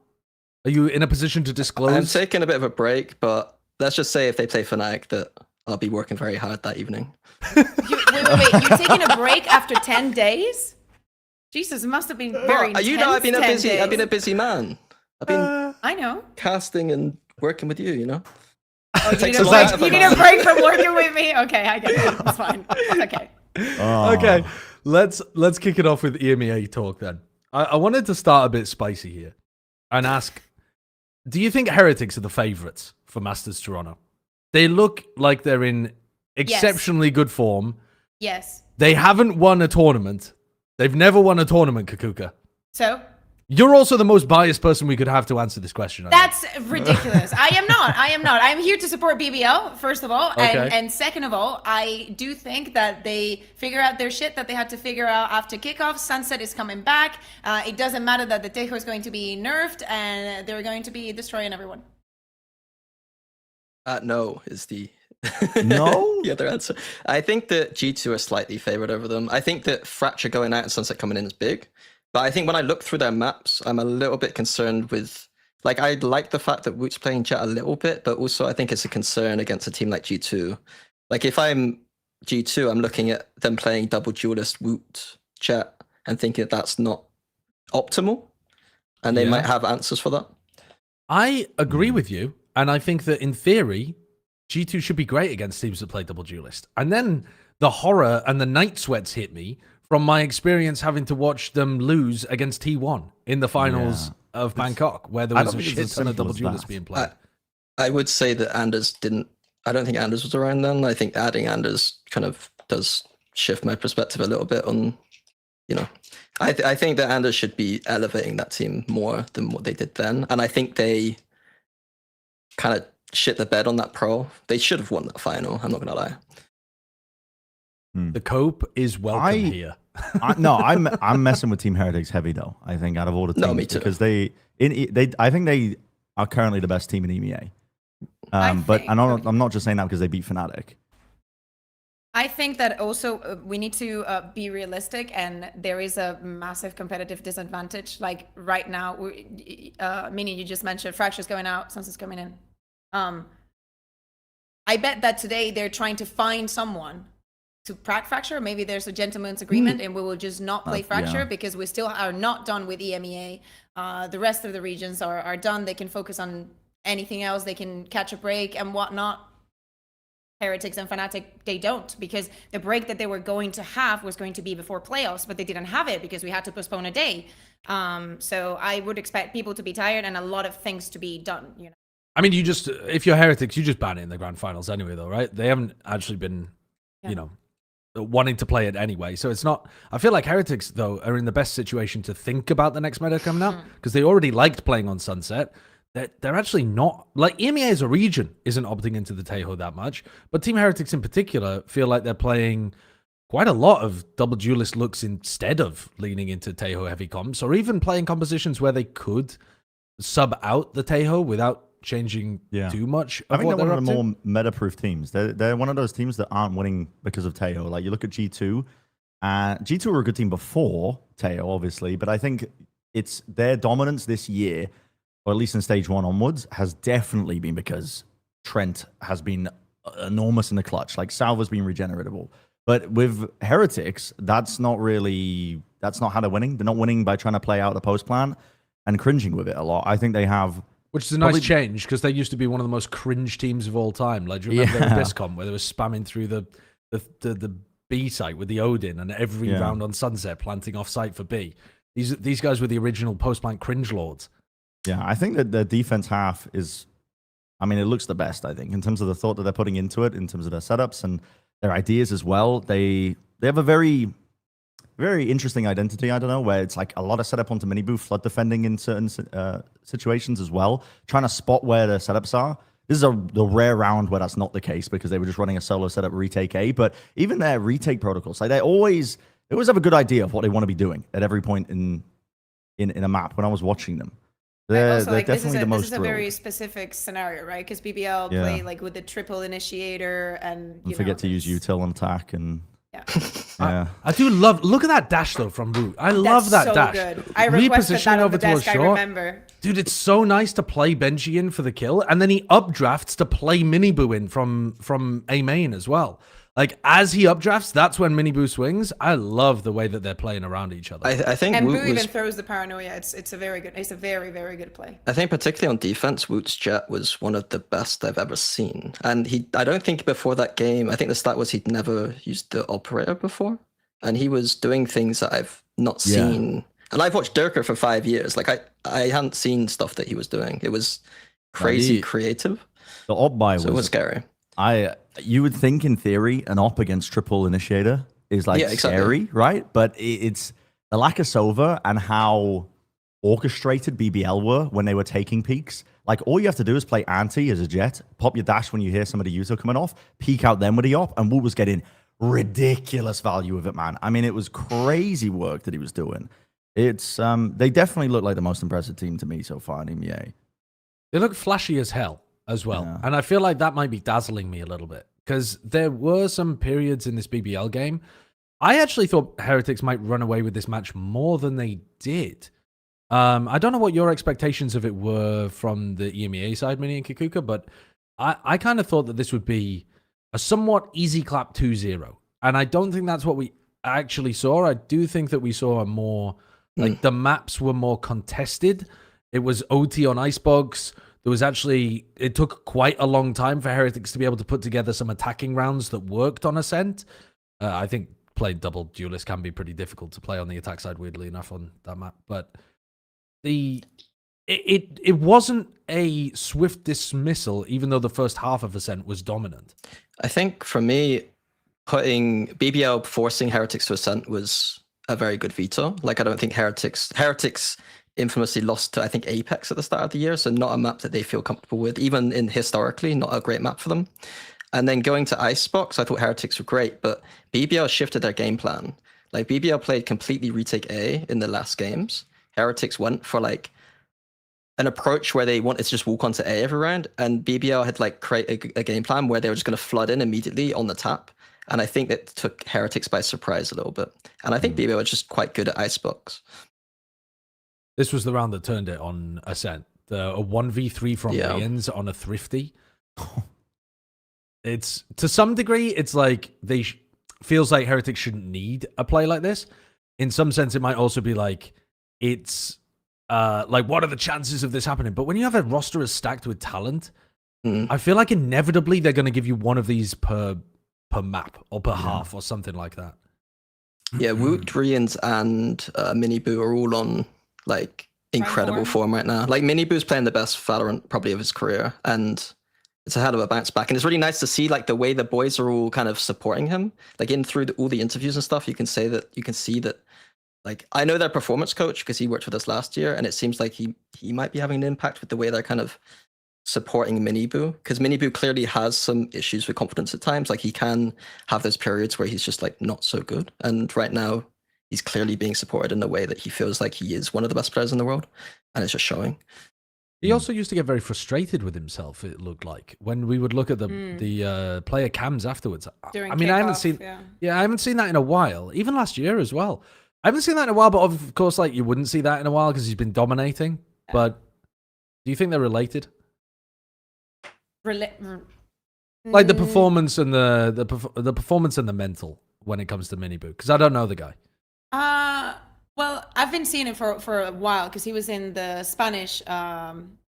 Are you in a position to disclose? I'm taking a bit of a break, but let's just say if they play Fnatic that I'll be working very hard that evening. Wait. You're taking a break after 10 days? Jesus, it must have been very intense. You know, I've been 10 a busy man. I've been I know. casting and working with you, you know? Oh, you takes need, a lot you of need a break from working with me? Okay, I get it. That's fine. Okay. Oh. Okay, let's kick it off with EMEA talk then. I wanted to start a bit spicy here and ask, do you think Heretics are the favourites for Masters Toronto? They look like they're in exceptionally good form. Yes. They haven't won a tournament. They've never won a tournament, Kaquka. So? You're also the most biased person we could have to answer this question. I think. That's ridiculous. I am not. I'm here to support BBL, first of all. Okay. And second of all, I do think that they figure out their shit that they had to figure out after kickoff. Sunset is coming back. It doesn't matter that the Tejo is going to be nerfed and they're going to be destroying everyone. No is the No? the other answer. I think that G2 are slightly favored over them. I think that Fracture going out and Sunset coming in is big. But I think when I look through their maps, I'm a little bit concerned with, like, I like the fact that Woot's playing Jet a little bit, but also I think it's a concern against a team like G2. Like, if I'm G2, I'm looking at them playing double duelist Woot Jet and thinking that that's not optimal. And they Yeah. might have answers for that. I agree with you, and I think that in theory, G2 should be great against teams that play double duelist. And then the horror and the night sweats hit me from my experience having to watch them lose against T1 in the finals of Bangkok, where there I was don't a think it's shit as ton of simple double as duelists that. being played. I would say that Anders didn't. I don't think Anders was around then. I think adding Anders kind of does shift my perspective a little bit on, you know. I think that Anders should be elevating that team more than what they did then. And I think they kind of shit the bed on that pro. They should have won that final. I'm not going to lie. The cope is welcome here. I'm messing with Team Heretics heavy though. I think out of all the teams, No, me too. because I think they are currently the best team in EMEA. But I'm not just saying that because they beat Fnatic. I think that also we need to be realistic, and there is a massive competitive disadvantage. Like right now, meaning you just mentioned Fracture's going out, Sunset's coming in. I I bet that today they're trying to find someone to Plat Fracture. Maybe there's a gentleman's agreement and we will just not play Fracture yeah. because we still are not done with EMEA. The rest of the regions are done. They can focus on anything else. They can catch a break and whatnot. Heretics and Fnatic, they don't, because the break that they were going to have was going to be before playoffs, but they didn't have it because we had to postpone a day. So I would expect people to be tired and a lot of things to be done, you know. I mean, if you're Heretics, you just ban it in the grand finals anyway, though, right? They haven't actually been, you know, wanting to play it anyway. So it's not, I feel like Heretics, though, are in the best situation to think about the next meta coming up because they already liked playing on Sunset. They're actually not, like, EMEA as a region isn't opting into the Taeho that much, but Team Heretics in particular feel like they're playing quite a lot of double duelist looks instead of leaning into Taeho heavy comps, or even playing compositions where they could sub out the Taeho without changing too much. I think they're one of the more meta-proof teams. They're one of those teams that aren't winning because of Taeho. Like, you look at G2, G2 were a good team before Taeho, obviously, but I think it's their dominance this year, or at least in stage 1 onwards, has definitely been because Trent has been enormous in the clutch. Like, Salva's been regeneratable. But with Heretics, that's not how they're winning. They're not winning by trying to play out the post plan and cringing with it a lot. I think they have... Which is a nice change, because they used to be one of the most cringe teams of all time. Like, do you remember BISCOM, where they were spamming through the B site with the Odin, and every round on Sunset planting off site for B? These guys were the original post-plant cringe lords. Yeah, I think that the defense half is, I mean, it looks the best, I think, in terms of the thought that they're putting into it, in terms of their setups and their ideas as well. They have a very, very interesting identity, I don't know, where it's like a lot of setup onto mini-boo, flood defending in certain situations as well, trying to spot where their setups are. This is the rare round where that's not the case because they were just running a solo setup retake A, but even their retake protocols, like they always have a good idea of what they want to be doing at every point in a map when I was watching them. They're definitely the most This is a very specific scenario, right? Because BBL play like with the triple initiator and forget to use util on attack and I do love. Look at that dash though from Root. I love that so dash. Good. I requested that on the desk. I remember. Dude, it's so nice to play Benji in for the kill, and then he updrafts to play Miniboo in from A main as well. Like, as he updrafts, that's when Miniboo swings. I love the way that they're playing around each other. I think and Woot Boo even throws the paranoia. It's a very very good play. I think particularly on defense, Woot's jet was one of the best I've ever seen. And I don't think before that game, I think the stat was he'd never used the operator before. And he was doing things that I've not seen. And I've watched Derke for 5 years. Like, I hadn't seen stuff that he was doing. It was crazy creative. The op buy so it was scary. You would think in theory an op against triple initiator is like scary, right? But it's the lack of Sova and how orchestrated BBL were when they were taking peaks. Like, all you have to do is play anti as a jet, pop your dash when you hear somebody user coming off, peek out them with the op, and Wu was getting ridiculous value with it, man. I mean, it was crazy work that he was doing. It's they definitely look like the most impressive team to me so far in EMEA. They look flashy as hell as well. And I feel like that might be dazzling me a little bit, because there were some periods in this BBL game. I actually thought Heretics might run away with this match more than they did. I don't know what your expectations of it were from the EMEA side, Mini and Kaquka, but I kind of thought that this would be a somewhat easy clap 2-0. And I don't think that's what we actually saw. I do think that we saw a more, like, the maps were more contested. It was OT on Icebox. There was actually, it took quite a long time for Heretics to be able to put together some attacking rounds that worked on Ascent. I think playing double duelist can be pretty difficult to play on the attack side, weirdly enough, on that map. But it wasn't a swift dismissal, even though the first half of Ascent was dominant. I think for me, putting BBL forcing Heretics to Ascent was a very good veto. Like, I don't think Heretics infamously lost to, I think, Apex at the start of the year, so not a map that they feel comfortable with, even in historically, not a great map for them. And then going to Icebox, I thought Heretics were great, but BBL shifted their game plan. Like, BBL played completely retake A in the last games. Heretics went for, like, an approach where they wanted to just walk onto A every round, and BBL had, like, created a game plan where they were just going to flood in immediately on the tap. And I think that took Heretics by surprise a little bit. And I think BBL was just quite good at Icebox. This was the round that turned it on Ascent. A 1v3 from Lions on a Thrifty. it's to some degree, it's like feels like Heretics shouldn't need a play like this. In some sense, it might also be like it's like what are the chances of this happening? But when you have a roster as stacked with talent, I feel like inevitably they're going to give you one of these per map or per half or something like that. Yeah, Woot, Rians, and Miniboo are all on like incredible form right now. Like Miniboo's playing the best Valorant probably of his career, and it's a hell of a bounce back. And it's really nice to see like the way the boys are all kind of supporting him. Like through all the interviews and stuff, you can see that. Like I know their performance coach because he worked with us last year, and it seems like he might be having an impact with the way they're kind of supporting Miniboo, because Miniboo clearly has some issues with confidence at times. Like he can have those periods where he's just like not so good, and right now he's clearly being supported in a way that he feels like he is one of the best players in the world, and it's just showing. He also used to get very frustrated with himself. It looked like when we would look at the player cams afterwards. During I mean, I haven't seen I haven't seen that in a while. Even last year as well. I haven't seen that in a while, but of course, like you wouldn't see that in a while because he's been dominating. Yeah. But do you think they're related? Like the performance and the performance and the mental when it comes to Miniboo, because I don't know the guy. Well, I've been seeing it for a while because he was in the Spanish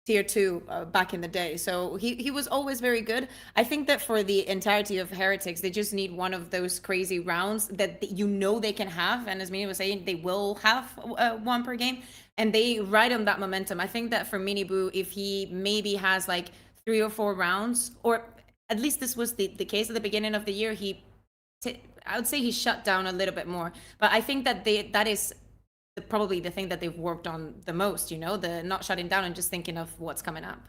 tier 2 back in the day, so he was always very good. I think that for the entirety of Heretics, they just need one of those crazy rounds that they can have, and as Mina was saying, they will have one per game, and they ride on that momentum. I think that for Miniboo, if he maybe has like 3 or 4 rounds, or at least this was the case at the beginning of the year, I would say he shut down a little bit more, but I think that that is probably the thing that they've worked on the most, the not shutting down and just thinking of what's coming up.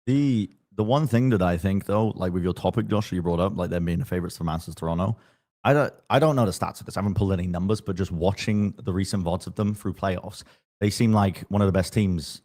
The one thing that I think though, like with your topic, Josh, you brought up, like them being the favorites for Masters Toronto, I don't know the stats of this. I haven't pulled any numbers, but just watching the recent VODs of them through playoffs, they seem like one of the best teams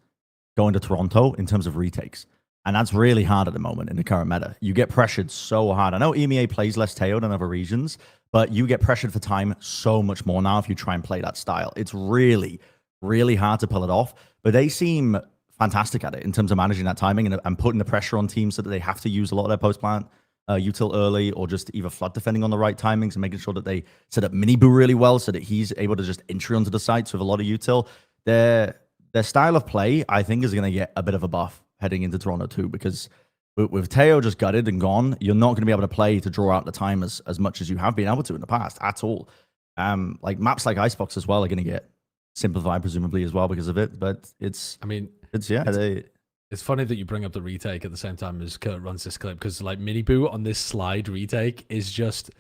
going to Toronto in terms of retakes. And that's really hard at the moment in the current meta. You get pressured so hard. I know EMEA plays less Teo than other regions, but you get pressured for time so much more now if you try and play that style. It's really, really hard to pull it off. But they seem fantastic at it in terms of managing that timing and putting the pressure on teams so that they have to use a lot of their post-plant util early, or just either flood defending on the right timings and making sure that they set up Miniboo really well so that he's able to just entry onto the sites with a lot of util. Their style of play, I think, is going to get a bit of a buff heading into Toronto too, because with Teo just gutted and gone, you're not going to be able to play to draw out the time as much as you have been able to in the past at all. Like maps like Icebox as well are going to get simplified presumably as well because of it. But it's funny that you bring up the retake at the same time as Kurt runs this clip, because like Miniboo on this slide retake is just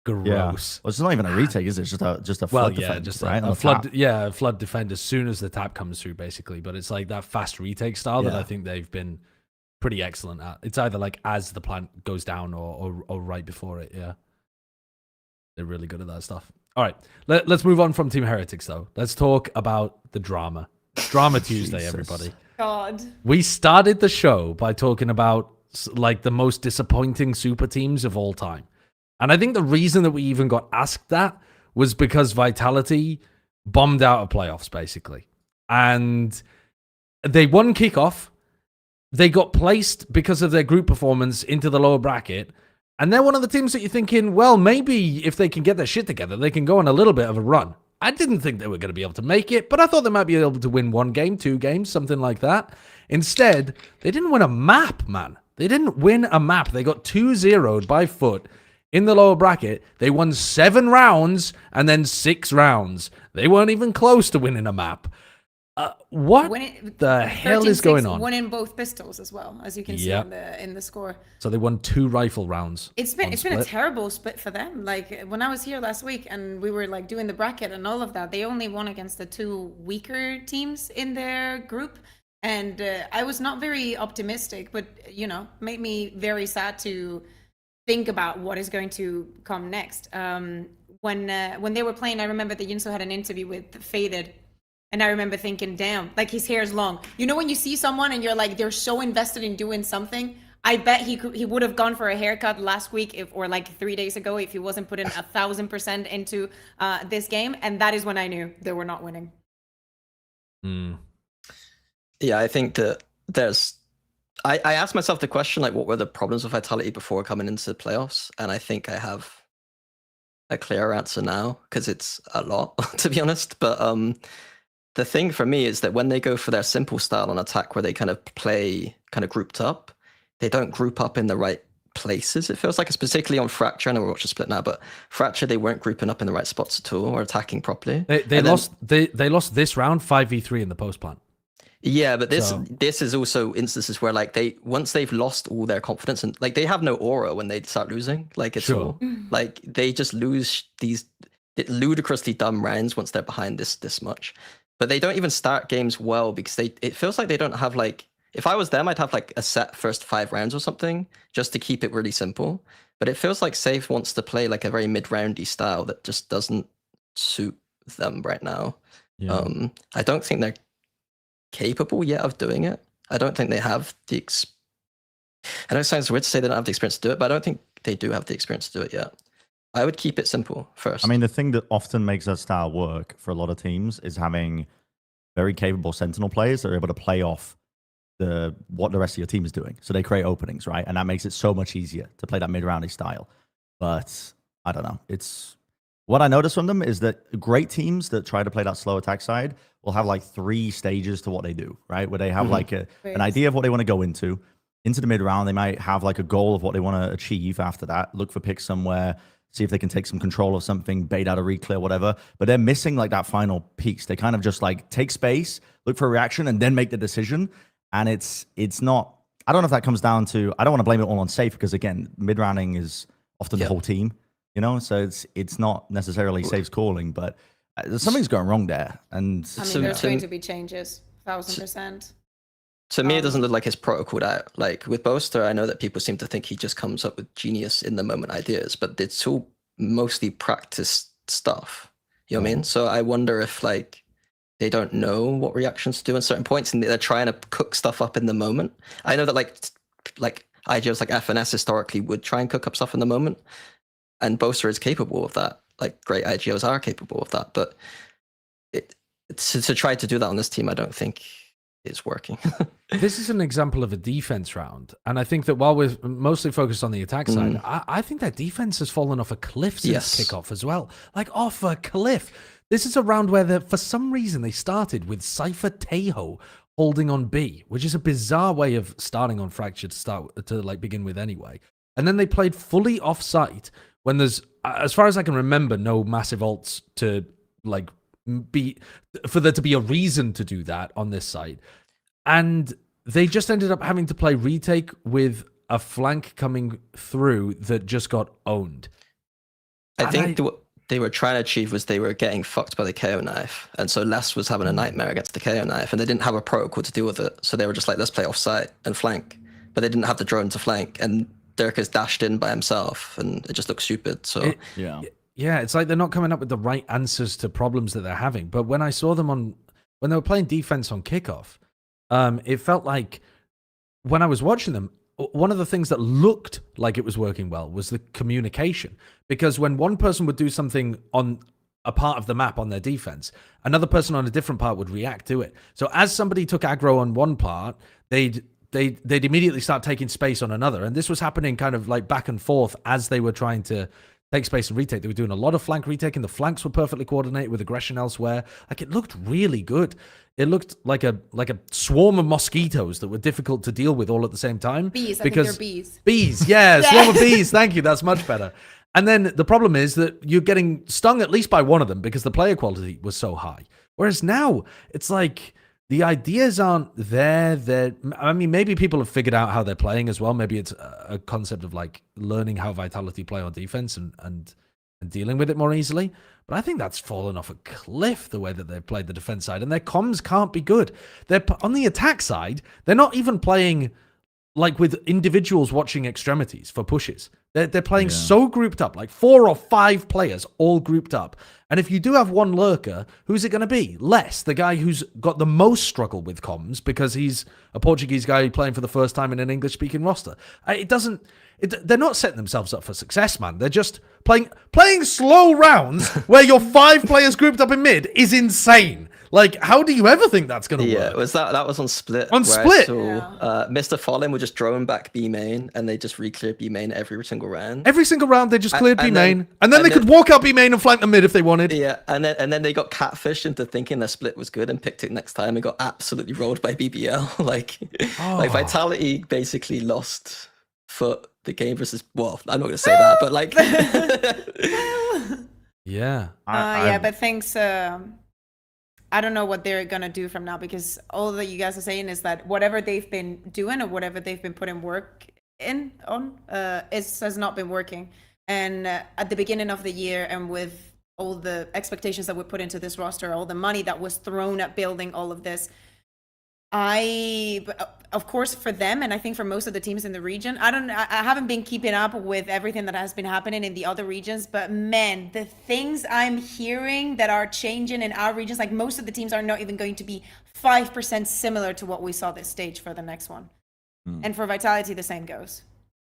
gross. Yeah. Well, it's not even a retake, is it? It's just a flood defense, right? A flood defend as soon as the tap comes through, basically. But it's like that fast retake style that I think they've been pretty excellent at. It's either like as the plant goes down or right before it. Yeah, they're really good at that stuff. All right, let's move on from Team Heretics though. Let's talk about the drama. Drama Tuesday, everybody. God. We started the show by talking about like the most disappointing super teams of all time. And I think the reason that we even got asked that was because Vitality bombed out of playoffs, basically. And they won kickoff. They got placed because of their group performance into the lower bracket. And they're one of the teams that you're thinking, well, maybe if they can get their shit together, they can go on a little bit of a run. I didn't think they were going to be able to make it, but I thought they might be able to win 1 game, 2 games, something like that. Instead, they didn't win a map, man. They didn't win a map. They got 2-0'd by Foot. In the lower bracket, they won 7 rounds and then 6 rounds. They weren't even close to winning a map. What the hell is going on? Winning both pistols as well, as you can see in the score. So they won 2 rifle rounds. It's been a terrible split for them. Like when I was here last week and we were like doing the bracket and all of that, they only won against the 2 weaker teams in their group. And I was not very optimistic, but made me very sad to think about what is going to come next. When they were playing, I remember that Yinso had an interview with Faded, and I remember thinking, damn, like his hair is long. When you see someone and you're like, they're so invested in doing something. I bet he would have gone for a haircut last week or like 3 days ago if he wasn't putting 1,000% into this game. And that is when I knew they were not winning. Yeah, I think that there's I asked myself the question, like, what were the problems with Vitality before coming into the playoffs? And I think I have a clearer answer now, because it's a lot, to be honest. But the thing for me is that when they go for their simple style on attack, where they kind of play kind of grouped up, they don't group up in the right places. It feels like it's particularly on Fracture. I know we're watching Split now, but Fracture, they weren't grouping up in the right spots at all or attacking properly. They lost this round 5v3 in the post plant. Yeah, but this is also instances where like once they've lost all their confidence, and like they have no aura when they start losing. Like it's all like they just lose these ludicrously dumb rounds once they're behind this much. But they don't even start games well, because it feels like they don't have like, if I was them, I'd have like a set first 5 rounds or something just to keep it really simple. But it feels like Safe wants to play like a very mid-roundy style that just doesn't suit them right now. Yeah. I don't think they're capable yet of doing it. I don't think they have the I know it sounds weird to say they don't have the experience to do it, but I don't think they do have the experience to do it yet. I would keep it simple first. I mean, the thing that often makes that style work for a lot of teams is having very capable Sentinel players that are able to play off what the rest of your team is doing. So they create openings, right? And that makes it so much easier to play that mid-roundy style. But I don't know. What I notice from them is that great teams that try to play that slow attack side will have like 3 stages to what they do, right? Where they have like an idea of what they want to go into the mid round. They might have like a goal of what they want to achieve after that, look for picks somewhere, see if they can take some control of something, bait out a reclear, whatever. But they're missing like that final piece. They kind of just like take space, look for a reaction, and then make the decision. And it's not, I don't know if that comes down to, I don't want to blame it all on Safe, because again, mid-rounding is often the whole team, you know? So it's not necessarily Safe's calling, but something's going wrong there. And I mean, there's going to be changes, 1000%. To me, it doesn't look like it's protocoled out. Like with Boaster, I know that people seem to think he just comes up with genius in the moment ideas, but it's all mostly practice stuff. You know what I mean? So I wonder if like they don't know what reactions to do at certain points, and they're trying to cook stuff up in the moment. I know that like IGOs like FNS historically would try and cook up stuff in the moment, and Boaster is capable of that. Like great IGOs are capable of that, but to try to do that on this team, I don't think it's working. This is an example of a defense round, and I think that while we're mostly focused on the attack side, I think that defense has fallen off a cliff since kickoff as well. Like off a cliff. This is a round where for some reason they started with Cypher Tejo holding on B, which is a bizarre way of starting on Fracture to like begin with anyway. And then they played fully off site when there's, as far as I can remember, no massive ults to like for there to be a reason to do that on this side. And they just ended up having to play retake with a flank coming through that just got owned. I think what they were trying to achieve was they were getting fucked by the KO knife. And so Les was having a nightmare against the KO knife, and they didn't have a protocol to deal with it. So they were just like, let's play off site and flank. But they didn't have the drone to flank. And Derke's dashed in by himself, and it just looks stupid. So yeah, it's like they're not coming up with the right answers to problems that they're having. But when I saw them when they were playing defense on kickoff, it felt like when I was watching them, one of the things that looked like it was working well was the communication. Because when one person would do something on a part of the map on their defense, another person on a different part would react to it. So as somebody took aggro on one part, they'd immediately start taking space on another. And this was happening kind of like back and forth as they were trying to take space and retake. They were doing a lot of flank retaking. The flanks were perfectly coordinated with aggression elsewhere. Like it looked really good. It looked like a swarm of mosquitoes that were difficult to deal with all at the same time. Bees, I think they're bees. Bees, yeah, swarm of bees. Thank you. That's much better. And then the problem is that you're getting stung at least by one of them because the player quality was so high. Whereas now it's like the ideas aren't there. I mean, maybe people have figured out how they're playing as well. Maybe it's a concept of like learning how Vitality play on defense and dealing with it more easily. But I think that's fallen off a cliff, the way that they've played the defense side. And their comms can't be good. They're on the attack side, they're not even playing like with individuals watching extremities for pushes. They're playing so grouped up, like 4 or 5 players all grouped up. And if you do have one lurker, who's it going to be? Les, the guy who's got the most struggle with comms because he's a Portuguese guy playing for the first time in an English-speaking roster. They're not setting themselves up for success, man. They're just playing slow rounds where you're 5 players grouped up in mid is insane. Like, how do you ever think that's gonna Yeah, work? was that was on Split. On where I Split? saw, Mr. Fallen would just drone back B main, and they just re-clear B main every single round. Every single round they just cleared B and main, then- and then and they then- could walk out B main and flank the mid if they wanted. Yeah, and then they got catfished into thinking their split was good and picked it next time and got absolutely rolled by BBL. like Vitality basically lost foot the game versus. Well, I'm not gonna say that, but like. Yeah. Yeah, but thanks. I don't know what they're gonna do from now, because all that you guys are saying is that whatever they've been doing or whatever they've been putting work on has not been working. And at the beginning of the year, and with all the expectations that were put into this roster, all the money that was thrown at building all of this, of course, for them, and I think for most of the teams in the region, I haven't been keeping up with everything that has been happening in the other regions, but man, the things I'm hearing that are changing in our regions, like most of the teams are not even going to be 5% similar to what we saw this stage for the next one. And for Vitality, the same goes.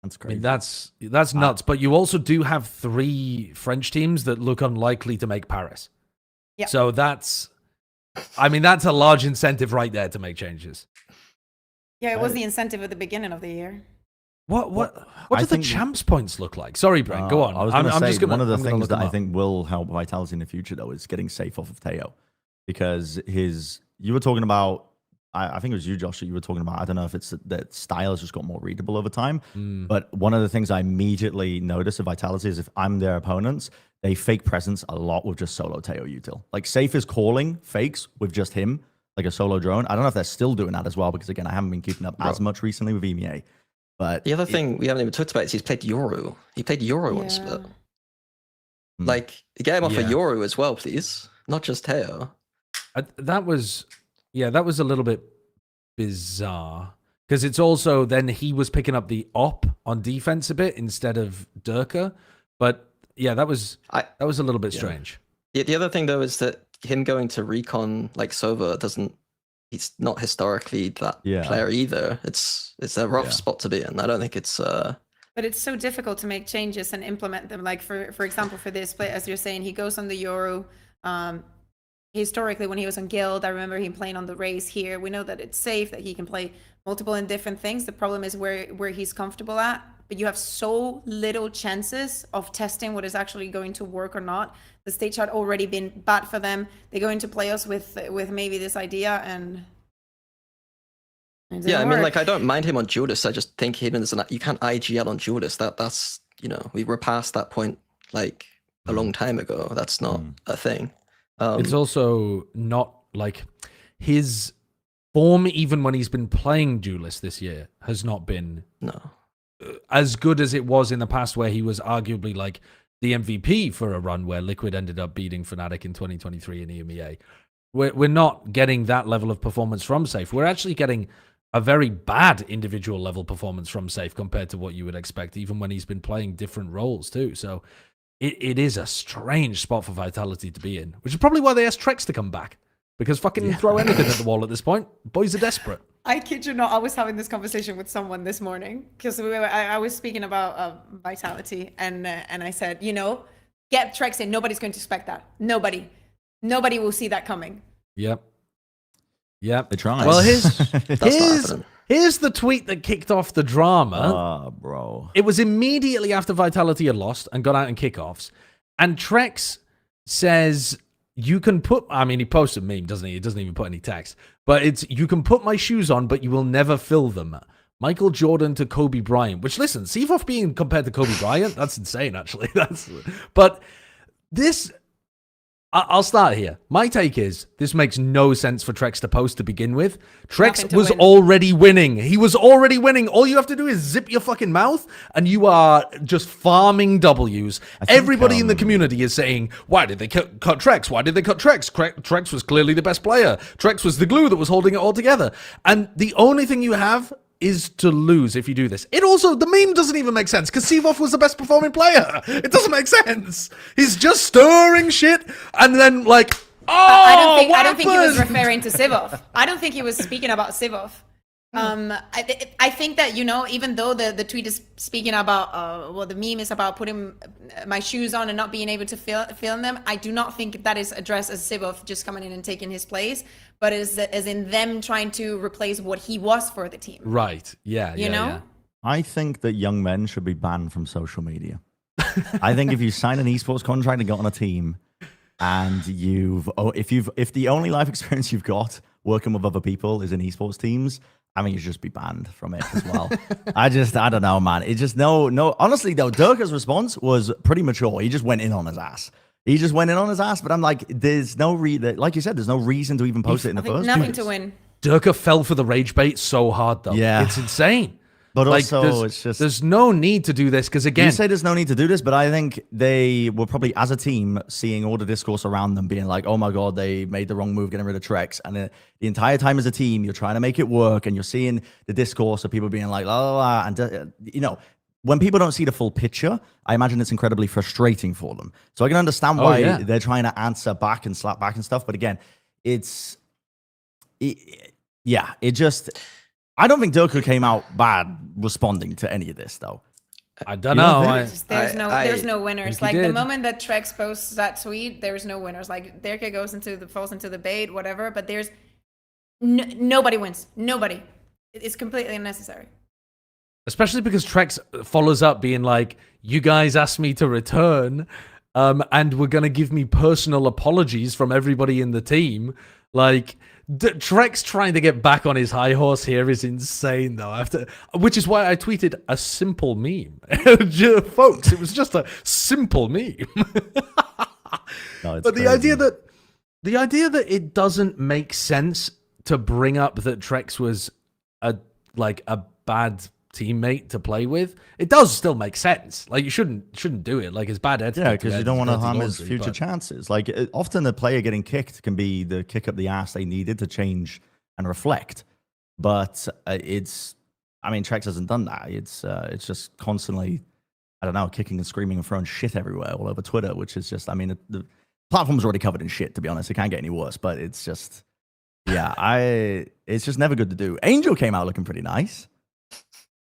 That's I mean, crazy. that's nuts. But you also do have 3 French teams that look unlikely to make Paris. Yeah. So that's a large incentive right there to make changes. Yeah, it was the incentive at the beginning of the year. What I do the think- champs points look like? Sorry, Brent, go on. I was going to say, one of the I'm gonna things look that them I up. think will help Vitality in the future, though, is getting safe off of Teo. Because you were talking about, I think it was you, Josh, that you were talking about, I don't know if it's that style has just got more readable over time, but one of the things I immediately notice of Vitality is if I'm their opponents, they fake presence a lot with just solo Teo util. Like, Safe is calling fakes with just him, like a solo drone. I don't know if they're still doing that as well, because again, I haven't been keeping up as much recently with EMEA. But The other thing we haven't even talked about is he's played Yoru. He played Yoru on Split. Like, get him off a Yoru as well, please. Not just Teo. That was a little bit bizarre, because it's also then he was picking up the op on defense a bit instead of Derke. But yeah, that was a little bit strange. Yeah, the other thing though is that him going to recon like Sova he's not historically that player either. It's a rough spot to be in. I don't think it's But it's so difficult to make changes and implement them. Like for example, for this play, as you're saying, he goes on the Yoru. Historically, when he was on Guild, I remember him playing on the race here. We know that it's safe, that he can play multiple and different things. The problem is where he's comfortable at. But you have so little chances of testing what is actually going to work or not. The stage had already been bad for them. They go into playoffs with maybe this idea, and it didn't I mean, work. like, I don't mind him on Judas. I just think him as you can't IGL on Judas. That's we were past that point like a long time ago. That's not a thing. It's also not like his form, even when he's been playing Duelist this year, has not been as good as it was in the past, where he was arguably like the MVP for a run where Liquid ended up beating Fnatic in 2023 in EMEA. We're not getting that level of performance from Safe. We're actually getting a very bad individual level performance from Safe compared to what you would expect, even when he's been playing different roles too. So it is a strange spot for Vitality to be in, which is probably why they asked Trexx to come back, because fucking throw anything at the wall at this point. Boys are desperate. I kid you not, I was having this conversation with someone this morning, because I was speaking about Vitality, and I said, get Trexx in. Nobody's going to expect that. Nobody will see that coming. Yep. They tried. Well, That's not here's the tweet that kicked off the drama. Bro. It was immediately after Vitality had lost and got out in kickoffs. And Trexx says, you can put, he posted a meme, doesn't he? He doesn't even put any text. But it's, you can put my shoes on, but you will never fill them. Michael Jordan to Kobe Bryant. Which, listen, Seavoff being compared to Kobe Bryant, that's insane, actually. But this... I'll start here. My take is this makes no sense for Trexx to post to begin with. Trexx was already winning. He was already winning. All you have to do is zip your fucking mouth and you are just farming Ws. Everybody in the community is saying, why did they cut Trexx? Why did they cut Trexx? Trexx was clearly the best player. Trexx was the glue that was holding it all together. And the only thing you have is to lose if you do this. It also, the meme doesn't even make sense, because Seavoff was the best performing player. It doesn't make sense. He's just stirring shit, and then like, I don't think he was referring to Seavoff. I don't think he was speaking about Seavoff. I think that, you know, even though the tweet is speaking about, well, the meme is about putting my shoes on and not being able to feel in them, I do not think that is addressed as Sivov just coming in and taking his place, but as in them trying to replace what he was for the team. Right. Yeah. You know? Yeah. I think that young men should be banned from social media. I think if you sign an esports contract and get on a team, and if the only life experience you've got working with other people is in esports teams, I mean, you should just be banned from it as well. I don't know, man. It just no. Honestly, though, Derke's response was pretty mature. He just went in on his ass. But I'm like, there's no like you said, there's no reason to even post it in the first place. Nothing to win. Derke fell for the rage bait so hard, though. Yeah. It's insane. But Like, also, it's just there's no need to do this because, again, you say there's no need to do this, but I think they were probably, as a team, seeing all the discourse around them, being like, "Oh my god, they made the wrong move, getting rid of Trexx." And the entire time as a team, you're trying to make it work, and you're seeing the discourse of people being like, "La la la," and you know, when people don't see the full picture, I imagine it's incredibly frustrating for them. So I can understand why they're trying to answer back and slap back and stuff. But again, it just. I don't think Derke came out bad responding to any of this, though. I don't know. There's no winners. Like the did. moment that Trexx posts that tweet, there's no winners. Like Derke falls into the bait, whatever. But there's nobody wins. Nobody. It's completely unnecessary. Especially because Trexx follows up being like, "You guys asked me to return, and we're gonna give me personal apologies from everybody in the team." Like. Trexx trying to get back on his high horse here is insane, though. Which is why I tweeted a simple meme, folks. It was just a simple meme. No, but the idea that it doesn't make sense to bring up that Trexx was a bad teammate to play with, it does still make sense. Like, you shouldn't do it. Like, it's bad etiquette. Yeah, because you don't want to harm his future chances. Like, often a player getting kicked can be the kick up the ass they needed to change and reflect. But Trexx hasn't done that. It's just constantly, I don't know, kicking and screaming and throwing shit everywhere all over Twitter, which is just, I mean, the platform's already covered in shit, to be honest. It can't get any worse, but it's just, it's just never good to do. Angel came out looking pretty nice.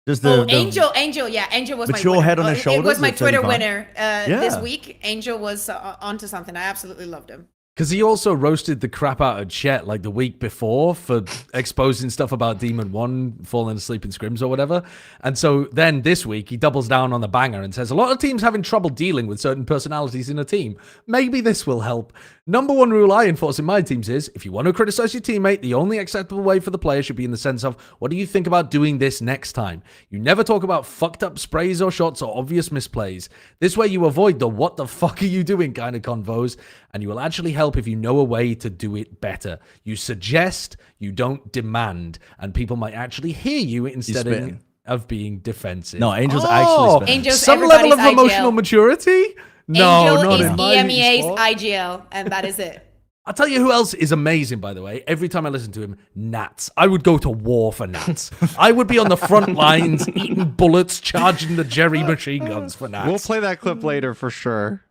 Just Angel was my winner. Head on his shoulders. It was my Twitter 35. winner this week. Angel was onto something. I absolutely loved him. Because he also roasted the crap out of Chet like the week before for exposing stuff about Demon 1 falling asleep in scrims or whatever. And so then this week he doubles down on the banger and says, "A lot of teams having trouble dealing with certain personalities in a team. Maybe this will help. Number one rule I enforce in my teams is, if you want to criticize your teammate, the only acceptable way for the player should be in the sense of, what do you think about doing this next time? You never talk about fucked up sprays or shots or obvious misplays. This way you avoid the what the fuck are you doing kind of convos, and you will actually help if you know a way to do it better. You suggest, you don't demand, and people might actually hear you instead of being defensive." No, Angel's actually spinning. Angel's Some level of everybody's emotional IGL. maturity? No, Angel not is in my EMEA's sport. IGL, and that is it. I'll tell you who else is amazing, by the way. Every time I listen to him, Nats. I would go to war for Nats. I would be on the front lines, eating bullets, charging the Jerry machine guns for Nats. We'll play that clip later for sure.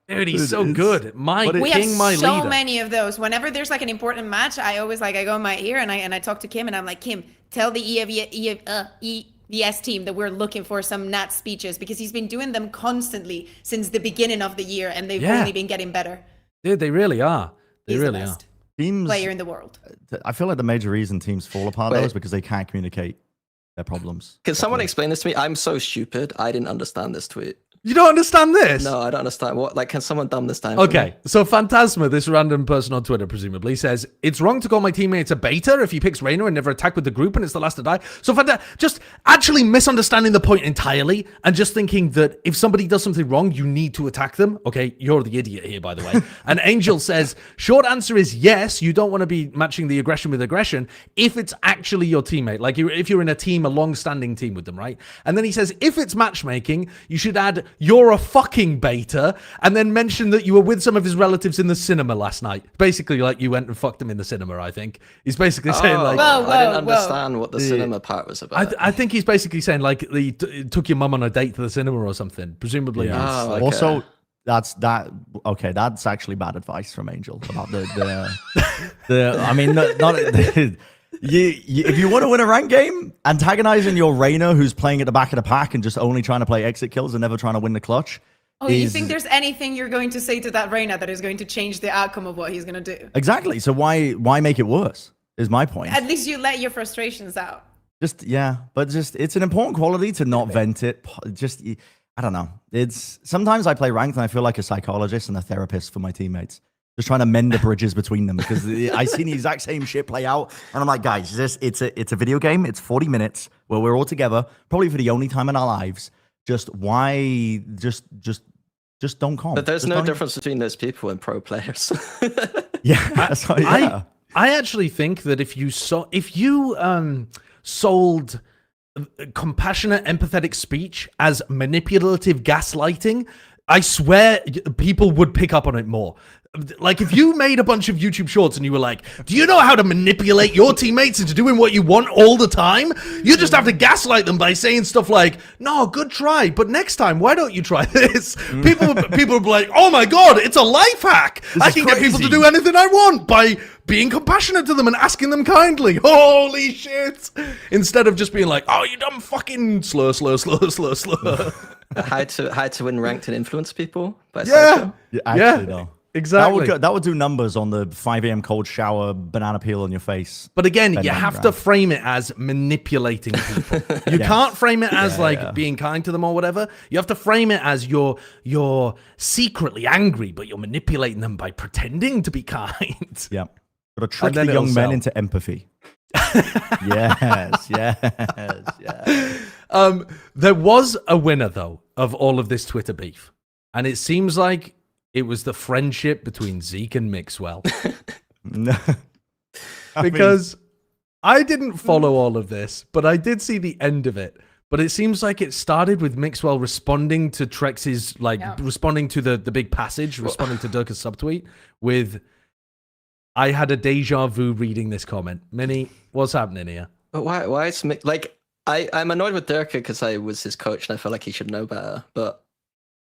Dude, he's so good. My We king, have my so leader. many of those. Whenever there's like an important match, I go in my ear and I talk to Kim and I'm like, "Kim, tell the EVS team that we're looking for some Nat speeches," because he's been doing them constantly since the beginning of the year and they've only been getting better. Dude, they really are. They He's really the are. best Teams, player in the world. I feel like the major reason teams fall apart though Wait. is because they can't communicate their problems. Can someone explain this to me? I'm so stupid. I didn't understand this tweet. You don't understand this? No, I don't understand. What? Like, can someone dumb this down? for me? Okay, so Phantasma, this random person on Twitter, presumably, says, "It's wrong to call my teammates a beta if he picks Reyna and never attack with the group and it's the last to die." So just actually misunderstanding the point entirely and just thinking that if somebody does something wrong, you need to attack them. Okay, you're the idiot here, by the way. And Angel says, short answer is yes, you don't want to be matching the aggression with aggression if it's actually your teammate. Like if you're in a team, a long-standing team with them, right? And then he says, if it's matchmaking, you should add, "You're a fucking beta," and then mention that you were with some of his relatives in the cinema last night. Basically, like you went and fucked them in the cinema, I think. He's basically saying like... Whoa, I didn't whoa. understand what the cinema part was about. I think he's basically saying like he took your mum on a date to the cinema or something. Presumably. Yeah. Oh, okay. Also, that's actually bad advice from Angel about the I mean, not If you want to win a rank game, antagonizing your Reyna who's playing at the back of the pack and just only trying to play exit kills and never trying to win the clutch. Oh, you think there's anything you're going to say to that Reyna that is going to change the outcome of what he's going to do? Exactly. So why make it worse? Is my point. At least you let your frustrations out. But it's an important quality to not vent it. I don't know. It's sometimes I play ranked and I feel like a psychologist and a therapist for my teammates. Just trying to mend the bridges between them because I see the exact same shit play out, and I'm like, guys, it's a video game. It's 40 minutes where we're all together, probably for the only time in our lives. Just don't calm. But there's no difference between those people and pro players. Yeah, I actually think that if you sold compassionate, empathetic speech as manipulative gaslighting, I swear people would pick up on it more. Like, if you made a bunch of YouTube shorts and you were like, do you know how to manipulate your teammates into doing what you want all the time? You just have to gaslight them by saying stuff like, no, good try, but next time, why don't you try this? People would be like, oh my God, it's a life hack. I can get people to do anything I want by being compassionate to them and asking them kindly. Holy shit. Instead of just being like, oh, you dumb fucking slur. How to win ranked and influence people? Yeah. Actually, no. Exactly. That would do numbers on the 5 a.m. cold shower, banana peel on your face. But again, you have to frame it as manipulating people. You can't frame it as being kind to them or whatever. You have to frame it as you're secretly angry, but you're manipulating them by pretending to be kind. Yeah. Got to trick the young men into empathy. yes. There was a winner, though, of all of this Twitter beef. And it seems like it was the friendship between Zeek and Mixwell. Because I didn't follow all of this, but I did see the end of it. But it seems like it started with Mixwell responding to Trexx's, responding to the big passage, responding to Derke's subtweet with, I had a deja vu reading this comment. Minnie, what's happening here? But why is I'm annoyed with Derke because I was his coach and I felt like he should know better, but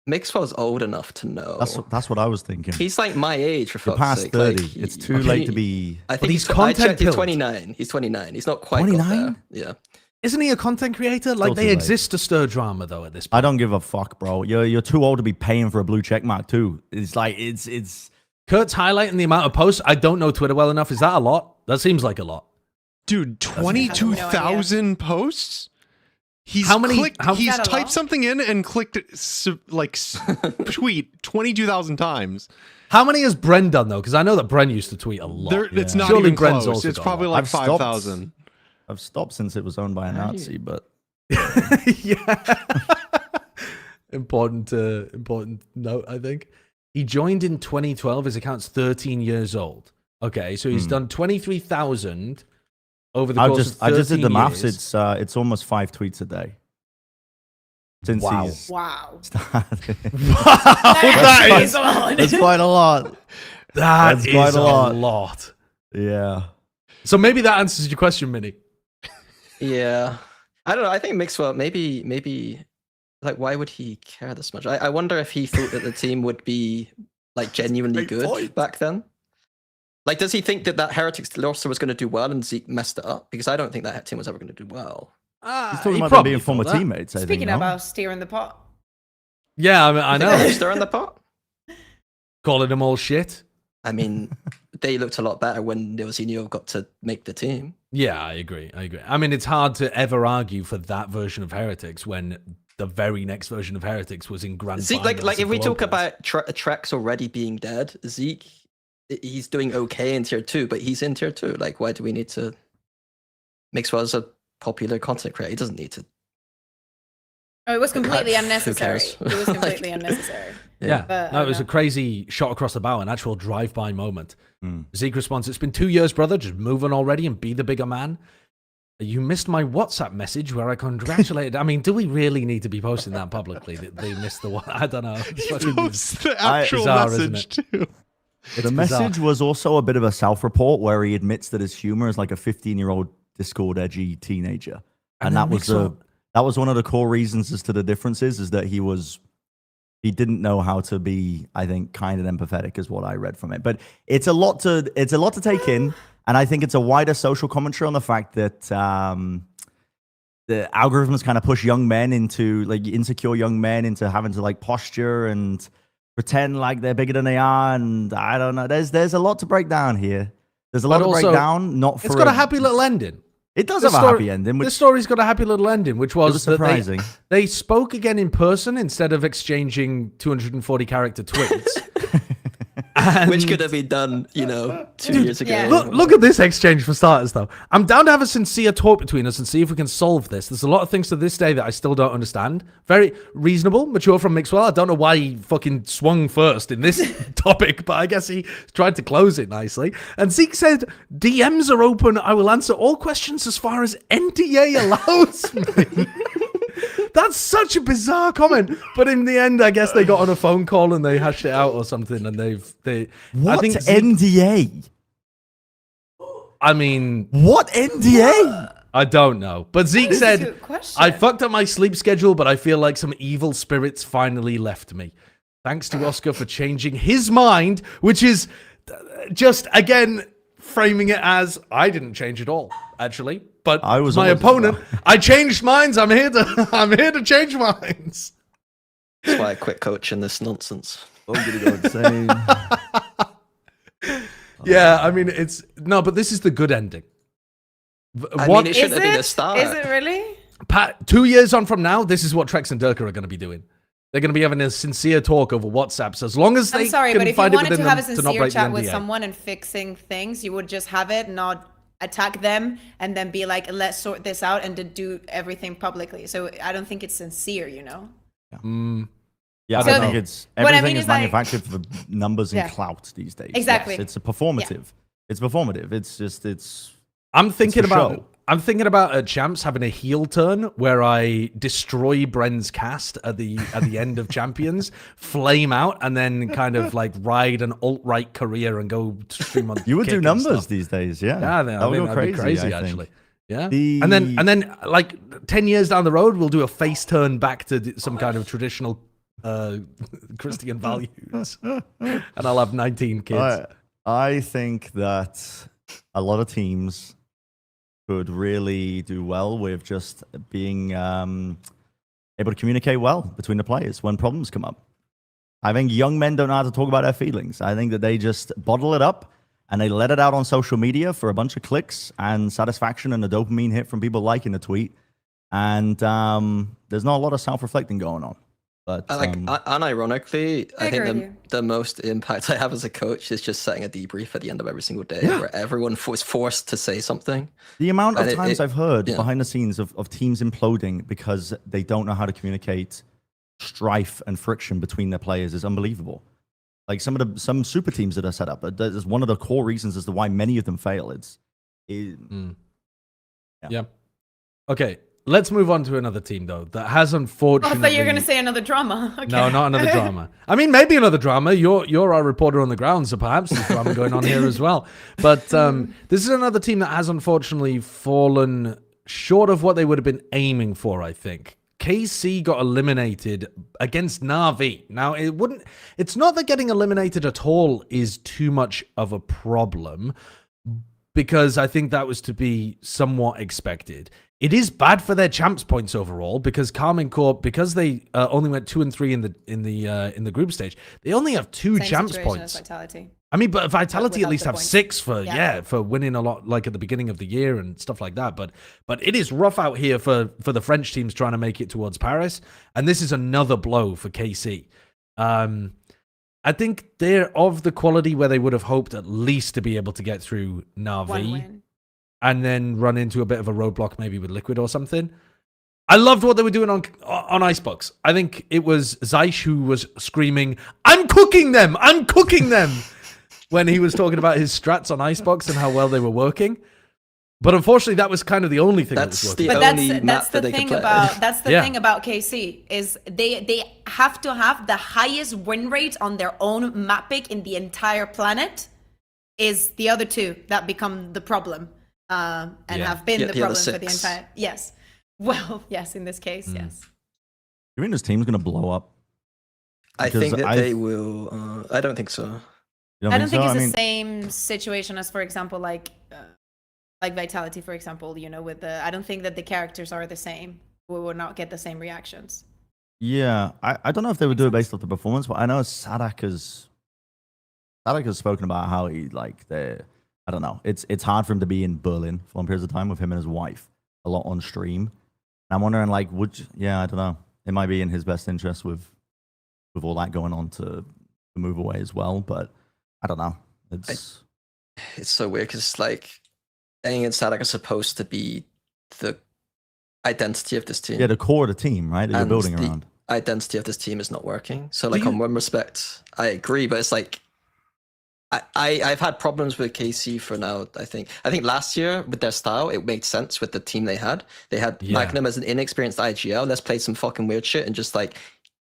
Mixwell's old enough to know. That's what I was thinking. He's like my age, for fuck's past sake. 30. It's too late to be. I think he's content. I checked, he's 29. He's 29. He's not quite 29. Yeah. Isn't he a content creator? Like, they exist to stir drama, though, at this point. I don't give a fuck, bro. You're too old to be paying for a blue check mark, too. It's like, it's... Kurt's highlighting the amount of posts. I don't know Twitter well enough. Is that a lot? That seems like a lot. Dude, 22,000 posts? He's typed something in and clicked tweet 22,000 times. How many has Bren done, though? Because I know that Bren used to tweet a lot. It's not even close. It's probably like 5,000. I've stopped since it was owned by a Nazi, but... Yeah. Important note, I think. He joined in 2012. His account's 13 years old. Okay, so he's done 23,000 over the course of 13 I just did the maths. years. It's almost 5 tweets a day. Since he's Wow. started. That is That's quite a lot. That's quite a lot. Yeah. So maybe that answers your question, Minnie. Yeah. I don't know. I think Mixwell, maybe, like, why would he care this much? I wonder if he thought that the team would be, like, genuinely good back then. Like, does he think that Heretics roster was going to do well and Zeek messed it up? Because I don't think that team was ever going to do well. He's talking about them being former teammates, I think. Speaking about stirring the pot. Yeah, I mean, I know. Stirring the pot? Calling them all shit. I mean, they looked a lot better when Neozinho got to make the team. Yeah, I agree. I mean, it's hard to ever argue for that version of Heretics when the very next version of Heretics was in grand Zeke, finals. like if we talk about Trexx already being dead, Zeke, he's doing okay in tier 2, but he's in tier 2. Like, why do we need to... Mixwell is a popular content creator. He doesn't need to... Oh, it was completely Who unnecessary. cares? It was completely unnecessary. Yeah, But, no, it was a crazy shot across the bow, an actual drive-by moment. Zeke responds, "It's been 2 years, brother. Just move on already and be the bigger man. You missed my WhatsApp message where I congratulated." I mean, do we really need to be posting that publicly? That they missed the one? I don't know. It's the actual bizarre, message too. The message was also a bit of a self-report where he admits that his humor is like a 15-year-old Discord edgy teenager, and that was one of the core reasons as to the differences is that he didn't know how to be, I think, kind and empathetic is what I read from it. But it's a lot to take in. And I think it's a wider social commentary on the fact that the algorithms kind of push young men into, like, insecure young men into having to, like, posture and pretend like they're bigger than they are. And I don't know. There's a lot to break down here. There's a lot to break down. Not for it's got a happy little ending. It does have a happy ending. This story's got a happy little ending, which was surprising. They spoke again in person instead of exchanging 240 character tweets. Which could have been done, 2 years ago. yeah. Look at this exchange for starters, though. I'm down to have a sincere talk between us and see if we can solve this. There's a lot of things to this day that I still don't understand. Very reasonable, mature from Mixwell. I don't know why he fucking swung first in this topic, but I guess he tried to close it nicely. And Zeek said, DMs are open. I will answer all questions as far as NDA allows me. That's such a bizarre comment, but in the end, I guess they got on a phone call and they hashed it out or something. And what I think NDA? I mean, what NDA? I don't know. But Zeke This is a said, good question. I fucked up my sleep schedule, but I feel like some evil spirits finally left me. Thanks to Oscar for changing his mind, which is just again framing it as I didn't change at all, actually. But I was my always opponent. wrong. I changed minds. I'm here to change minds. That's why I quit coaching this nonsense. I'm gonna go insane. Yeah, I mean but this is the good ending. I mean, it shouldn't have been a start. Is it really? Pat, 2 years on from now, this is what Trexx and Derke are going to be doing. They're going to be having a sincere talk over WhatsApps, as long as they I'm sorry, can but if you find it wanted within to have a them to not sincere break the chat with NDA. someone and fixing things, you would just have it, not attack them, and then be like, let's sort this out, and to do everything publicly. So I don't think it's sincere, Yeah, I So don't think it's what I everything mean is is, like- manufactured for numbers and Yeah. clout these days. Exactly. Yes, it's a performative. It's performative. It's I'm thinking for about show. I'm thinking about Champs having a heel turn where I destroy Bren's cast at the end of Champions, flame out, and then kind of like ride an alt-right career and go stream on. you would Kick do and numbers stuff. these days, yeah. Yeah, that would go that'd be crazy I think. actually. Yeah, The- and then like 10 years down the road, we'll do a face turn back to some kind of traditional Christian values, and I'll have 19 kids. I think that a lot of teams could really do well with just being able to communicate well between the players when problems come up. I think young men don't know how to talk about their feelings. I think that they just bottle it up and they let it out on social media for a bunch of clicks and satisfaction and a dopamine hit from people liking the tweet. And there's not a lot of self-reflecting going on. But Unironically, I agree with think you. the most impact I have as a coach is just setting a debrief at the end of every single day where everyone was forced to say something. the amount of And times I've heard yeah. behind the scenes of teams imploding because they don't know how to communicate strife and friction between their players is unbelievable. Like some super teams that are set up, that is one of the core reasons as to why many of them fail. Yeah. Okay, let's move on to another team though that has I unfortunately. thought you were going to say another drama. Okay. No, not another drama. I mean, maybe another drama. You're our reporter on the ground, so perhaps there's drama going on here as well. But this is another team that has unfortunately fallen short of what they would have been aiming for, I think. KC got eliminated against NAVI. Now, it's not that getting eliminated at all is too much of a problem, because I think that was to be somewhat expected. It is bad for their champs points overall because Karmine Corp, because they only went 2 and 3 in the group stage, they only have 2 Same champs situation points. as Vitality. I mean, but Vitality at without least the have points. 6 for Yeah. for winning a lot, like at the beginning of the year and stuff like that. But it is rough out here for the French teams trying to make it towards Paris, and this is another blow for KC. I think they're of the quality where they would have hoped at least to be able to get through One NAVI win. and then run into a bit of a roadblock maybe with Liquid or something. I loved what they were doing on Icebox. I think it was Zeish who was screaming, "I'm cooking them! I'm cooking them!" when he was talking about his strats on Icebox and how well they were working. But unfortunately, that was kind of the only thing that was That's working. the But only that's map the that they can thing play. about Yeah. thing about KC is they have to have the highest win rate on their own map pick in the entire planet. Is the other two that become the problem and Yeah. have been Yeah, the the other problem for the 6. entire yes. Well, yes, in this case, yes. You mean this team's going to blow up? I Because think that I've- they will. I don't think so. You I don't think so? it's I mean, the same situation as, for example, like like Vitality, for example, with I don't think that the characters are the same. We will not get the same reactions. Yeah, I don't know if they would do it based off the performance, but I know Sadak has spoken about how he I don't know. It's hard for him to be in Berlin for long periods of time with him and his wife a lot on stream. And I'm wondering, I don't know. It might be in his best interest with all that going on to move away as well, but I don't know. It's so weird because Eng and Sadak are supposed to be the identity of this team. Yeah, the core of the team, right? That you're building around. Identity of this team is not working. So on one respect, I agree, but it's I've had problems with KC for now. I think last year with their style, it made sense with the team they had. They had Magnum as an inexperienced IGL. Let's play some fucking weird shit and just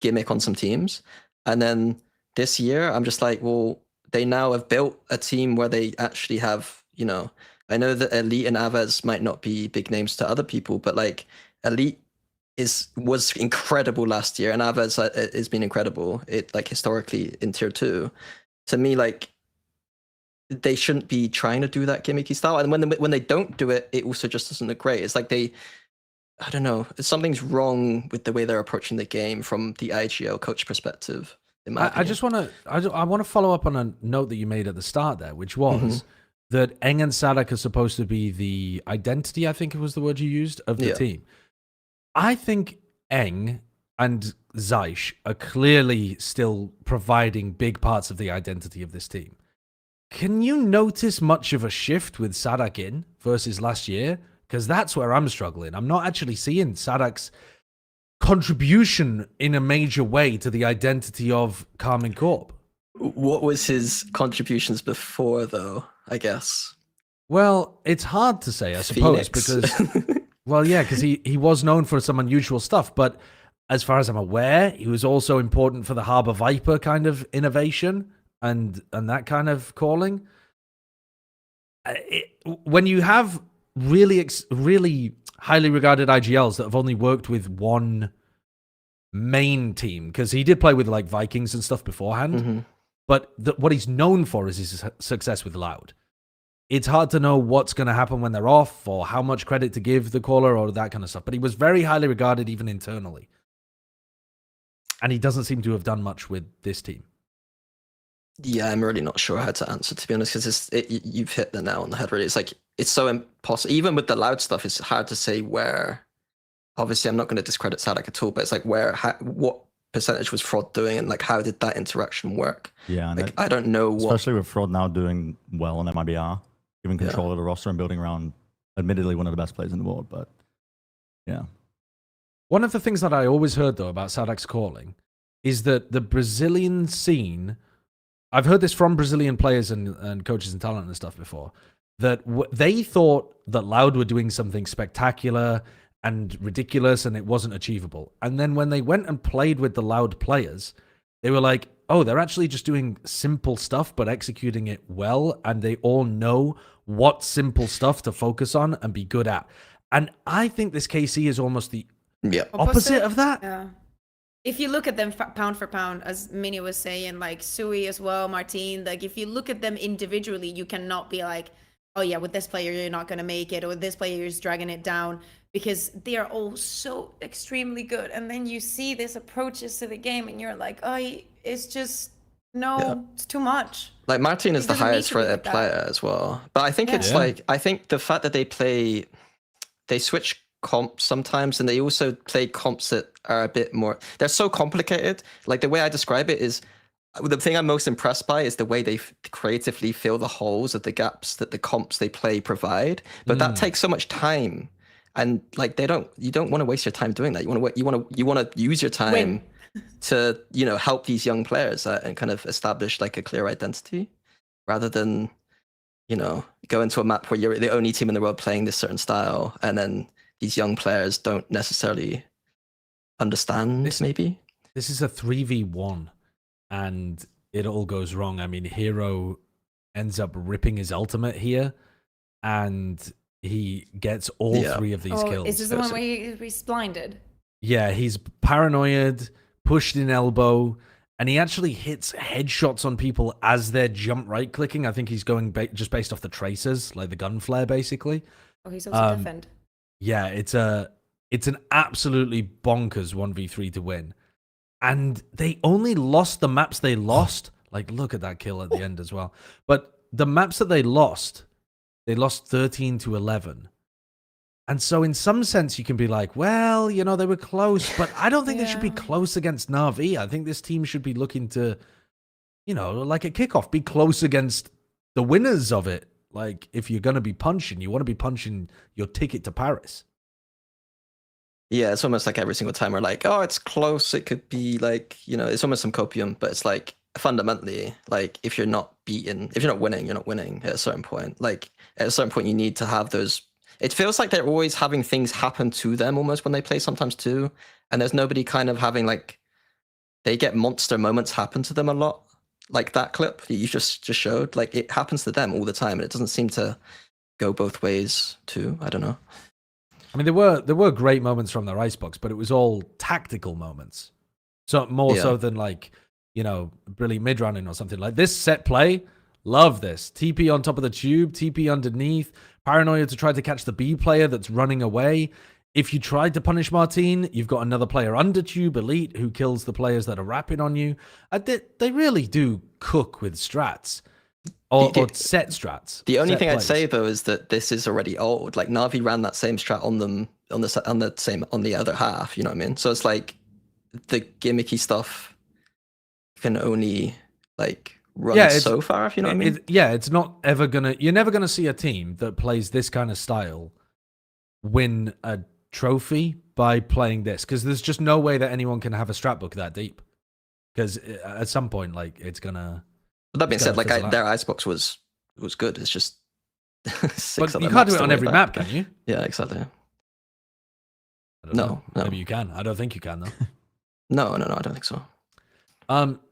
gimmick on some teams. And then this year, I'm just well, they now have built a team where they actually have, I know that Elite and Avaz might not be big names to other people, but Elite was incredible last year, and Avaz has been incredible. It historically in tier 2. To me, they shouldn't be trying to do that gimmicky style. And when they don't do it, it also just doesn't look great. It's I don't know, something's wrong with the way they're approaching the game from the IGL coach perspective. I just want to follow up on a note that you made at the start there, which was that Eng and Sadak are supposed to be the identity, I think it was the word you used, of the team. I think Eng and Zeish are clearly still providing big parts of the identity of this team. Can you notice much of a shift with Sadak in versus last year? Because that's where I'm struggling. I'm not actually seeing Sadak's contribution in a major way to the identity of Karmine Corp. What was his contributions before, though, I guess? Well, it's hard to say, I suppose, because... Well, yeah, because he was known for some unusual stuff, but as far as I'm aware, he was also important for the Harbor Viper kind of innovation and that kind of calling. When you have really highly regarded IGLs that have only worked with one main team, because he did play with Vikings and stuff beforehand, but what he's known for is his success with Loud. It's hard to know what's going to happen when they're off or how much credit to give the caller or that kind of stuff. But he was very highly regarded even internally. And he doesn't seem to have done much with this team. Yeah, I'm really not sure how to answer, to be honest, because you've hit the nail on the head, really. It's so impossible. Even with the Loud stuff, it's hard to say where. Obviously, I'm not going to discredit Sadak at all, but it's what percentage was Fraud doing and how did that interaction work? Yeah, and I don't know especially with Fraud now doing well on MIBR. Giving control of the roster and building around, admittedly, one of the best players in the world, but yeah. One of the things that I always heard, though, about Sadak's calling is that the Brazilian scene, I've heard this from Brazilian players and coaches and talent and stuff before, that they thought that Loud were doing something spectacular and ridiculous and it wasn't achievable. And then when they went and played with the Loud players, they were like, oh, they're actually just doing simple stuff, but executing it well. And they all know what simple stuff to focus on and be good at. And I think this KC is almost the opposite of that. Yeah. If you look at them pound for pound, as Minnie was saying, Sui as well, Martine, if you look at them individually, you cannot be oh yeah, with this player, you're not going to make it, or with this player, you're just dragging it down, because they are all so extremely good. And then you see these approaches to the game and you're oh, it's just, it's too much. Martin is the highest rated player as well. But I think it's I think the fact that they switch comps sometimes, and they also play comps that are a bit more, they're so complicated. The way I describe it is, the thing I'm most impressed by is the way they creatively fill the holes of the gaps that the comps they play provide. But that takes so much time. And you don't want to waste your time doing that. You want to use your time to help these young players and kind of establish a clear identity, rather than go into a map where you're the only team in the world playing this certain style, and then these young players don't necessarily understand. Maybe this is a 3v1 and it all goes wrong. I mean, Hero ends up ripping his ultimate here and he gets all three of these kills. Is this the one where he's blinded? Yeah, he's paranoid, pushed in elbow, and he actually hits headshots on people as they're jump right clicking. I think he's going just based off the traces, like the gun flare, basically. Oh, he's also defend. Yeah, it's an absolutely bonkers 1v3 to win. And they only lost the maps they lost. Like, look at that kill at the end as well. But the maps that they lost 13-11. And so in some sense, you can be like, well, you know, they were close. But I don't think they should be close against NAVI. I think this team should be looking to, you know, like a kickoff, be close against the winners of it. Like, if you're going to be punching, you want to be punching your ticket to Paris. Yeah, it's almost like every single time we're like, oh, it's close. It could be like, you know, it's almost some copium, but it's like fundamentally, like if you're not winning, you're not winning at a certain point. Like at a certain point, you need to have those. It feels like they're always having things happen to them almost when they play sometimes too. And there's nobody kind of having like, they get monster moments happen to them a lot. Like that clip that you just showed, like it happens to them all the time. And it doesn't seem to go both ways too. I don't know. I mean, there were great moments from their icebox, but it was all tactical moments. So more so than like, you know, brilliant mid-running or something. Like this set play, love this. TP on top of the tube, TP underneath, paranoia to try to catch the B player that's running away. If you tried to punish Martine, you've got another player under tube, Elite, who kills the players that are rapping on you. They really do cook with strats. Or set strats. The only thing plays. I'd say though is that this is already old. Like Navi ran that same strat on them on the other half. You know what I mean? So it's like the gimmicky stuff can only like run so far. If you know what I mean? It's not ever gonna. You're never gonna see a team that plays this kind of style win a trophy by playing this, because there's just no way that anyone can have a strat book that deep. Because at some point, like it's gonna. But that being said, like their icebox was good. It's just six. But you can't do it on every map, can you? Yeah, exactly. No. Maybe you can. I don't think you can though. No, I don't think so.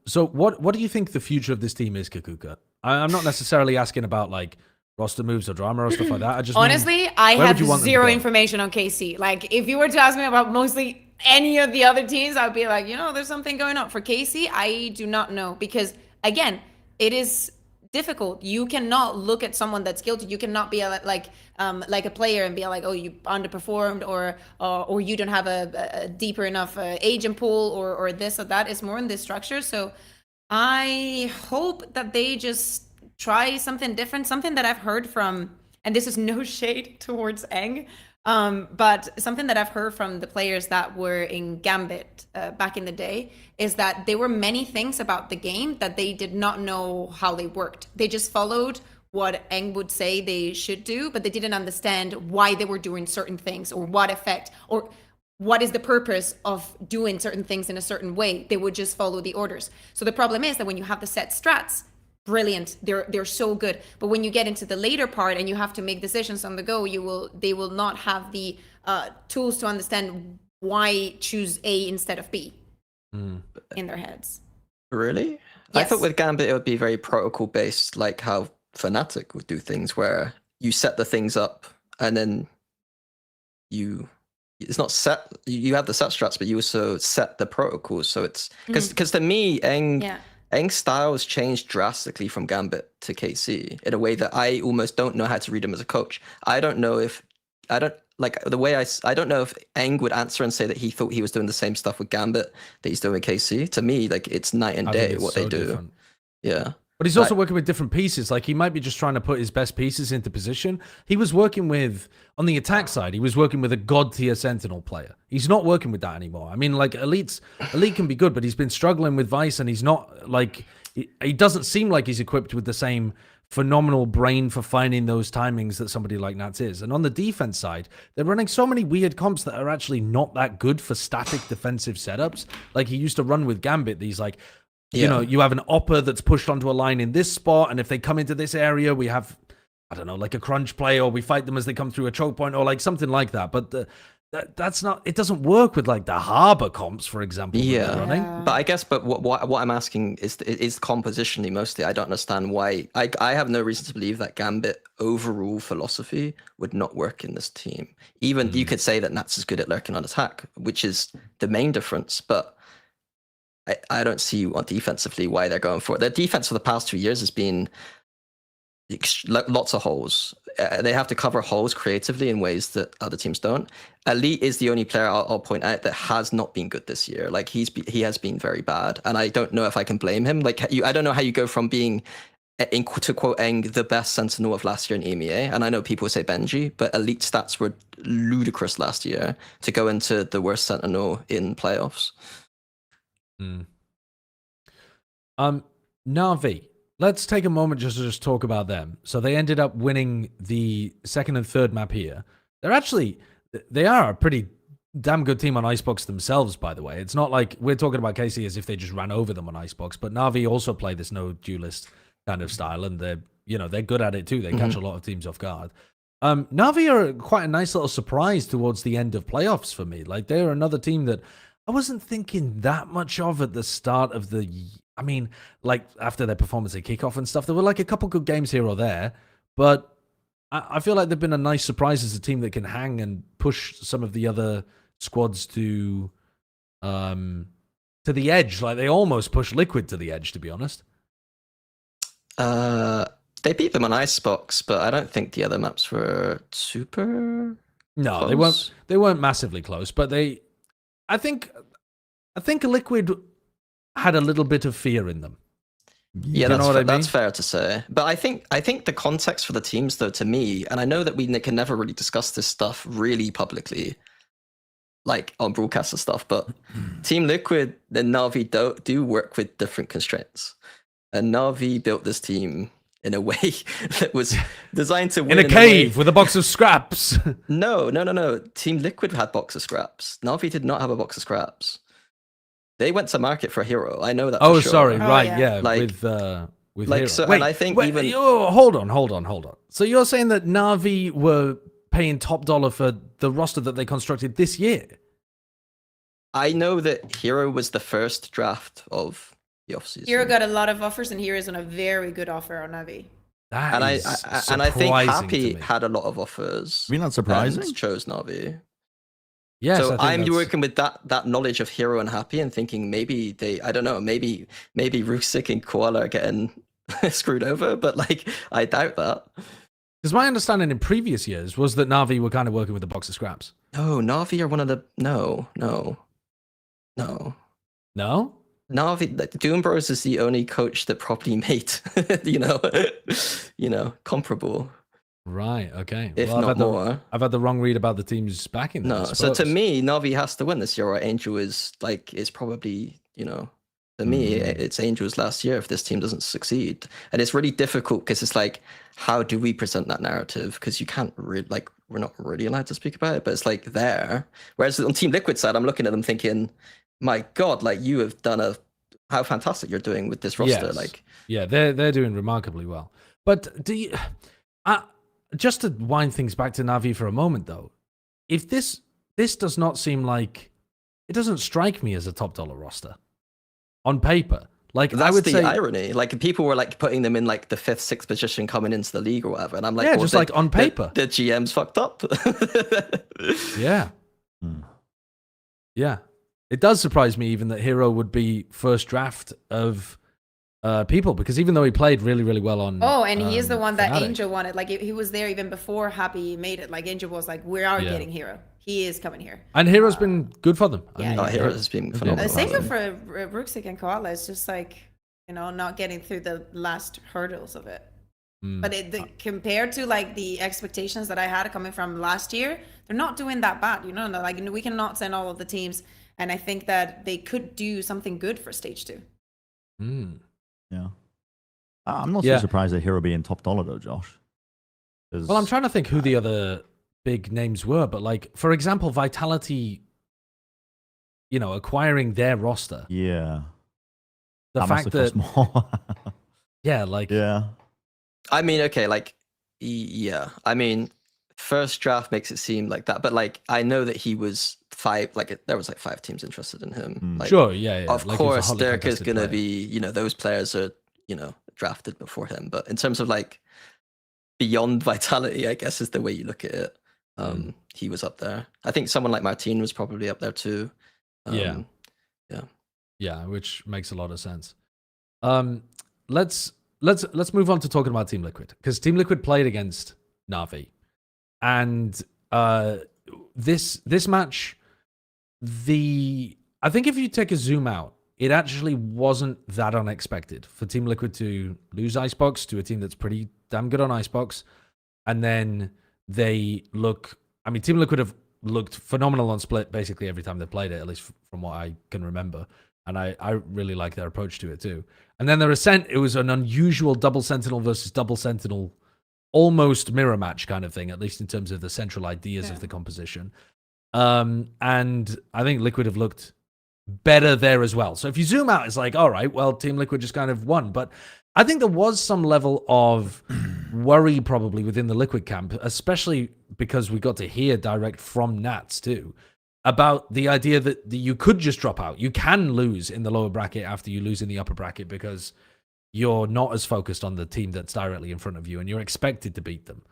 So what do you think the future of this team is, Kaquka? I'm not necessarily asking about like roster moves or drama or stuff like that. I just honestly, I have zero information on KC. Like, if you were to ask me about mostly any of the other teams, I'd be like, you know, there's something going on. For KC, I do not know, because again, it is difficult. You cannot look at someone that's guilty. You cannot be like a player and be like, oh, you underperformed, or you don't have a deeper enough agent pool, or this or that. It's more in this structure. So I hope that they just try something different, something that I've heard from, and this is no shade towards Eng, but something that I've heard from the players that were in Gambit back in the day is that there were many things about the game that they did not know how they worked. They just followed what Eng would say they should do, but they didn't understand why they were doing certain things, or what effect, or what is the purpose of doing certain things in a certain way. They would just follow the orders. So the problem is that when you have the set strats, brilliant, they're so good, but when you get into the later part and you have to make decisions on the go, they will not have the tools to understand why choose A instead of B in their heads. Really? Yes. I thought with Gambit it would be very protocol based, like how Fnatic would do things, where you set the things up and then it's not set, you have the set strats, but you also set the protocols. So it's because to me, Eng's style has changed drastically from Gambit to KC in a way that I almost don't know how to read him as a coach. I don't know if I don't know if Eng would answer and say that he thought he was doing the same stuff with Gambit that he's doing with KC. To me, like it's night and day what they do. Different. Yeah. But he's also working with different pieces. Like he might be just trying to put his best pieces into position. He was working with, on the attack side, he was working with a god tier Sentinel player. He's not working with that anymore. I mean, like Elite can be good, but he's been struggling with Vice, and he's not like, he doesn't seem like he's equipped with the same phenomenal brain for finding those timings that somebody like Nats is. And on the defense side, they're running so many weird comps that are actually not that good for static defensive setups. Like he used to run with Gambit, these like, you know, you have an Opper that's pushed onto a line in this spot, and if they come into this area, we have, I don't know, like a crunch play, or we fight them as they come through a choke point, or like something like that. But that's not, it doesn't work with like the Harbor comps, for example. But I guess, but what I'm asking is compositionally mostly. I don't understand why. I have no reason to believe that Gambit overall philosophy would not work in this team. Even you could say that Nats is good at lurking on attack, which is the main difference, but I don't see defensively why they're going for it. Their defense for the past 2 years has been lots of holes. They have to cover holes creatively in ways that other teams don't. Elite is the only player I'll point out that has not been good this year. Like he has been very bad, and I don't know if I can blame him. Like I don't know how you go from being, to quote Eng, the best Sentinel of last year in EMEA, and I know people say Gen.G, but Elite stats were ludicrous last year to go into the worst Sentinel in playoffs. NAVI. Let's take a moment just to talk about them. So they ended up winning the second and third map here. They are a pretty damn good team on Icebox themselves, by the way. It's not like we're talking about KC as if they just ran over them on Icebox, but NAVI also play this no duelist kind of style, and they're good at it too. They catch a lot of teams off guard. NAVI are quite a nice little surprise towards the end of playoffs for me. Like they're another team that I wasn't thinking that much of at the start of the. I mean, like after their performance at kickoff and stuff, there were like a couple good games here or there, but I feel like they've been a nice surprise as a team that can hang and push some of the other squads to the edge. Like they almost pushed Liquid to the edge, to be honest. They beat them on Icebox, but I don't think the other maps were super. No, close. They weren't massively close, but I think Liquid had a little bit of fear in them. Yeah, that's fair to say. But I think the context for the teams, though, to me, and I know that we can never really discuss this stuff really publicly, like on broadcast and stuff, but Team Liquid and NAVI do work with different constraints. And NAVI built this team in a way that was designed to win in a cave with a box of scraps. No. Team Liquid had box of scraps. NAVI did not have a box of scraps. They went to market for Hero. I know that. Oh, for sure. sorry, right, yeah. with like Hero. so, Wait, and I think even hold on. So you're saying that NAVI were paying top dollar for the roster that they constructed this year? I know that Hero was the first draft of the offseason. Hero got a lot of offers, and Hero is on a very good offer on Navi. I think Happy had a lot of offers. We're not surprising. And chose Navi. Yes, so I'm working with that knowledge of Hero and Happy and thinking maybe I don't know, maybe Rusik and Koala are getting screwed over, but like I doubt that. Because my understanding in previous years was that Navi were kind of working with a box of scraps. No, Navi are one of the no. No? Navi, Doom Bros is the only coach that properly made, comparable. Right. Okay. If well, not more. I've had the wrong read about the teams backing them. No. So to me, Navi has to win this year, or Angel is probably, to me, it's Angel's last year if this team doesn't succeed. And it's really difficult because it's like, how do we present that narrative? Because you can't really, we're not really allowed to speak about it, but it's like there. Whereas on Team Liquid side, I'm looking at them thinking, my God, you have done how fantastic you're doing with this roster. Yes. Yeah, they're doing remarkably well. But do you, just to wind things back to Navi for a moment though, if this does not seem like, it doesn't strike me as a top dollar roster on paper. That's I would say irony. People were putting them in the 5th, 6th position coming into the league or whatever. And I'm like, yeah, just on paper. The GM's fucked up. Yeah. Yeah. It does surprise me even that Hero would be first draft of people, because even though he played really, really well on he is the one that Fnatic. Angel wanted. He was there even before Happy made it. Angel was like, we are getting Hero. He is coming here. And Hero's been good for them. Yeah. Hero has been phenomenal. The same for Ruxik and Koala. It's just not getting through the last hurdles of it. But compared to the expectations that I had coming from last year, they're not doing that bad. We cannot send all of the teams, and I think that they could do something good for stage 2. Yeah. I'm not so surprised that Hero being top dollar though, Josh. Well, I'm trying to think who the other big names were, but for example, Vitality, acquiring their roster. Yeah. The fact that more. yeah. I mean, okay, yeah. I mean, first draft makes it seem like that, but I know that he was 5. There was 5 teams interested in him. Sure, yeah. Of course, Derke is going to be. Those players are drafted before him. But in terms of beyond Vitality, I guess is the way you look at it. He was up there. I think someone like Martin was probably up there too. Yeah, which makes a lot of sense. Let's move on to talking about Team Liquid, because Team Liquid played against NAVI, and this match, I think if you take a zoom out, it actually wasn't that unexpected for Team Liquid to lose Icebox to a team that's pretty damn good on Icebox, and then they look. I mean, Team Liquid have looked phenomenal on Split basically every time they played it, at least from what I can remember. And I really like their approach to it too. And then their Ascent, it was an unusual double Sentinel versus double Sentinel, almost mirror match kind of thing, at least in terms of the central ideas of the composition. And I think Liquid have looked better there as well. So if you zoom out, it's like, all right, well, Team Liquid just kind of won. But I think there was some level of worry probably within the Liquid camp, especially because we got to hear direct from Nats too, about the idea that you could just drop out. You can lose in the lower bracket after you lose in the upper bracket because you're not as focused on the team that's directly in front of you and you're expected to beat them.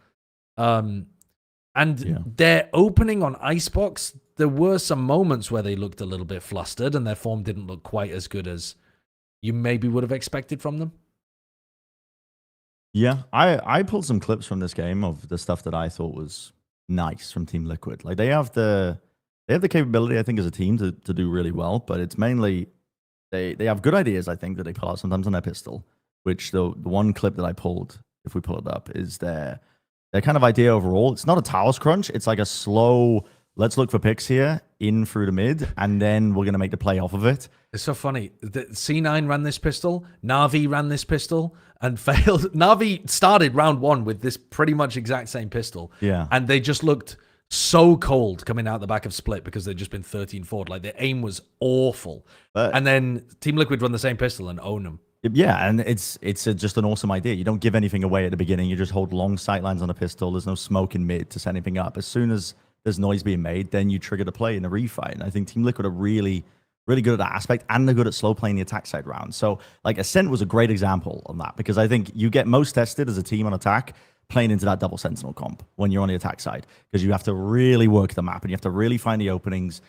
Their opening on Icebox, there were some moments where they looked a little bit flustered and their form didn't look quite as good as you maybe would have expected from them. Yeah, I pulled some clips from this game of the stuff that I thought was nice from Team Liquid. Like they have the capability, I think, as a team to do really well, but it's mainly they have good ideas, I think, that they pull out sometimes on their pistol, which the one clip that I pulled, if we pull it up, is their kind of idea overall. It's not a towers crunch, it's like a slow, let's look for picks here, in through the mid, and then we're going to make the play off of it. It's so funny. C9 ran this pistol, Navi ran this pistol, and failed. Navi started round one with this pretty much exact same pistol. Yeah. And they just looked so cold coming out the back of Split because they'd just been 13 forward. Like, their aim was awful. And then Team Liquid run the same pistol and own them. Yeah, and it's just an awesome idea. You don't give anything away at the beginning. You just hold long sight lines on a pistol. There's no smoke in mid to set anything up. As soon as there's noise being made, then you trigger the play in a refight. And I think Team Liquid are really, really good at that aspect, and they're good at slow playing the attack side round. So, like, Ascent was a great example on that, because I think you get most tested as a team on attack playing into that double Sentinel comp when you're on the attack side, because you have to really work the map and you have to really find the openings.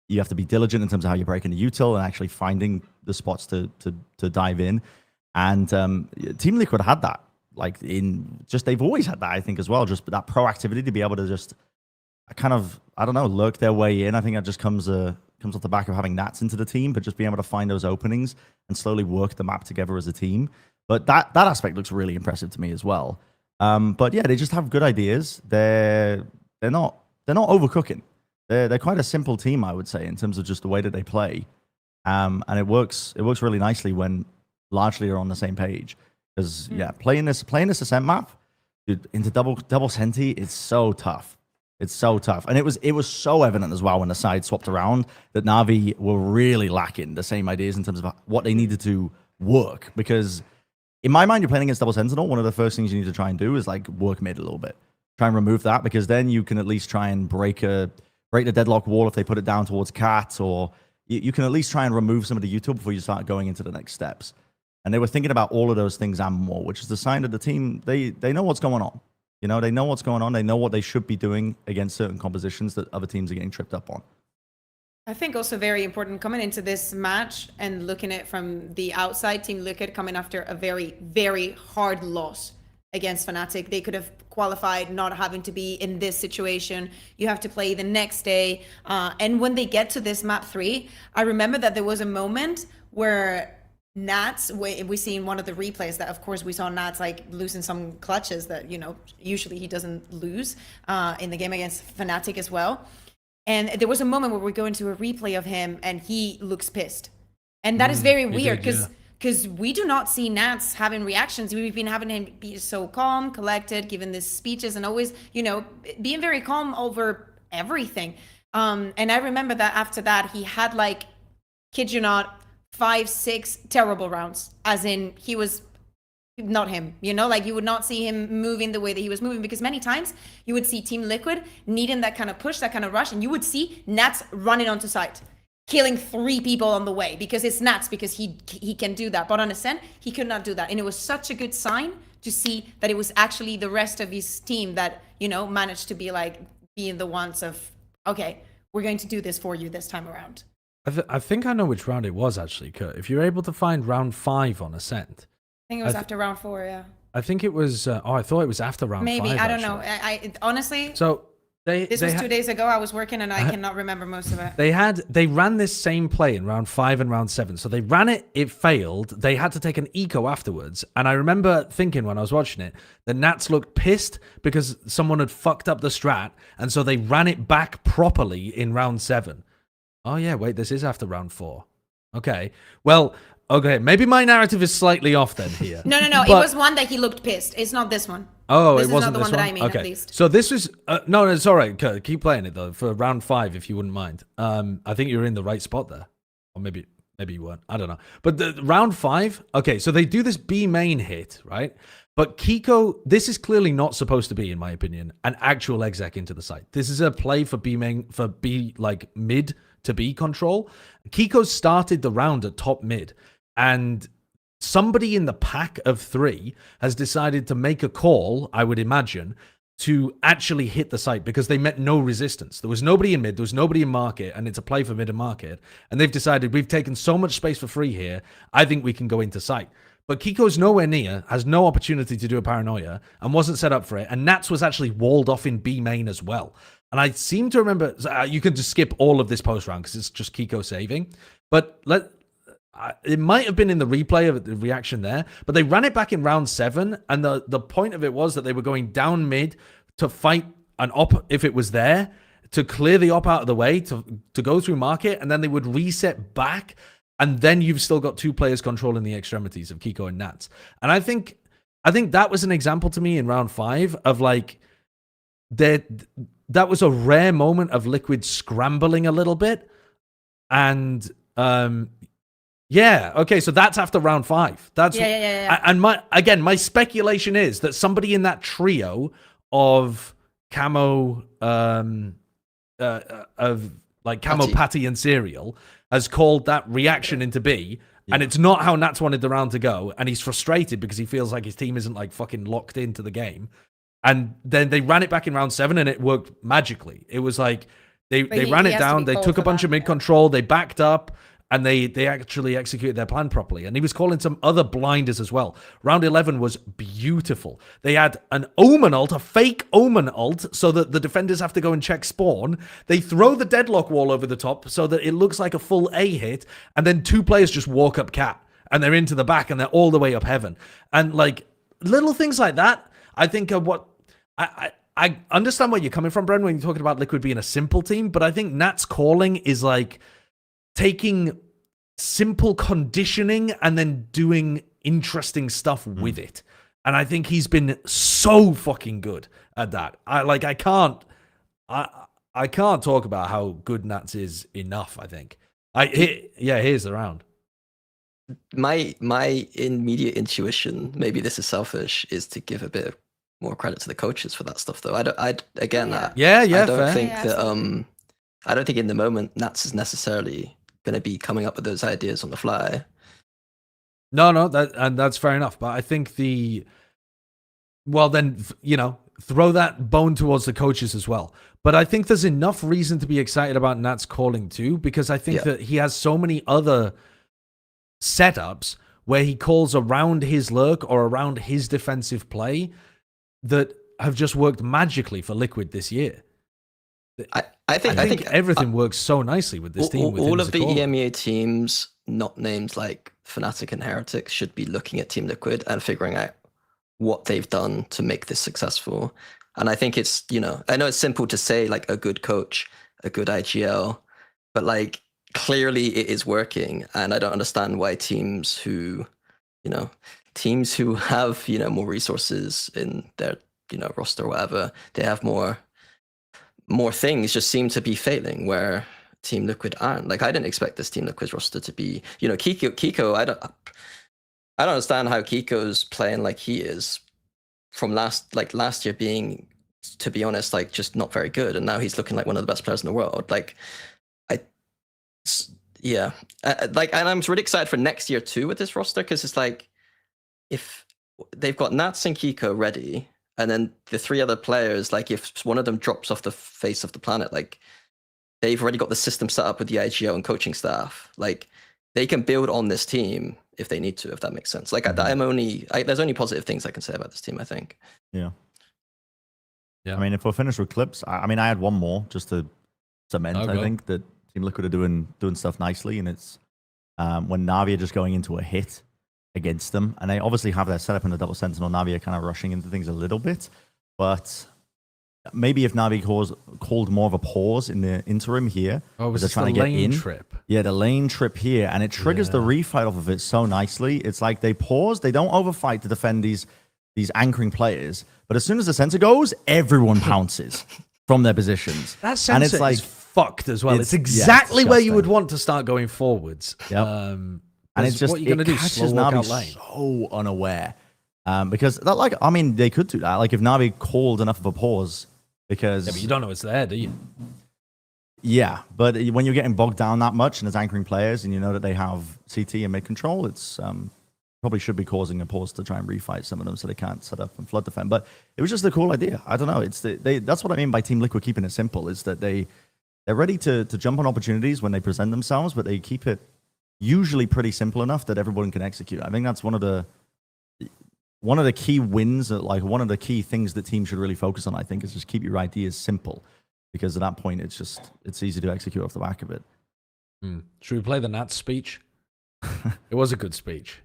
You have to be diligent in terms of how you're breaking the util and actually finding the spots to dive in. And Team Liquid had that, like, they've always had that, I think, as well, just that proactivity to be able to just kind of, I don't know, lurk their way in. I think that just comes off the back of having Nats into the team, but just being able to find those openings and slowly work the map together as a team. But that aspect looks really impressive to me as well. But yeah, they just have good ideas. They're not overcooking. They're quite a simple team, I would say, in terms of just the way that they play. And it works really nicely when largely are on the same page. Because playing this Ascent map, dude, into double Senti, it's so tough. It's so tough. And it was so evident as well when the side swapped around that Navi were really lacking the same ideas in terms of what they needed to work. Because in my mind, you're playing against double Sentinel, one of the first things you need to try and do is like work mid a little bit. Try and remove that, because then you can at least try and break the deadlock wall if they put it down towards Cat, or you can at least try and remove some of the util before you start going into the next steps. And they were thinking about all of those things and more, which is the sign that the team, they know what's going on. You know, they know what's going on. They know what they should be doing against certain compositions that other teams are getting tripped up on. I think also very important coming into this match and looking at it from the outside, Team Liquid coming after a very, very hard loss against Fnatic. They could have qualified not having to be in this situation. You have to play the next day. And when they get to this map 3, I remember that there was a moment where Nats, we seen one of the replays that, of course, we saw Nats like losing some clutches that, you know, usually he doesn't lose in the game against Fnatic as well. And there was a moment where we go into a replay of him and he looks pissed. And that is very weird because we do not see Nats having reactions. We've been having him be so calm, collected, giving these speeches and always, you know, being very calm over everything. And I remember that after that, he had like, kid you not, 5-6 terrible rounds, as in he was not him, you know, like you would not see him moving the way that he was moving, because many times you would see Team Liquid needing that kind of push, that kind of rush, and you would see Nats running onto site, killing 3 people on the way, because it's Nats, because he can do that. But on Ascent, he could not do that. And it was such a good sign to see that it was actually the rest of his team that, you know, managed to be like being the ones of, okay, we're going to do this for you this time around. I think I know which round it was actually, Kurt. If you're able to find round 5 on Ascent, I think it was after round 4, yeah. I think it was. I thought it was after round 5. Maybe, I don't actually. know. I honestly, So this was 2 days ago. I was working and I cannot remember most of it. They ran this same play in round 5 and round 7. So they ran it, it failed. They had to take an eco afterwards. And I remember thinking when I was watching it, the Nats looked pissed because someone had fucked up the strat. And so they ran it back properly in round 7. Oh yeah, wait, this is after round 4. Okay. Well, okay, maybe my narrative is slightly off then here. No. It But- was one that he looked pissed. It's not this one. Oh, This it is wasn't not the this one that I mean, okay. at least. So this was no, it's all right. Kurt, keep playing it though for round 5 if you wouldn't mind. I think you're in the right spot there, or maybe you weren't. I don't know. But the round 5. Okay, so they do this B main hit, right? But Kiko, this is clearly not supposed to be, in my opinion, an actual exec into the site. This is a play for B main, for B like mid to B control. Kiko started the round at top mid, and somebody in the pack of 3 has decided to make a call, I would imagine, to actually hit the site because they met no resistance. There was nobody in mid, there was nobody in market, and it's a play for mid and market. And they've decided we've taken so much space for free here, I think we can go into site. But Kiko's nowhere near, has no opportunity to do a paranoia, and wasn't set up for it. And Nats was actually walled off in B main as well. And I seem to remember, you can just skip all of this post round because it's just Kiko saving. But it might have been in the replay of the reaction there, but they ran it back in round 7, and the point of it was that they were going down mid to fight an op if it was there, to clear the op out of the way, to go through market, and then they would reset back, and then you've still got 2 players controlling the extremities of Kiko and Nats. And I think that was an example to me in round 5 of like that was a rare moment of Liquid scrambling a little bit, and yeah, okay, so that's after round 5. That's Yeah. And my speculation is that somebody in that trio of Camo, of like Camo, Patty, and Serial has called that reaction into B, and it's not how Nats wanted the round to go, and he's frustrated because he feels like his team isn't like fucking locked into the game, and then they ran it back in round 7, and it worked magically. It was like they ran it down, they took a bunch of mid control, they backed up, and they actually executed their plan properly. And he was calling some other blinders as well. Round 11 was beautiful. They had an Omen ult, a fake Omen ult, so that the defenders have to go and check spawn. They throw the deadlock wall over the top so that it looks like a full A hit, and then 2 players just walk up cat, and they're into the back, and they're all the way up heaven. And like little things like that, I think are what I understand where you're coming from, Bren, when you're talking about Liquid being a simple team, but I think Nat's calling is like taking simple conditioning and then doing interesting stuff with it. And I think he's been so fucking good at that. I can't talk about how good Nats is enough, I think. Here's the round. My immediate intuition, maybe this is selfish, is to give a bit more credit to the coaches for that stuff though. I don't fair. think that I don't think in the moment Nats is necessarily going to be coming up with those ideas on the fly. No, that's fair enough. But I think throw that bone towards the coaches as well. But I think there's enough reason to be excited about Nat's calling too, because I think that he has so many other setups where he calls around his lurk or around his defensive play that have just worked magically for Liquid this year. I think everything works so nicely with this team. All of the EMEA teams, not named like Fnatic and Heretics, should be looking at Team Liquid and figuring out what they've done to make this successful. And I think it's, I know it's simple to say like a good coach, a good IGL, but like clearly it is working. And I don't understand why teams who have, more resources in their, roster or whatever, they have more things, just seem to be failing where Team Liquid aren't. Like I didn't expect this Team Liquid roster to be, Kiko, I don't understand how Kiko's playing like he is from last year being, to be honest, like just not very good, and now he's looking like one of the best players in the world. And I'm really excited for next year too with this roster, because it's like if they've got Nats and Kiko ready, and then the 3 other players, like if one of them drops off the face of the planet, like they've already got the system set up with the IGO and coaching staff. Like, they can build on this team if they need to, if that makes sense. Like, there's only positive things I can say about this team, I think. Yeah. Yeah. I mean, if we're finished with clips, I mean, I had one more just to cement. I think that Team Liquid are doing stuff nicely, and it's when NAVI are just going into a hit against them, and they obviously have their setup in the double sentinel. NAVI are kind of rushing into things a little bit, but maybe if NAVI called more of a pause in the interim here, was they're trying to get in. Trip? Yeah, the lane trip here, and it triggers the refight off of it so nicely. It's like they pause, they don't overfight to defend these anchoring players, but as soon as the sensor goes, everyone pounces from their positions. That sensor and it's like, is fucked as well. It's exactly where you would want to start going forwards. Yep. And it's just, what you're going to do, catches slow walk NAVI out lane. so unaware. Because that, like, I mean, they could do that. Like if NAVI called enough of a pause, because but you don't know it's there, do you? Yeah, but when you're getting bogged down that much and there's anchoring players, and you know that they have CT and mid control, it's probably should be causing a pause to try and refight some of them so they can't set up and flood defend. But it was just a cool idea. I don't know. It's that's what I mean by Team Liquid keeping it simple. Is that they're ready to jump on opportunities when they present themselves, but they keep it usually pretty simple enough that everyone can execute. I think that's one of the key wins, like one of the key things that teams should really focus on, I think, is just keep your ideas simple, because at that point it's easy to execute off the back of it. Should we play the Nat speech? It was a good speech.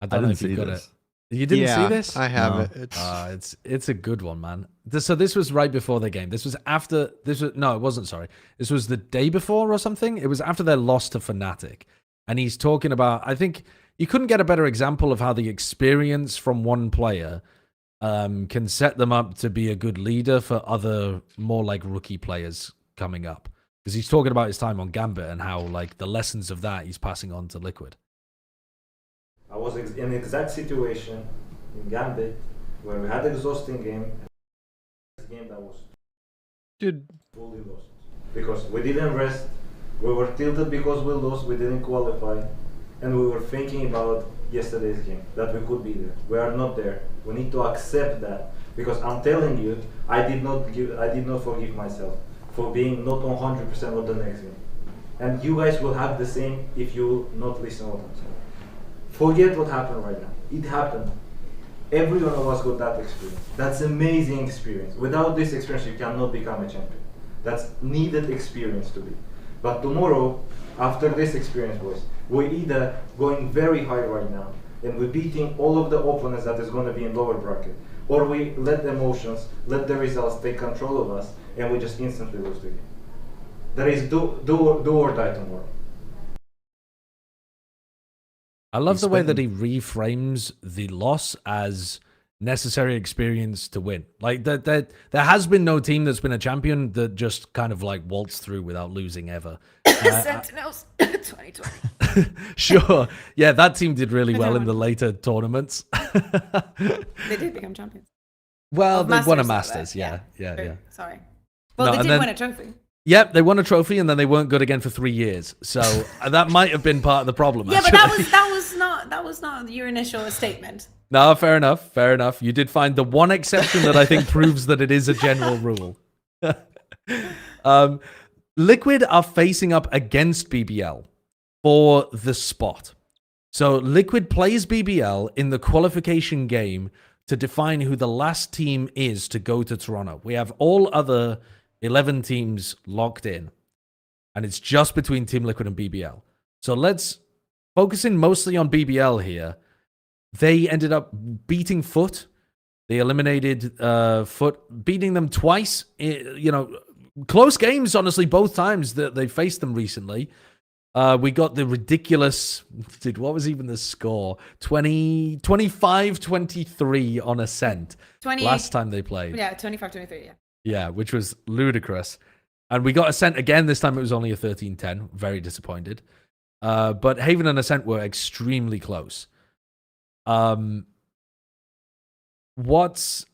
I don't know if you got it. You didn't see this? I have it. It's a good one, man. So this was right before the game. This was after. No, it wasn't. Sorry, this was the day before or something. It was after their loss to Fnatic, and he's talking about. I think you couldn't get a better example of how the experience from one player can set them up to be a good leader for other more like rookie players coming up. Because he's talking about his time on Gambit and how like the lessons of that he's passing on to Liquid. I was in the exact situation in Gambit where we had an exhausting game. Game that was fully lost because we didn't rest. We were tilted because we lost. We didn't qualify, and we were thinking about yesterday's game that we could be there. We are not there. We need to accept that, because I'm telling you, I did not forgive myself for being not 100% of the next game, and you guys will have the same if you not listen to what I'm saying. Forget what happened right now. It happened. Every one of us got that experience. That's amazing experience. Without this experience, you cannot become a champion. That's needed experience to be. But tomorrow, after this experience, boys, we're either going very high right now and we're beating all of the opponents that is going to be in lower bracket, or we let the emotions, let the results take control of us, and we just instantly lose the game. There is do or die tomorrow. I love the way that he reframes the loss as necessary experience to win. Like that there has been no team that's been a champion that just kind of like waltzed through without losing ever. Sentinels 2020. Sure. Yeah, that team did really well in the later tournaments. They did become champions. Well, they won a Masters. Masters. Yeah. Sorry. Well, No, they and did then- win a trophy. Yep, they won a trophy and then they weren't good again for 3 years. So that might have been part of the problem. Yeah, but actually. that was not your initial statement. No, fair enough. Fair enough. You did find the one exception that I think proves that it is a general rule. Liquid are facing up against BBL for the spot. So Liquid plays BBL in the qualification game to define who the last team is to go to Toronto. We have all other 11 teams locked in, and it's just between Team Liquid and BBL. So let's focus in mostly on BBL here. They ended up beating Foot. They eliminated Foot, beating them twice. Close games, honestly, both times that they faced them recently. We got the ridiculous, what was even the score? 25-23 on Ascent. Last time they played. Yeah, 25-23, yeah. Yeah, which was ludicrous. And we got Ascent again. This time it was only a 13-10. Very disappointed. But Haven and Ascent were extremely close. What's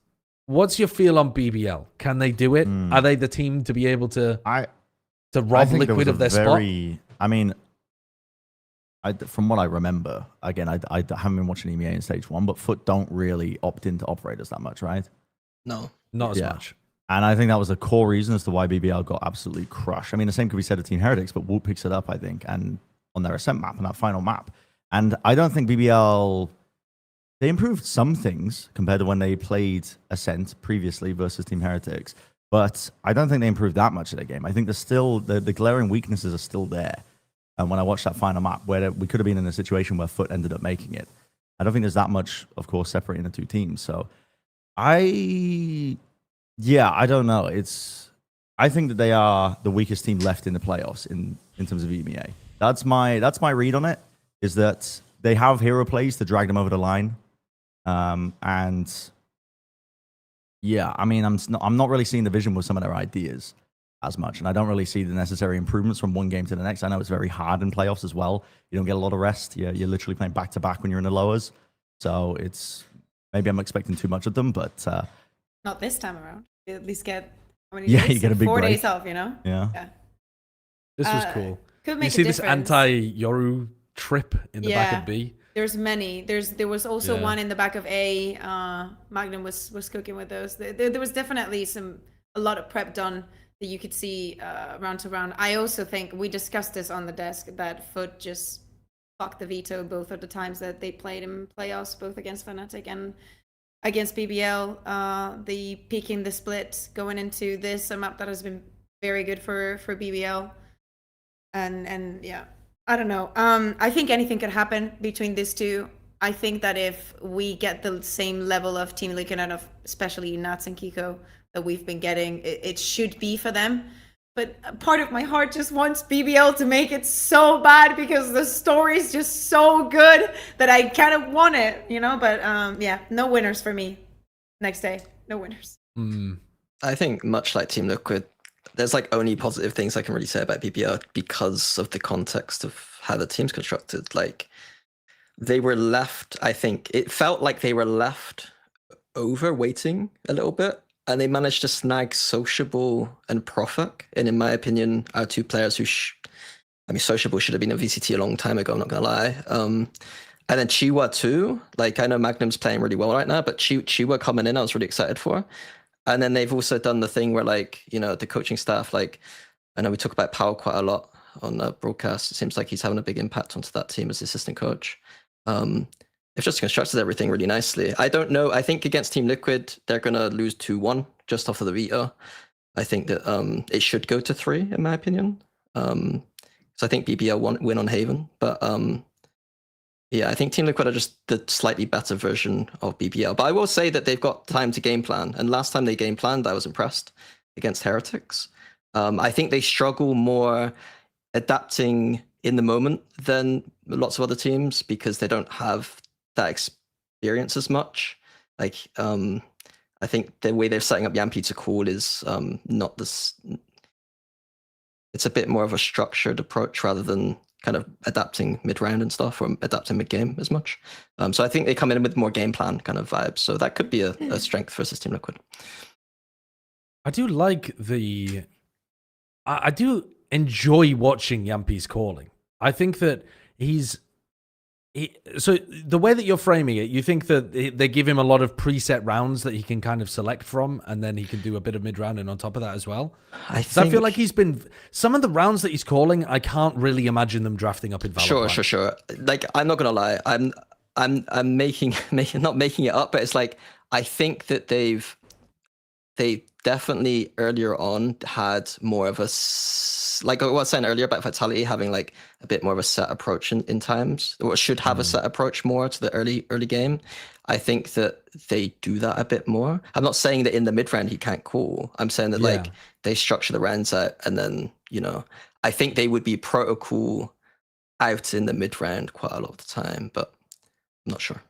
your feel on BBL? Can they do it? Are they the team to be able to rob Liquid of their spot? I mean, from what I remember, again, I haven't been watching EMEA in stage 1, but Foot don't really opt into operators that much, right? No. Not as much. And I think that was the core reason as to why BBL got absolutely crushed. I mean, the same could be said of Team Heretics, but Whoop picks it up, I think, and on their Ascent map, on that final map. And I don't think BBL, they improved some things compared to when they played Ascent previously versus Team Heretics, but I don't think they improved that much of their game. I think there's still, the glaring weaknesses are still there. And when I watched that final map, where we could have been in a situation where Foot ended up making it, I don't think there's that much, of course, separating the two teams. So yeah, I don't know. I think that they are the weakest team left in the playoffs in terms of EMEA. That's my read on it, is that they have hero plays to drag them over the line. And yeah, I mean, I'm not really seeing the vision with some of their ideas as much, and I don't really see the necessary improvements from one game to the next. I know it's very hard in playoffs as well. You don't get a lot of rest. You're literally playing back to back when you're in the lowers. So maybe I'm expecting too much of them, but Not this time around. You at least get how many yeah, days? you get a big 4 break. days off, you know? Yeah. This was cool. Could You make see a this difference. anti-Yoru trip in the back of B? There's many. There was also Yeah. one in the back of A. Magnum was cooking with those. There was definitely a lot of prep done that you could see round to round. I also think we discussed this on the desk that Foot just fucked the veto both of the times that they played in playoffs, both against Fnatic and against BBL. The peaking the split going into this, a map that has been very good for BBL. And yeah, I don't know. I think anything could happen between these two. I think that if we get the same level of Team Liquid out of especially Nats and Kiko that we've been getting, it should be for them. But part of my heart just wants BBL to make it so bad because the story is just so good that I kind of want it, you know? But yeah, no winners for me. Next day, no winners. I think much like Team Liquid, there's like only positive things I can really say about BBL because of the context of how the team's constructed. Like they were left, I think it felt like they were left over waiting a little bit, and they managed to snag Sociable and Profik. And in my opinion, are two players who, I mean, Sociable should have been a VCT a long time ago, I'm not gonna lie. And then Chiwa too. Like I know Magnum's playing really well right now, but Chiwa coming in, I was really excited for. And then they've also done the thing where, like, you know, the coaching staff, like, I know we talk about Powell quite a lot on the broadcast. It seems like he's having a big impact onto that team as the assistant coach. They've just constructed everything really nicely. I don't know. I think against Team Liquid, they're going to lose 2-1 just off of the veto. I think that it should go to 3, in my opinion. So I think BBL win on Haven. But yeah, I think Team Liquid are just the slightly better version of BBL. But I will say that they've got time to game plan. And last time they game planned, I was impressed against Heretics. I think they struggle more adapting in the moment than lots of other teams because they don't have that experience as much. Like, I think the way they're setting up Yampi to call is not this. It's a bit more of a structured approach rather than kind of adapting mid-round and stuff or adapting mid-game as much. So I think they come in with more game plan kind of vibes. So that could be a strength versus Team Liquid. I do like I do enjoy watching Yampi's calling. I think that so the way that you're framing it, you think that they give him a lot of preset rounds that he can kind of select from, and then he can do a bit of mid-round and on top of that as well. I feel like he's been, some of the rounds that he's calling, I can't really imagine them drafting up in Valorant. Sure. Like, I'm not gonna lie, I'm not making it up, but it's like, I think that they definitely earlier on had more of a, like I was saying earlier about Vitality having like a bit more of a set approach in times, or should have a set approach more to the early game. I think that they do that a bit more. I'm not saying that in the mid round he can't call. I'm saying that like they structure the rounds out, and then, you know, I think they would be protocol out in the mid round quite a lot of the time, but I'm not sure.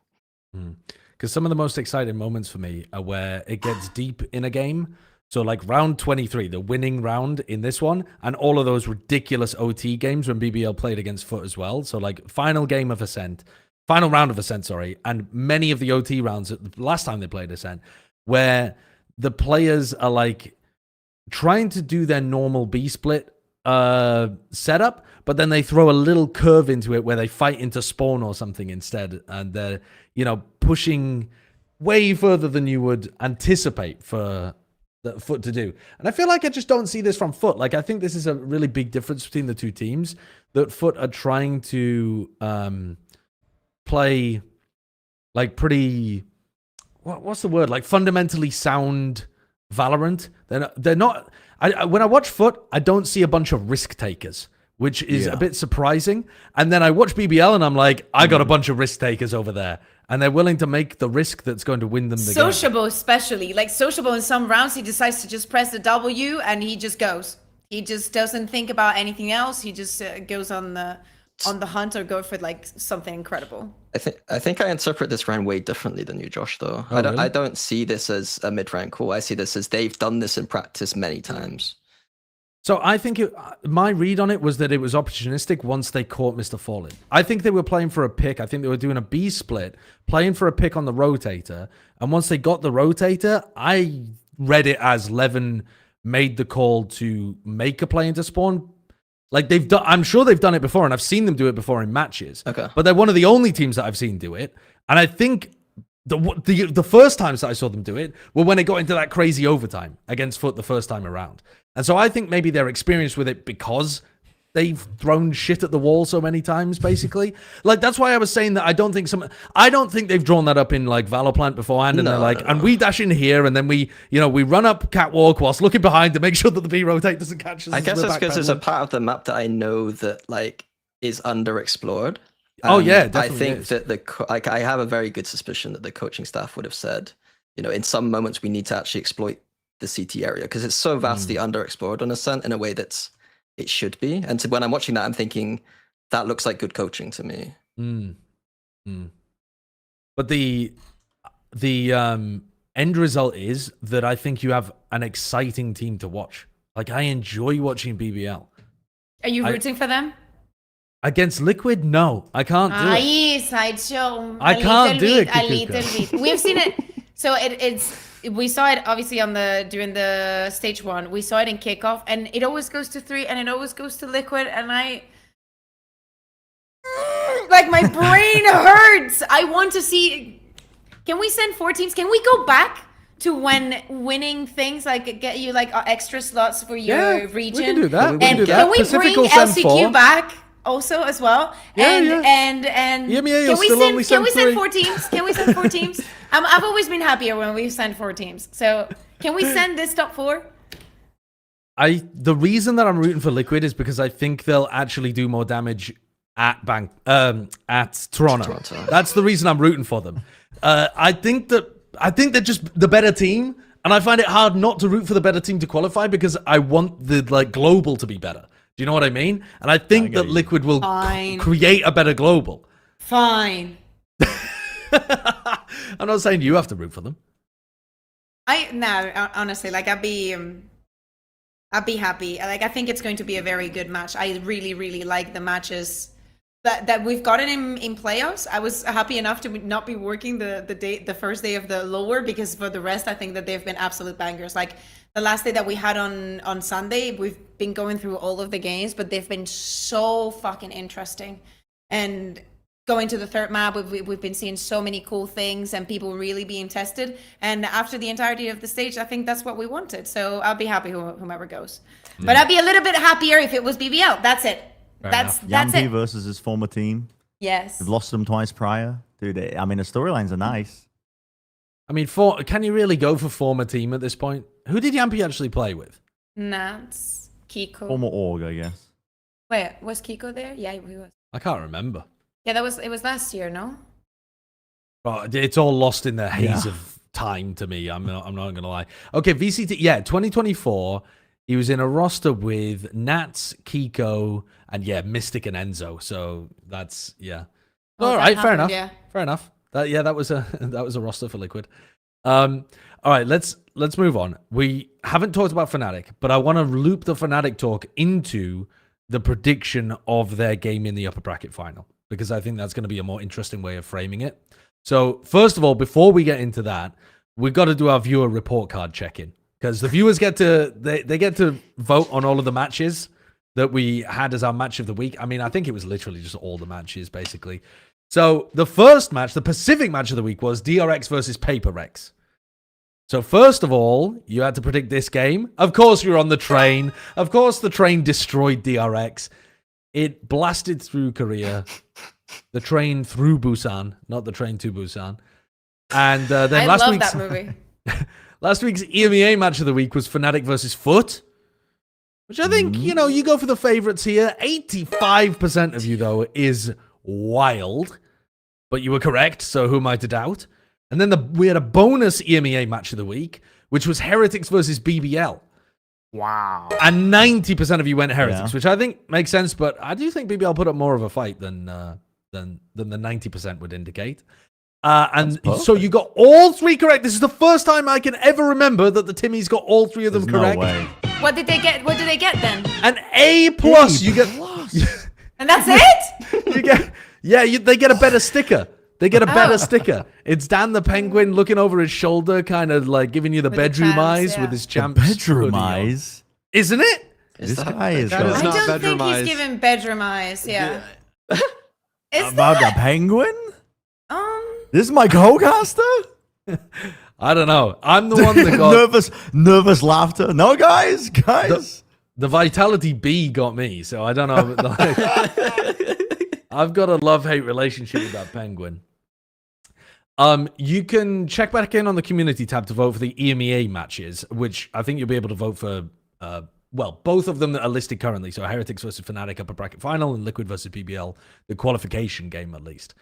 Because some of the most exciting moments for me are where it gets deep in a game. So like round 23, the winning round in this one, and all of those ridiculous OT games when BBL played against Foot as well. So like final round of Ascent, and many of the OT rounds last time they played Ascent, where the players are like trying to do their normal B split setup, but then they throw a little curve into it where they fight into spawn or something instead, and they're, you know, pushing way further than you would anticipate for that Foot to do. And I feel like I just don't see this from Foot. Like, I think this is a really big difference between the two teams, that Foot are trying to play like pretty, what's the word? Like fundamentally sound Valorant. They're not, when I watch Foot, I don't see a bunch of risk takers, which is a bit surprising. And then I watch BBL and I'm like, I got a bunch of risk takers over there. And they're willing to make the risk that's going to win them the game. Sociable especially. Like Sociable in some rounds, he decides to just press the W and he just goes. He just doesn't think about anything else. He just goes on the hunt or go for like something incredible. I think I interpret this round way differently than you, Josh, though. Oh, really? I don't see this as a mid-rank call. I see this as they've done this in practice many times. So I think my read on it was that it was opportunistic once they caught Mr. Fallen. I think they were playing for a pick. I think they were doing a B split, playing for a pick on the rotator. And once they got the rotator, I read it as Levin made the call to make a play into spawn. Like I'm sure they've done it before, and I've seen them do it before in matches. Okay. But they're one of the only teams that I've seen do it. And I think the first times that I saw them do it were when it got into that crazy overtime against Foot the first time around. And so I think maybe they're experienced with it because they've thrown shit at the wall so many times, basically. Like, that's why I was saying that I don't think they've drawn that up in, like, Valorant beforehand, and they're like, and we dash in here, and then we run up catwalk whilst looking behind to make sure that the B rotate doesn't catch us. I guess it's because there's a part of the map that I know that, like, is underexplored. Oh, yeah, I definitely think is. that I have a very good suspicion that the coaching staff would have said, in some moments we need to actually exploit the CT area because it's so vastly underexplored on Ascent in a way that it should be. And when I'm watching that, I'm thinking that looks like good coaching to me. But the end result is that I think you have an exciting team to watch. Like, I enjoy watching BBL. Are you rooting for them? Against Liquid? No, I can't do it. Sideshow. I can't do it, A Kaquka. little bit. We've seen it. So we saw it obviously during the stage 1. We saw it in kickoff, and it always goes to 3, and it always goes to Liquid, and like my brain hurts. I want to see. Can we send 4 teams? Can we go back to when winning things like get you like extra slots for your region? We can do that. And we can do that. can we Pacific bring will send LCQ 4. back? Also, as well, and EMEA can we still only send 3. 4 teams? Can we send 4 teams? I've always been happier when we send 4 teams. So can we send this top 4? The reason that I'm rooting for Liquid is because I think they'll actually do more damage at Toronto. That's the reason I'm rooting for them. I think they're just the better team, and I find it hard not to root for the better team to qualify because I want the global to be better. Do you know what I mean? And I think that Liquid will create a better global. Fine. I'm not saying you have to root for them. Honestly, like I'd be happy. Like I think it's going to be a very good match. I really, really like the matches that we've gotten in playoffs. I was happy enough to not be working the first day of the lower because for the rest, I think that they've been absolute bangers. Like the last day that we had on Sunday, we've been going through all of the games, but they've been so fucking interesting. And going to the third map, we've been seeing so many cool things and people really being tested. And after the entirety of the stage, I think that's what we wanted. So I'll be happy whomever goes. But I'd be a little bit happier if it was BBL. That's it. That's Yampi it. versus his former team. Yes. We've lost them twice prior. Dude, the storylines are nice. I mean, can you really go for former team at this point? Who did Yampi actually play with? Nats, Kiko. Former org, I guess. Wait, was Kiko there? Yeah, he was. I can't remember. Yeah, it was last year, no? But it's all lost in the haze of time to me. I'm not gonna lie. Okay, VCT. Yeah, 2024. He was in a roster with Nats, Kiko, and Mystic and Enzo. So that's all right, fair enough. Yeah. Fair enough. That was a roster for Liquid. All right, let's move on. We haven't talked about Fnatic, but I want to loop the Fnatic talk into the prediction of their game in the upper bracket final because I think that's going to be a more interesting way of framing it. So first of all, before we get into that, we've got to do our viewer report card check-in because the viewers get to they get to vote on all of the matches that we had as our match of the week. I mean, I think it was literally just all the matches basically. So the first match, the Pacific match of the week was DRX versus PaperX. So first of all, you had to predict this game. Of course, you were on the train. Of course, the train destroyed DRX. It blasted through Korea. The train through Busan, not the train to Busan. And then I last love week's that movie. last week's EMEA match of the week was Fnatic versus Foot, which I think you go for the favorites here. 85% of you though is wild, but you were correct. So who am I to doubt? And then we had a bonus EMEA match of the week, which was Heretics versus BBL. Wow. And 90% of you went Heretics, which I think makes sense, but I do think BBL put up more of a fight than the 90% would indicate. And so you got all 3 correct. This is the first time I can ever remember that the Timmies got all 3 of them correct. No way. What did they get? What do they get then? An A+. You get, And that's it? you get, they get a better sticker. They get a better sticker. It's Dan the Penguin looking over his shoulder, kind of like giving you the With bedroom the champs, eyes yeah. with his champs. Bedroom hoodie on. eyes. Isn't it? This guy is that is I not don't bedroom think eyes. he's giving bedroom eyes. Yeah. Is About that? the penguin? Um. This is my co-caster? I don't know. I'm the one that got nervous laughter. No, guys. the Vitality B got me, so I don't know. I've got a love-hate relationship with that penguin. You can check back in on the community tab to vote for the EMEA matches, which I think you'll be able to vote for. Well, both of them that are listed currently. So Heretics versus Fnatic upper bracket final, and Liquid versus BBL, the qualification game at least.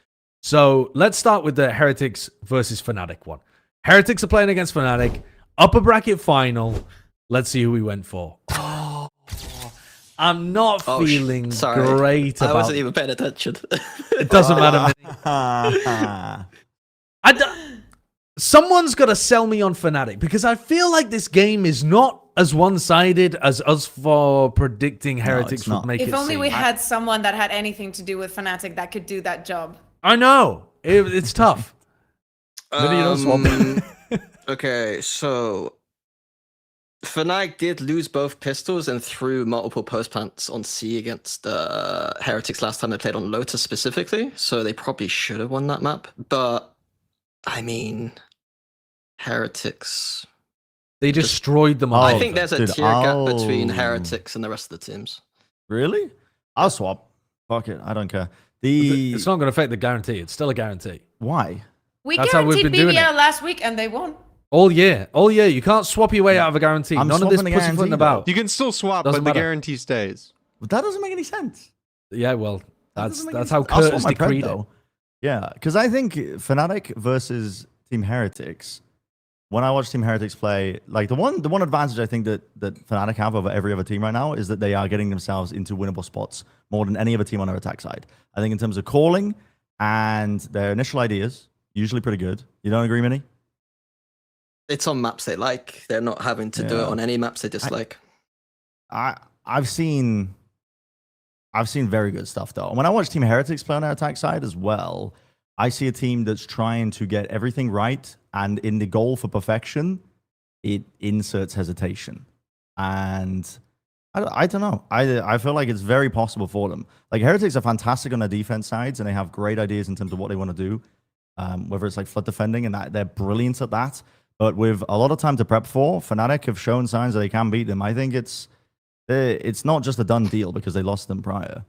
So let's start with the Heretics versus Fnatic one. Heretics are playing against Fnatic, upper bracket final. Let's see who we went for. Oh, I'm not feeling great about. I wasn't even paying attention. It doesn't matter. Someone's got to sell me on Fnatic because I feel like this game is not as one-sided as us for predicting Heretics would make it If only seem. we had someone that had anything to do with Fnatic that could do that job. I know. It's tough. Maybe you don't swap. Okay, so Fnatic did lose both pistols and threw multiple post plants on C against Heretics last time they played on Lotus specifically, so they probably should have won that map. But I mean, Heretics. They destroyed them all. I think there's a tier gap between Heretics and the rest of the teams. Really? I'll swap. Fuck it. I don't care. It's not going to affect the guarantee. It's still a guarantee. Why? We That's how we've guaranteed been doing BBL it. last week and they won. All year. You can't swap your way out of a guarantee. I'm None of this swapping the pussyfooting guarantee, about. You can still swap, Doesn't but the matter. guarantee stays. But that doesn't make any sense. Yeah, well, That that's doesn't make any how sense. I'll swap Curtis my pred, decreed it. though. Yeah, because I think Fnatic versus Team Heretics. When I watch Team Heretics play, like the one advantage I think that Fnatic have over every other team right now is that they are getting themselves into winnable spots more than any other team on their attack side. I think in terms of calling and their initial ideas, usually pretty good. You don't agree, Minnie? It's on maps they like. They're not having to do it on any maps they dislike. I've seen very good stuff though. When I watch Team Heretics play on their attack side as well, I see a team that's trying to get everything right, and in the goal for perfection, it inserts hesitation. And I don't know. I feel like it's very possible for them. Like Heretics are fantastic on their defense sides, and they have great ideas in terms of what they want to do. Whether it's like flood defending, and that they're brilliant at that. But with a lot of time to prep for, Fnatic have shown signs that they can beat them. I think it's not just a done deal because they lost them prior.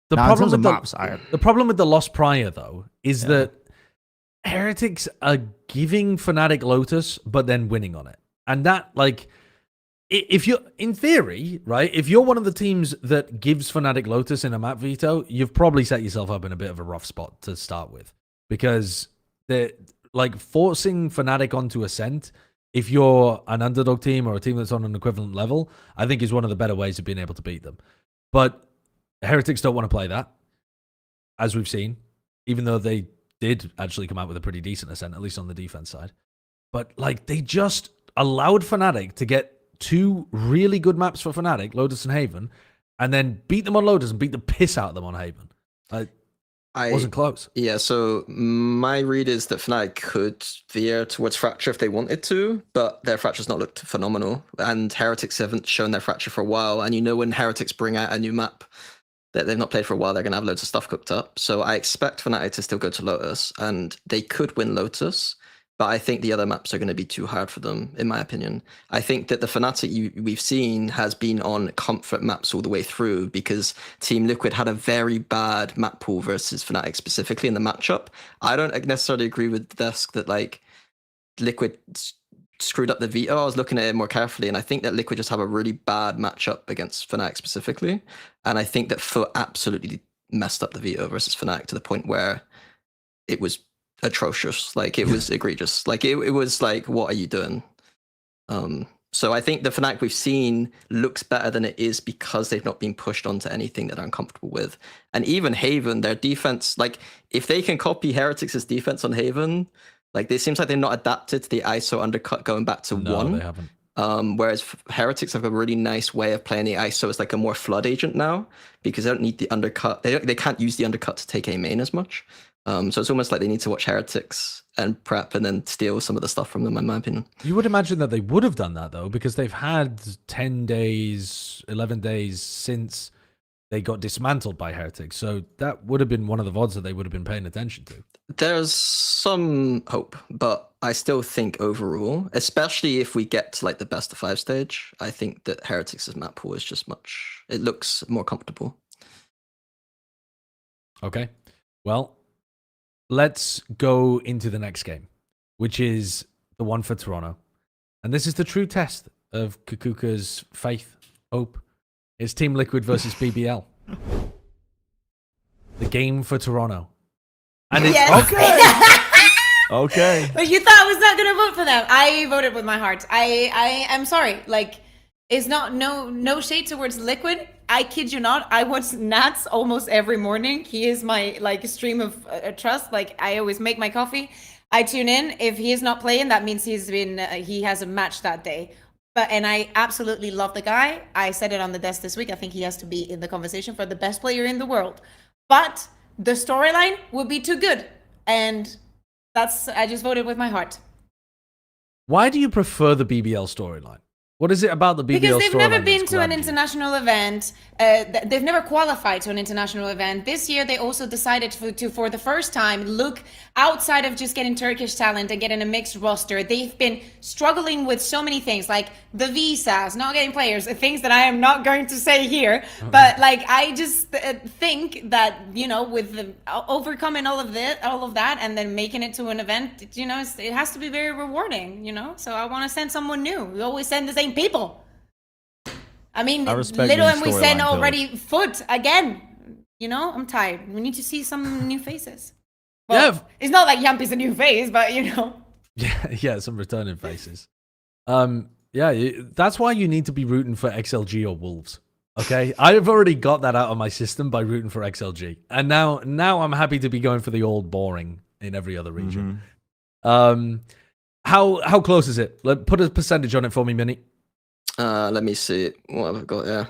The Now, problem in with terms of the problem with the loss prior though is that Heretics are giving Fnatic Lotus but then winning on it. And that, like, if you're in theory, right, if you're one of the teams that gives Fnatic Lotus in a map veto, you've probably set yourself up in a bit of a rough spot to start with. Because they're like forcing Fnatic onto Ascent, if you're an underdog team or a team that's on an equivalent level, I think is one of the better ways of being able to beat them. But Heretics don't want to play that, as we've seen, even though they did actually come out with a pretty decent Ascent, at least on the defense side. But like they just allowed Fnatic to get 2 really good maps for Fnatic, Lotus and Haven, and then beat them on Lotus and beat the piss out of them on Haven. It wasn't close. Yeah, so my read is that Fnatic could veer towards Fracture if they wanted to, but their Fracture's not looked phenomenal. And Heretics haven't shown their Fracture for a while. And you know when Heretics bring out a new map that they've not played for a while, they're going to have loads of stuff cooked up. So I expect Fnatic to still go to Lotus, and they could win Lotus. but I think the other maps are going to be too hard for them, in my opinion. I think that the Fnatic we've seen has been on comfort maps all the way through because Team Liquid had a very bad map pool versus Fnatic specifically in the matchup. I don't necessarily agree with Desk that like Liquid screwed up the veto. I was looking at it more carefully, and I think that Liquid just have a really bad matchup against Fnatic specifically. And I think that Foot absolutely messed up the veto versus Fnatic to the point where it was atrocious. Like it was egregious. Like it was like, what are you doing? So I think the Fnatic we've seen looks better than it is because they've not been pushed onto anything that they're uncomfortable with. And even Haven, their defense, like if they can copy Heretics' defense on Haven, like it seems like they're not adapted to the ISO undercut going back to No, 1. they haven't. Whereas Heretics have a really nice way of playing the ISO as like a more flood agent now because they don't need the undercut. They can't use the undercut to take A main as much. So it's almost like they need to watch Heretics and prep and then steal some of the stuff from them, in my opinion. You would imagine that they would have done that, though, because they've had 10 days, 11 days since they got dismantled by Heretics. So that would have been one of the VODs that they would have been paying attention to. There's some hope, but I still think overall, especially if we get to like the best of 5 stage, I think that Heretics' map pool is just it looks more comfortable. Okay. Well, let's go into the next game, which is the one for Toronto. And this is the true test of Kaquka's faith, hope. It's Team Liquid versus BBL. The game for Toronto. And it's Okay. But you thought I was not gonna vote for them. I voted with my heart. I am sorry. Like, it's not no shade towards Liquid. I kid you not. I watch Nats almost every morning. He is my like stream of trust. Like I always make my coffee. I tune in. If he is not playing, that means he has a match that day. And I absolutely love the guy. I said it on the desk this week. I think he has to be in the conversation for the best player in the world. But the storyline would be too good. And I just voted with my heart. Why do you prefer the BBL storyline? What is it about the BBL storyline? Because they've never that's been to an grabbed you? international event. They've never qualified to an international event. This year, they also decided to, for the first time, look outside of just getting Turkish talent and getting a mixed roster. They've been struggling with so many things, like the visas, not getting players, things that I am not going to say here. But like, I just think that, you know, with overcoming all of that, and then making it to an event, you know, it has to be very rewarding, you know. So I want to send someone new. We always send the same people. I mean, little and we send already Foot again. You know, I'm tired. We need to see some new faces. Well, it's not like Yampi's a new face, but you know. Yeah, some returning faces. That's why you need to be rooting for XLG or Wolves. Okay, I've already got that out of my system by rooting for XLG, and now I'm happy to be going for the old boring in every other region. How close is it? Put a percentage on it for me, Minnie. Let me see. What have I got here?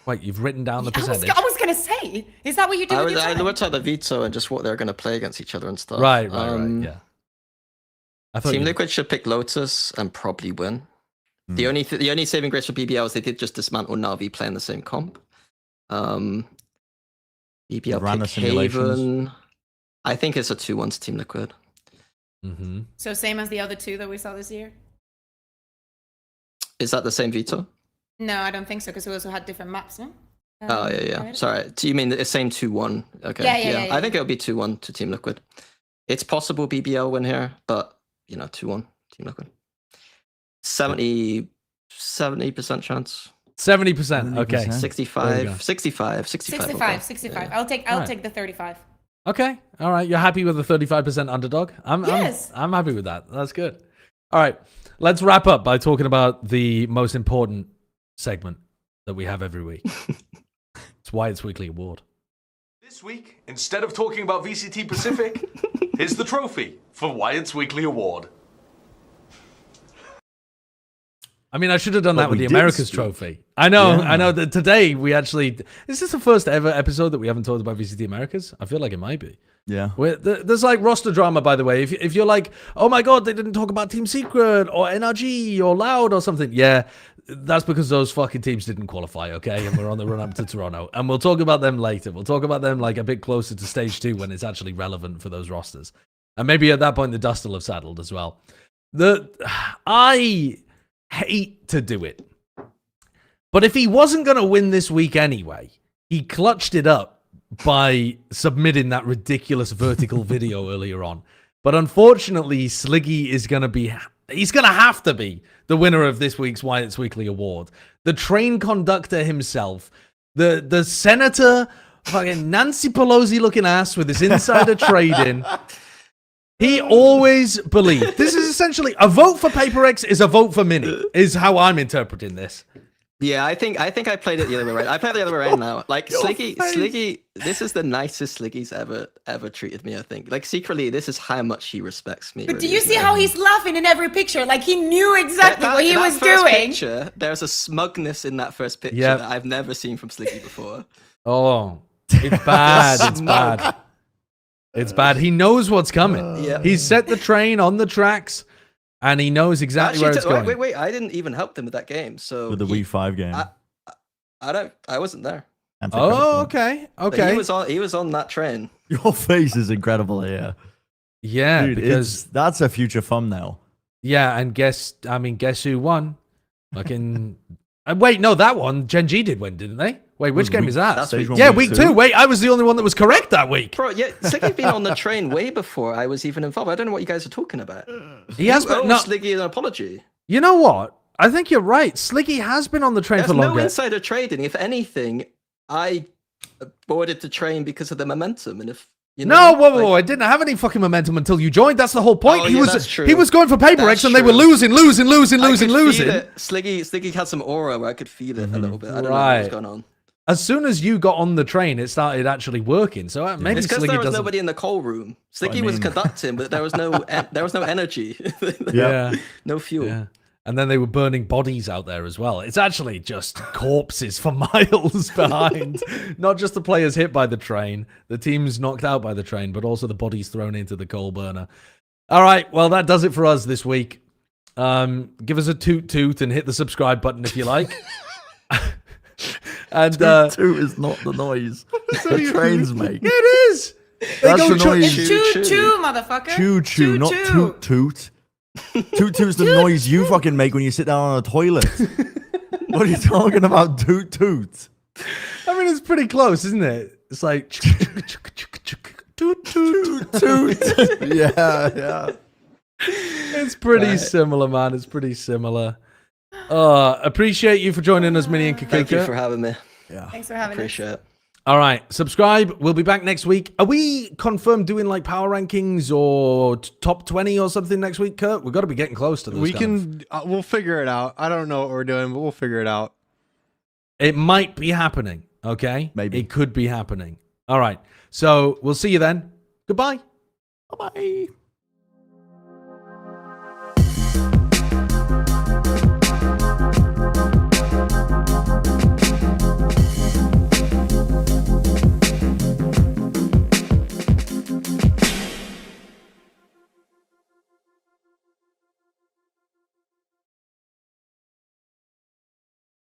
Wait, you've written down the percentage. I was gonna say, is that what you do? I looked at the veto and just what they're gonna play against each other and stuff. Right. Yeah. Team Liquid should pick Lotus and probably win. The only saving grace for BBL is they did just dismantle NAVI playing the same comp. BBL pick Haven. I think it's a 2-1 to Team Liquid. So same as the other two that we saw this year? Is that the same veto? No, I don't think so, because we also had different maps, no? Yeah. Right? Sorry. Do you mean the same 2-1? Okay. Yeah. I think it'll be 2-1 to Team Liquid. It's possible BBL win here, but, 2-1 Team Liquid. 70% chance. 70%. Okay. 65. 65. I'll take the 35. Okay. All right. You're happy with the 35% underdog? Yes. I'm happy with that. That's good. All right. Let's wrap up by talking about the most important segment that we have every week. It's Wyatt's Weekly Award. This week, instead of talking about VCT Pacific, here's the trophy for Wyatt's Weekly Award. I mean, I should have done that with the Americas trophy. I know that today we actually... Is this the first ever episode that we haven't talked about VCT Americas? I feel like it might be. Yeah. There's like roster drama, by the way. If you're like, oh my God, they didn't talk about Team Secret or NRG or Loud or something. Yeah, that's because those fucking teams didn't qualify, okay? And we're on the run up to Toronto. And we'll talk about them later. We'll talk about them like a bit closer to stage 2 when it's actually relevant for those rosters. And maybe at that point, the dust will have settled as well. I hate to do it. But if he wasn't going to win this week anyway, he clutched it up by submitting that ridiculous vertical video earlier on. But unfortunately, Sliggy is going to be... He's going to have to be the winner of this week's Wyatt's Weekly Award. The train conductor himself. The senator, fucking Nancy Pelosi looking ass with his insider trading. He always believed. This is essentially a vote for PaperX is a vote for Mini, is how I'm interpreting this. Yeah, I think I played it the other way around. I played it the other way around now. Like Sliggy, this is the nicest Sliggy's ever treated me, I think. Like secretly, this is how much he respects me. But really, do you see how he's laughing in every picture? Like he knew exactly what he was doing. Picture, there's a smugness in that first picture that I've never seen from Sliggy before. Oh, it's bad. It's bad. It's bad. He knows what's coming. He's set the train on the tracks. And he knows exactly where it's going. Wait! I didn't even help them with that game. So with the Wii 5 game. I wasn't there. Oh, okay. He was on that train. Your face is incredible here. Yeah, dude, because that's a future thumbnail. Yeah, and guess who won? Fucking. Wait, no, that one Gen.G did win, didn't they? Wait, which game is that? Week 2. Wait, I was the only one that was correct that week. Bro, yeah, Sliggy's been on the train way before I was even involved. I don't know what you guys are talking about. He has been. No, Sliggy an apology. You know what? I think you're right. Sliggy has been on the train for longer. There's no insider trading. If anything, I boarded the train because of the momentum, and if you know, whoa! I didn't have any fucking momentum until you joined. That's the whole point. That's true. He was going for PaperX, and they were losing. Sliggy had some aura where I could feel it a little bit. I don't know what was going on. As soon as you got on the train, it started actually working. So maybe it's because Sliggy there was doesn't... nobody in the call room. Sliggy was conducting, but there was no energy. No fuel. Yeah. And then they were burning bodies out there as well. It's actually just corpses for miles behind. Not just the players hit by the train, the teams knocked out by the train, but also the bodies thrown into the coal burner. All right, well, that does it for us this week. Give us a toot and hit the subscribe button if you like. And toot is not the noise the trains make. Yeah, it is. That's the noise. Choo-choo, motherfucker. Choo-choo, not toot-toot. Toot-toot's the noise you fucking make when you sit down on a toilet. What are you talking about, toot-toot? I mean, it's pretty close, isn't it? It's like... Toot-toot. Yeah. It's pretty similar, man. It's pretty similar. Appreciate you for joining us, Mini and Kaquka. Thank you for having me. Yeah. Thanks for having Appreciate it. All right, subscribe. We'll be back next week. Are we confirmed doing like power rankings or top 20 or something next week, Kurt? We've got to be getting close to this. We'll figure it out. I don't know what we're doing, but we'll figure it out. It might be happening, okay? Maybe. It could be happening. All right, so we'll see you then. Goodbye. Bye-bye.